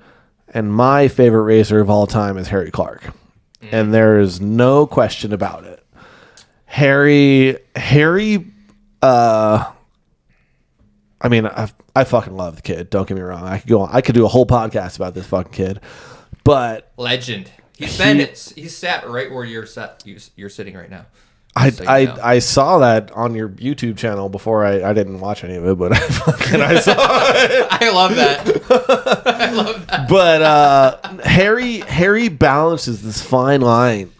And my favorite racer of all time is Harry Clark. And there is no question about it. Harry, I fucking love the kid. Don't get me wrong. I could do a whole podcast about this fucking kid. But Legend. He's sat right where you're sitting right now. I saw that on your YouTube channel before. I didn't watch any of it, but I saw it. I love that. I love that. But Harry balances this fine line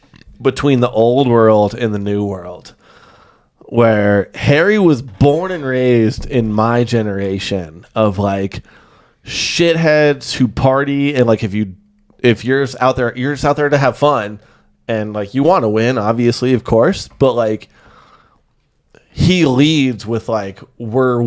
between the old world and the new world, where Harry was born and raised in my generation of like shitheads who party, and like if you're just out there to have fun, and like you want to win, obviously, of course, but like he leads with like we're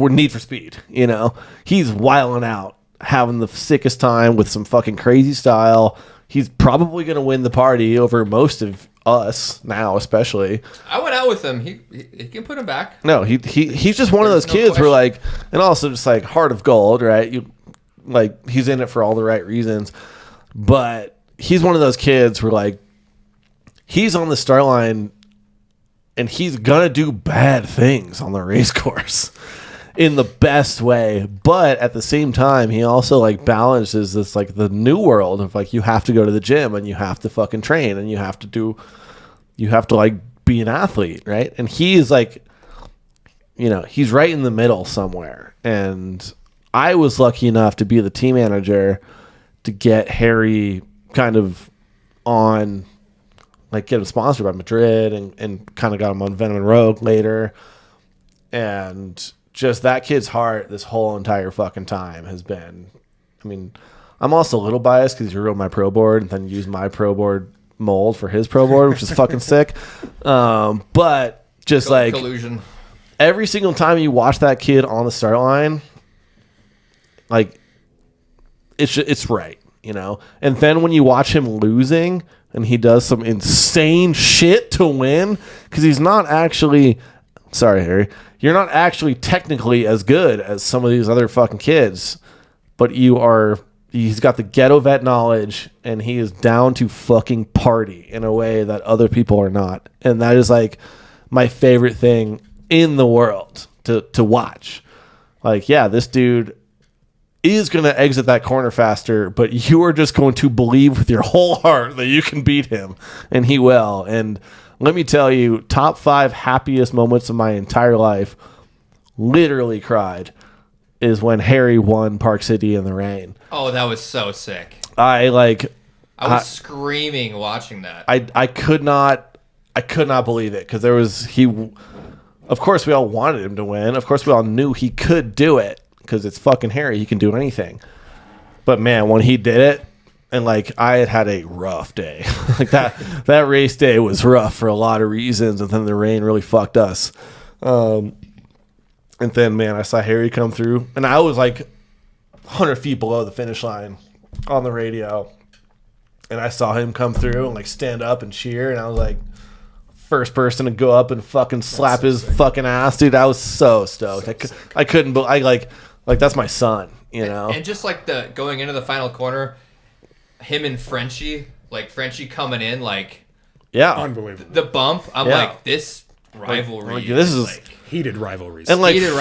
Need for Speed, you know. He's wilding out, having the sickest time with some fucking crazy style. He's probably gonna win the party over most of us now, especially. I went out with him. He can put him back. No, he's just one of those There's no kids where question. like, and also just like heart of gold, right? You like he's in it for all the right reasons, but he's one of those kids where like he's on the start line and he's gonna do bad things on the race course in the best way, but at the same time he also like balances this like the new world of like you have to go to the gym and you have to fucking train and you have to like be an athlete, right? And he's like, you know, he's right in the middle somewhere. And I was lucky enough to be the team manager to get Harry kind of on, like get him sponsored by Madrid and kind of got him on Venom and Rogue later. And just that kid's heart this whole entire fucking time has been, I mean, I'm also a little biased because he rode my pro board and then used my pro board mold for his pro board, which is fucking sick. But just like Collusion. every single time you watch that kid on the start line, like it's right, you know. And then when you watch him losing and he does some insane shit to win, because he's not actually, sorry Harry, you're not actually technically as good as some of these other fucking kids, but he's got the ghetto vet knowledge and he is down to fucking party in a way that other people are not. And that is like my favorite thing in the world to watch. Like, yeah, this dude is going to exit that corner faster, but you are just going to believe with your whole heart that you can beat him, and he will. And let me tell you, top 5 happiest moments of my entire life, literally cried, is when Harry won Park City in the rain. Oh, that was so sick. I was screaming watching that. I could not believe it, because of course we all wanted him to win. Of course we all knew he could do it because it's fucking Harry. He can do anything. But man, when he did it, and like I had a rough day. Like that race day was rough for a lot of reasons, and then the rain really fucked us. And then man, I saw Harry come through, and I was like 100 feet below the finish line on the radio, and I saw him come through and like stand up and cheer, and I was like, first person to go up and fucking slap his fucking ass, dude. I was so stoked. I couldn't, but I like that's my son, you know. And just like the going into the final corner, him and Frenchie coming in, like, yeah, Unbelievable. the bump. I'm Yeah. like, this rivalry. Like, this is like, Heated rivalries. and like Heated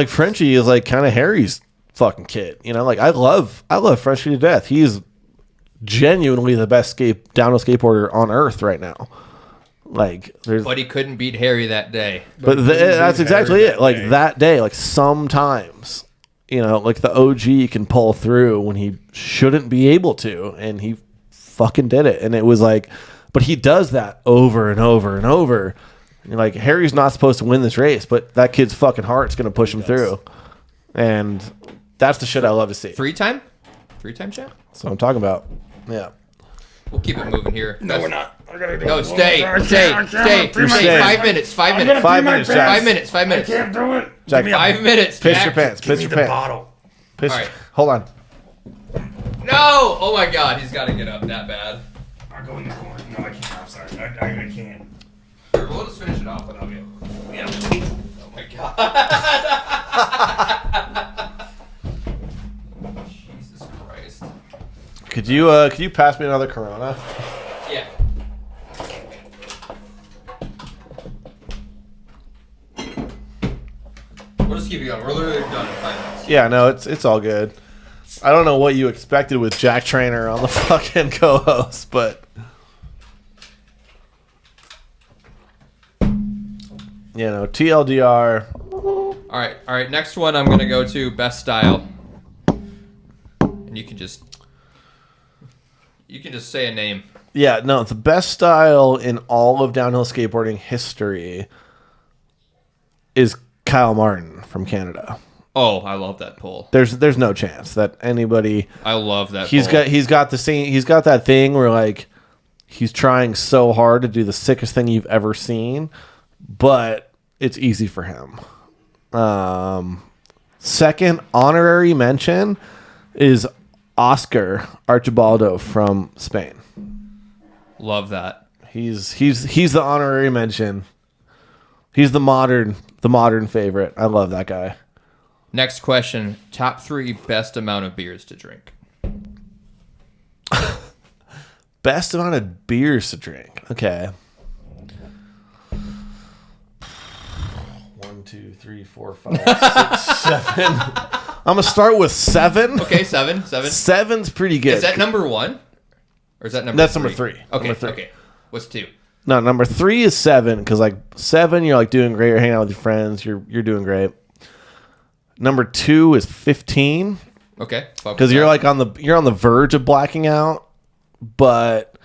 Frenchie is like kind of Harry's fucking kid, you know. Like I love Frenchie to death. He's genuinely the best downhill skateboarder on earth right now. Like, but he couldn't beat Harry that day. but that's exactly it. Like that day, like sometimes, you know, like the OG can pull through when he shouldn't be able to, and he fucking did it. And it was like, but he does that over and over and over. And you're like, Harry's not supposed to win this race, but that kid's fucking heart's gonna push him through. And that's the shit I love to see. Three-time champ? That's what I'm talking about. Yeah. We'll keep it moving here. No, we're not. I gotta do No, it. stay. staying. 5 minutes. 5 minutes. 5 minutes, Jack. 5 minutes. 5 minutes. Can't do it. Jack, 5 minutes. piss Jack. your pants. Give Piss me your the pants. bottle. Piss. All right. Hold on. No! Oh my God, he's got to get up that bad. I'll go in the corner. No, I can't. I'm sorry. I can't. Here, we'll just finish it off without you. Yeah. Oh my God. Jesus Christ. Could you pass me another Corona? Yeah. We'll just keep it going. We're literally done in 5 minutes. Yeah, no, it's all good. I don't know what you expected with Jack Traynor on the fucking co-host, but you know, TLDR. All right. Next one, I'm gonna go to best style, and you can just say a name. Yeah, no, the best style in all of downhill skateboarding history. is Kyle Martin from Canada. Oh, I love that pull. There's no chance that anybody. I love that. He's got that thing where like he's trying so hard to do the sickest thing you've ever seen, but it's easy for him. Second honorary mention is Oscar Archibaldo from Spain. Love that. He's the honorary mention. He's the modern favorite. I love that guy. Next question. Top 3 best amount of beers to drink. Best amount of beers to drink. Okay. 1, 2, 3, 4, 5, 6, 7. I'm gonna start with 7. Okay, 7. 7's pretty good. Is that number 1? Or is that number That's 3? number 3. Okay, Number 3. okay. What's 2? No, number 3 is 7 because like 7, you're like doing great. You're hanging out with your friends. You're doing great. Number 2 is 15 Okay. because you're like on the verge of blacking out, but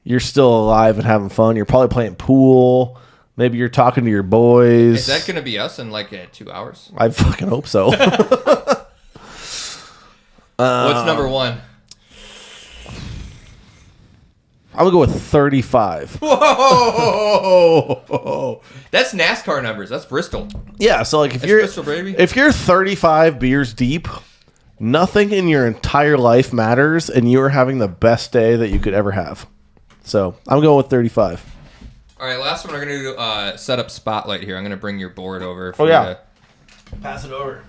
you're still alive and having fun. You're probably playing pool. Maybe you're talking to your boys. Is that going to be us in like 2 hours? I fucking hope so. What's number 1? I'm gonna go with 35. Whoa! That's NASCAR numbers. That's Bristol. Yeah, so like That's Bristol, baby. if you're 35 beers deep, nothing in your entire life matters, and you are having the best day that you could ever have. So I'm going with 35. All right, last one. We're going to do set up spotlight here. I'm going to bring your board over. For yeah. you Pass it over.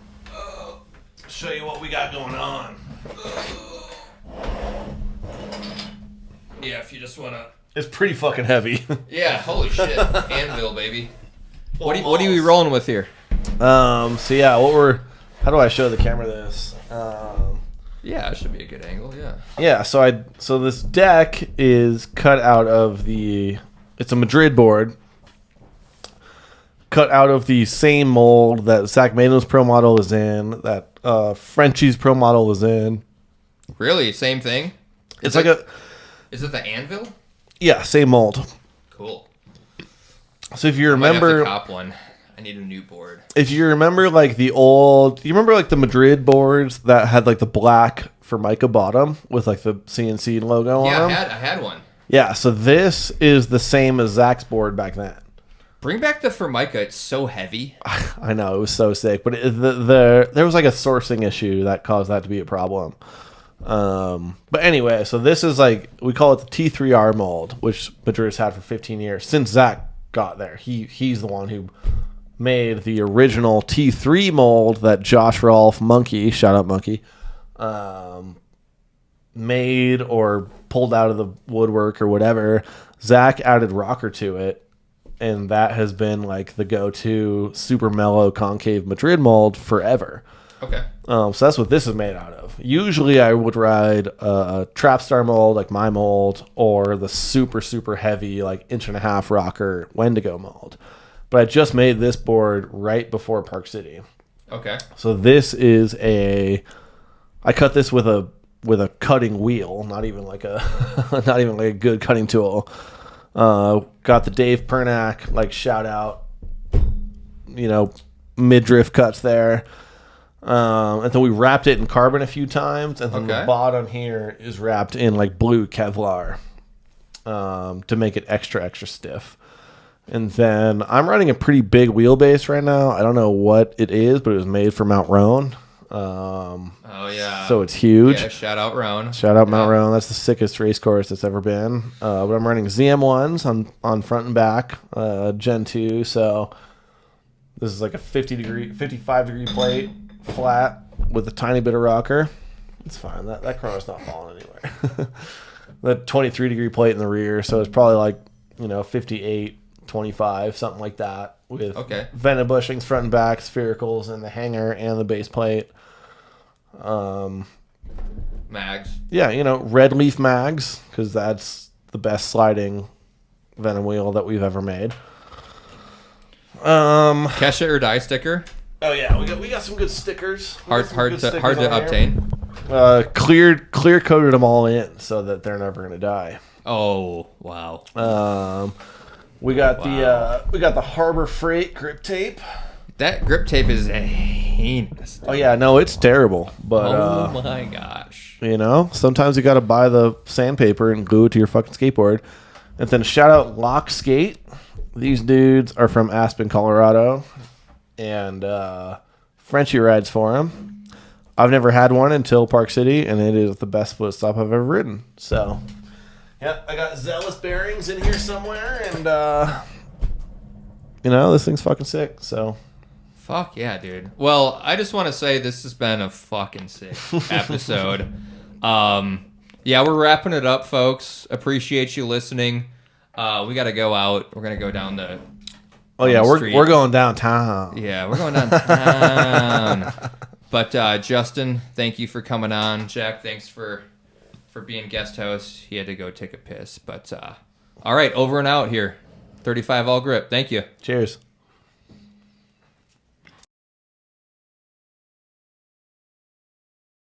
Show you what we got going on. yeah, if you just want to. It's pretty fucking heavy. Yeah, holy shit. Anvil, baby. What are we rolling with here? So yeah, how do I show the camera this? Yeah, it should be a good angle, yeah. Yeah, so this deck is cut out of it's a Madrid board, cut out of the same mold that Zach Mano's Pro Model is in, that Frenchie's Pro Model is in. Really? Same thing? Is it the Anvil? Yeah, same mold. Cool. So if you I might have to remember, cop one. I need a new board. if you remember like you remember like the Madrid boards that had like the black Formica bottom with like the CNC logo Yeah, on them? I had one. Yeah, so this is the same as Zach's board back then. Bring back the Formica. It's so heavy. I know, it was so sick, but there was like a sourcing issue that caused that to be a problem. But anyway, so this is like, we call it the T3R mold, which Madrid's had for 15 years since Zach got there. He's the one who made the original T3 mold that Josh Rolfe, Monkey, shout out Monkey, made or pulled out of the woodwork or whatever. Zach added rocker to it, and that has been like the go-to super mellow concave Madrid mold forever. Okay. So that's what this is made out of. Usually I would ride a Trapstar mold, like my mold, or the super, super heavy, like 1.5-inch rocker Wendigo mold. But I just made this board right before Park City. Okay. So this is I cut this with a cutting wheel, not even like a good cutting tool. Got the Dave Pernack, like, shout out, midriff cuts there. And then we wrapped it in carbon a few times, and then the bottom here is wrapped in like blue Kevlar to make it extra, extra stiff. And then I'm running a pretty big wheelbase right now. I don't know what it is, but it was made for Mount Roan. Oh, yeah. So it's huge. Yeah, shout out Roan. Shout out Mount Roan. That's the sickest race course that's ever been. But I'm running ZM1s on front and back, Gen 2. So this is like a 55 degree plate, flat, with a tiny bit of rocker. It's fine. That chrono's not falling anywhere. The 23 degree plate in the rear. So it's probably like, 58, 25, something like that. With Venom bushings front and back, sphericals in the hanger and the base plate. Mags. Yeah, red leaf mags, because that's the best sliding Venom wheel that we've ever made. Kesha or die sticker? Oh yeah, we got some good stickers. Hard to obtain. Clear coated them all in so that they're never gonna die. Oh wow. We got the Harbor Freight grip tape. That grip tape is heinous. Oh yeah, no, it's terrible. But Oh my gosh. you know, sometimes you got to buy the sandpaper and glue it to your fucking skateboard. And then shout out Lock Skate. These dudes are from Aspen, Colorado, and Frenchie rides for them. I've never had one until Park City, and it is the best foot stop I've ever ridden. So, yeah, I got Zealous bearings in here somewhere, and you know, this thing's fucking sick. So. Fuck yeah, dude. Well, I just want to say this has been a fucking sick episode. Yeah, we're wrapping it up, folks. Appreciate you listening. We got to go out. We're going to go down the Oh yeah, street. we're going downtown. Yeah, we're going downtown. But Justin, thank you for coming on. Jack, thanks for being guest host. He had to go take a piss. But all right, over and out here. 35 all grip. Thank you. Cheers.